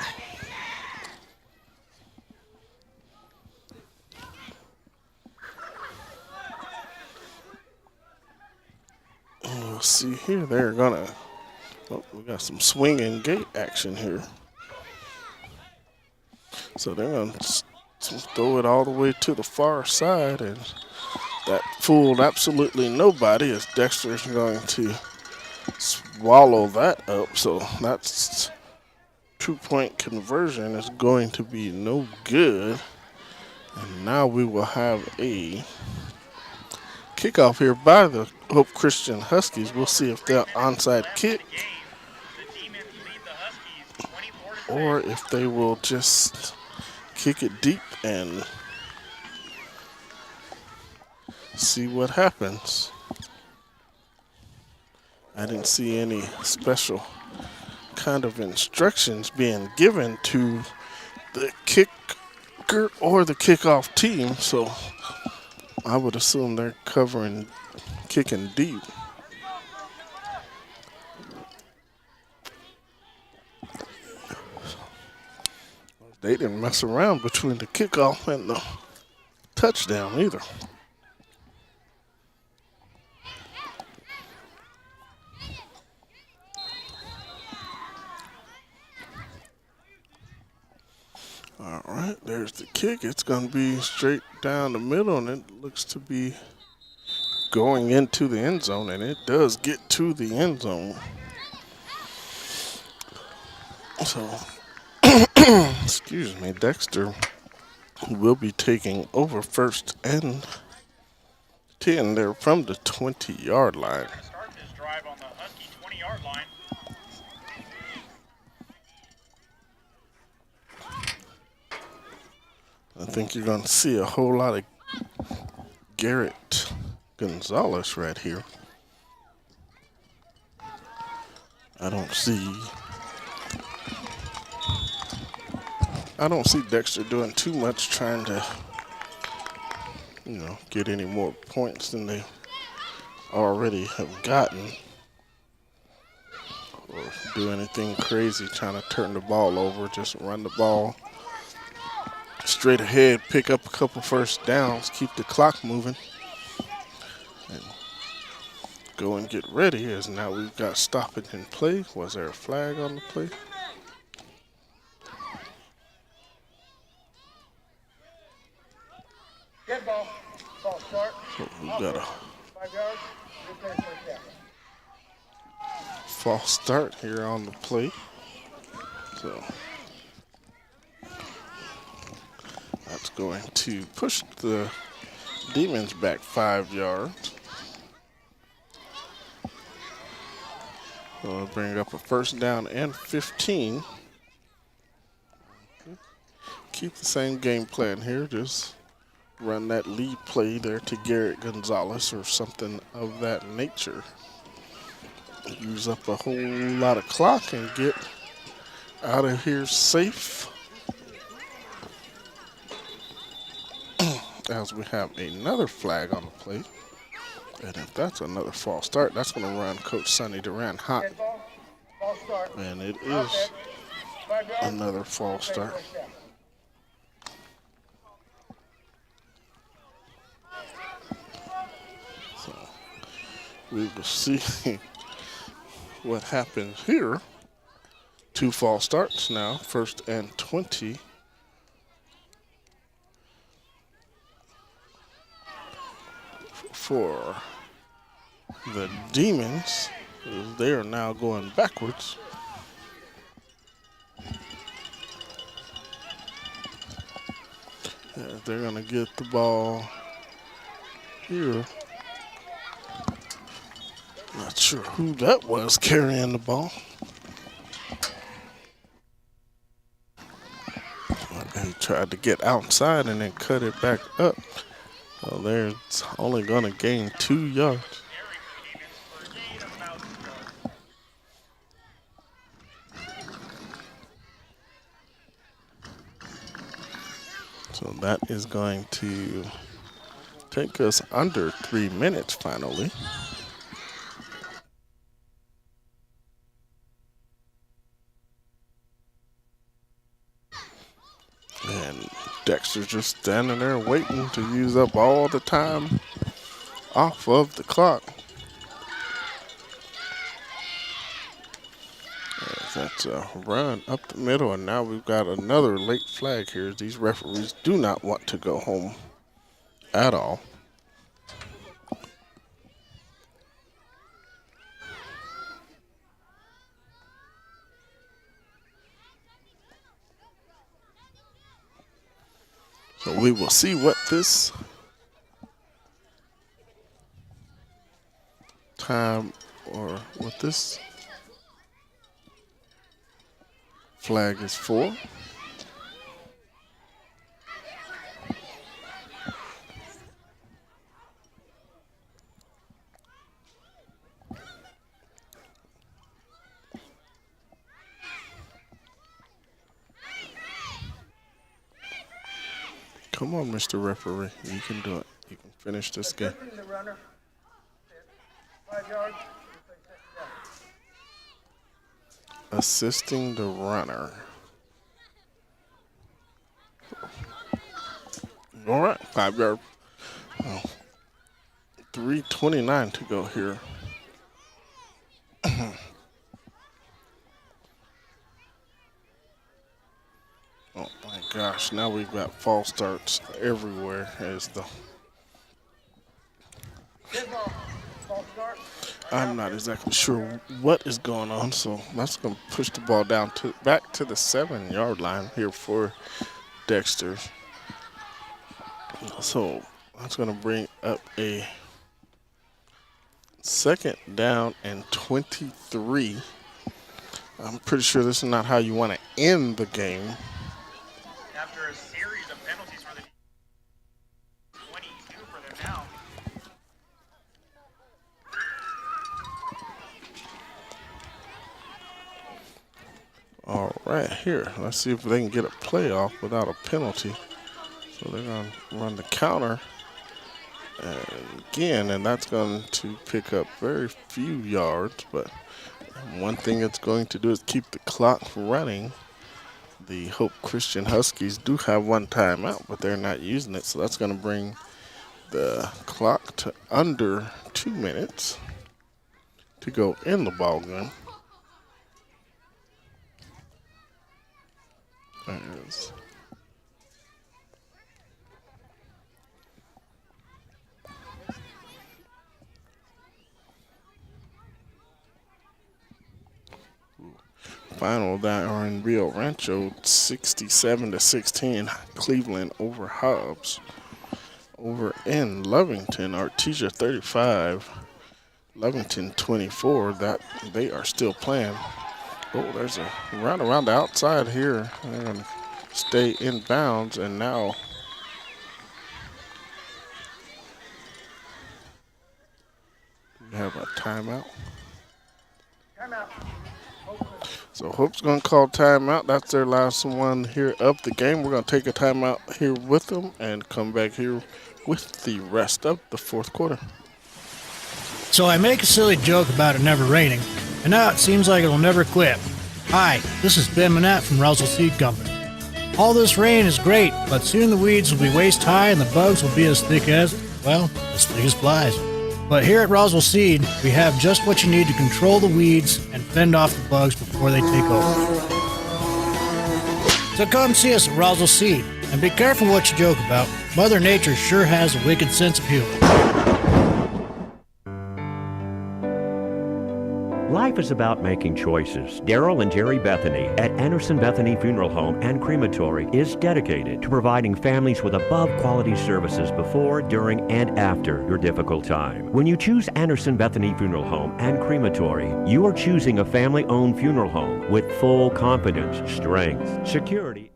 we'll see here. They're gonna, we got some swing and gate action here. So they're gonna throw it all the way to the far side, and that fooled absolutely nobody as Dexter's going to swallow that up. So that's 2-point conversion is going to be no good. And now we will have a kickoff here by the Hope Christian Huskies. We'll see if they're onside kick or if they will just kick it deep and see what happens. I didn't see any special kind of instructions being given to the kicker or the kickoff team, so I would assume they're kicking deep. They didn't mess around between the kickoff and the touchdown either. All right, there's the kick. It's going to be straight down the middle, and it looks to be going into the end zone, and it does get to the end zone. So, excuse me, Dexter will be taking over 1st and 10 there from the 20-yard line. Start this drive on the Husky 20-yard line. I think you're going to see a whole lot of Garrett Gonzalez right here. I don't see Dexter doing too much trying to, get any more points than they already have gotten, or do anything crazy trying to turn the ball over. Just run the ball straight ahead, pick up a couple 1st downs, keep the clock moving, and go and get ready, as now we've got stoppage in play. Was there a flag on the play? Get ball. Ball start. So we've got a 5 yards. Return 1st down. false start here on the play. So that's going to push the Demons back 5 yards. So it'll bring up a first down and 15. Keep the same game plan here. Just run that lead play there to Garrett Gonzalez or something of that nature. Use up a whole lot of clock and get out of here safe. As we have another flag on the play. And if that's another false start, that's going to run Coach Sonny Duran hot. And it is another false start. So we will see what happens here. 2 false starts now, 1st and 20. For the Demons, they are now going backwards. They're going to get the ball here. Not sure who that was carrying the ball. And he tried to get outside and then cut it back up. So they're only going to gain 2 yards. So that is going to take us under 3 minutes finally. And Dexter's just standing there waiting to use up all the time off of the clock. That's a run up the middle, and now we've got another late flag here. These referees do not want to go home at all. So we will see what this time or what this flag is for. Come on, Mr. Referee. You can do it. You can finish this game. Assisting the runner. All right, 5 yard. 3:29 to go here. Oh my gosh, now we've got false starts everywhere as the I'm not exactly sure what is going on, so that's going to push the ball down to back to the 7 yard line here for Dexter. So that's going to bring up a 2nd down and 23. I'm pretty sure this is not how you want to end the game. After a series of penalties for the 22 for them now. All right, here. Let's see if they can get a playoff without a penalty. So they're going to run the counter again, and that's going to pick up very few yards. But one thing it's going to do is keep the clock running. The Hope Christian Huskies do have 1 timeout, but they're not using it. So that's going to bring the clock to under 2 minutes to go in the ball game. There's final down in Rio Rancho, 67-16. Cleveland over Hobbs. Over in Lovington, Artesia 35. 11-24 that they are still playing. Oh, there's a run around the outside here. They're going to stay in bounds, and now we have a timeout. Timeout. So Hope's going to call timeout. That's their last one here of the game. We're going to take a timeout here with them and come back here with the rest of the fourth quarter. So I make a silly joke about it never raining, and now it seems like it'll never quit. Hi, this is Ben Manette from Rousel Seed Company. All this rain is great, but soon the weeds will be waist high and the bugs will be as thick as, well, as thick as flies. But here at Roswell Seed, we have just what you need to control the weeds and fend off the bugs before they take over. So come see us at Roswell Seed, and be careful what you joke about. Mother Nature sure has a wicked sense of humor. Life is about making choices. Daryl and Jerry Bethany at Anderson Bethany Funeral Home and Crematory is dedicated to providing families with above-quality services before, during, and after your difficult time. When you choose Anderson Bethany Funeral Home and Crematory, you are choosing a family-owned funeral home with full confidence, strength, security.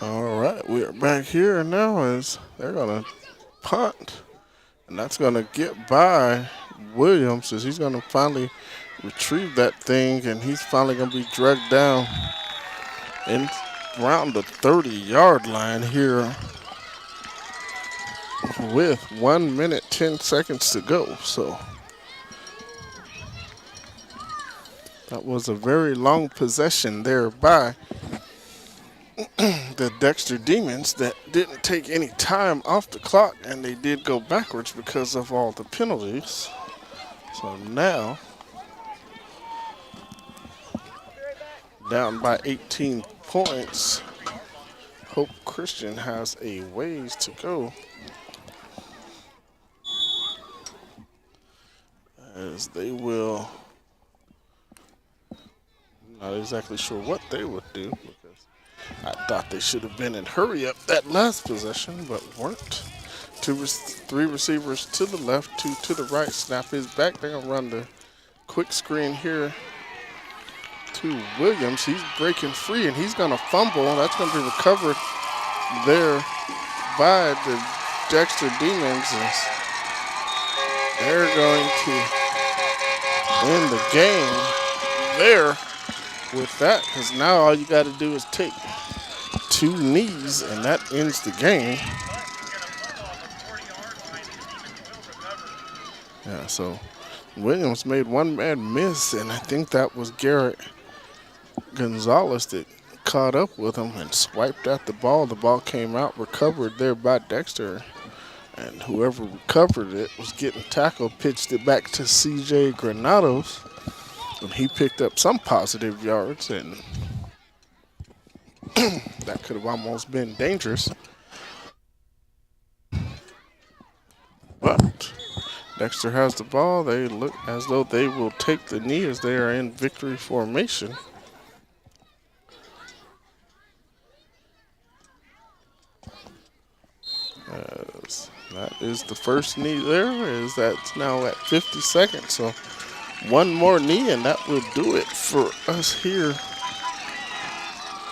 All right, we are back here now as they're going to punt, and that's going to get by Williams as he's going to finally retrieve that thing, and he's finally going to be dragged down in around the 30-yard line here with 1 minute, 10 seconds to go. So that was a very long possession there by the Dexter Demons that didn't take any time off the clock, and they did go backwards because of all the penalties. So now, down by 18 points, Hope Christian has a ways to go as they will, not exactly sure what they would do because I thought they should have been in hurry up that last possession, but weren't. Three receivers to the left, two to the right. Snap is back. They're going to run the quick screen here to Williams. He's breaking free, and he's going to fumble. That's going to be recovered there by the Dexter Demons. They're going to end the game there with that, because now all you got to do is take 2 knees, and that ends the game. Yeah, so Williams made one man miss, and I think that was Garrett Gonzalez that caught up with him and swiped at the ball. The ball came out, recovered there by Dexter, and whoever recovered it was getting tackled, pitched it back to CJ Granados, and he picked up some positive yards, and that could have almost been dangerous. But Dexter has the ball. They look as though they will take the knee as they are in victory formation. As that is the first knee there, as that's now at 50 seconds. So one more knee, and that will do it for us here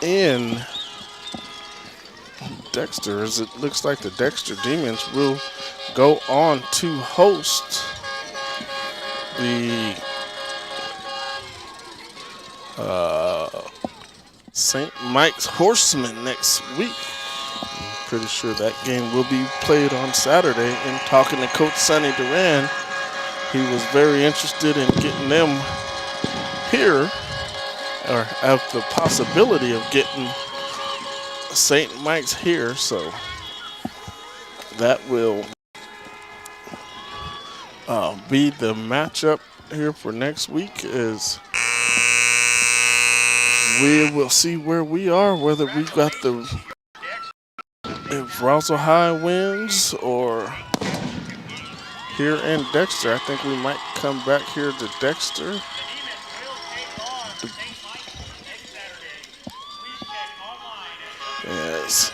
in Dexter, as it looks like the Dexter Demons will go on to host the St. Mike's Horsemen next week. I'm pretty sure that game will be played on Saturday. And talking to Coach Sonny Duran, he was very interested in getting them here, or have the possibility of getting St. Mike's here, so that will be the matchup here for next week. Is we will see where we are, whether we've got if Roswell High wins or here in Dexter. I think we might come back here to Dexter. Yes.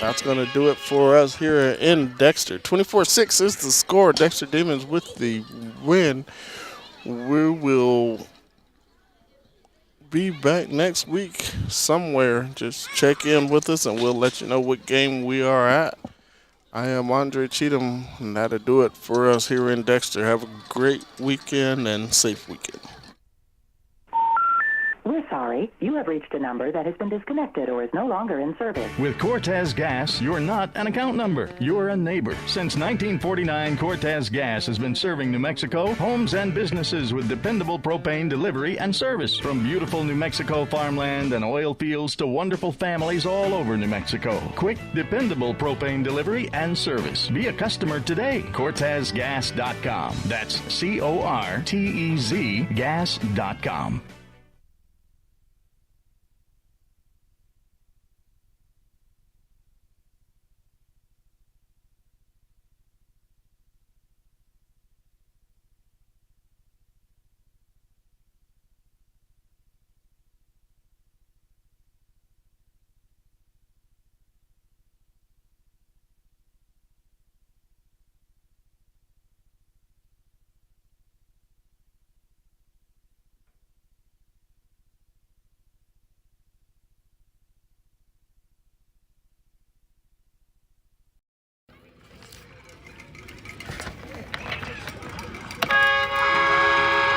That's going to do it for us here in Dexter. 24-6 is the score. Dexter Demons with the win. We will be back next week somewhere. Just check in with us and we'll let you know what game we are at. I am Andre Cheatham, and that'll do it for us here in Dexter. Have a great weekend and safe weekend. We're sorry. You have reached a number that has been disconnected or is no longer in service. With Cortez Gas, you're not an account number. You're a neighbor. Since 1949, Cortez Gas has been serving New Mexico, homes and businesses with dependable propane delivery and service. From beautiful New Mexico farmland and oil fields to wonderful families all over New Mexico. Quick, dependable propane delivery and service. Be a customer today. CortezGas.com. That's CORTEZ gas.com.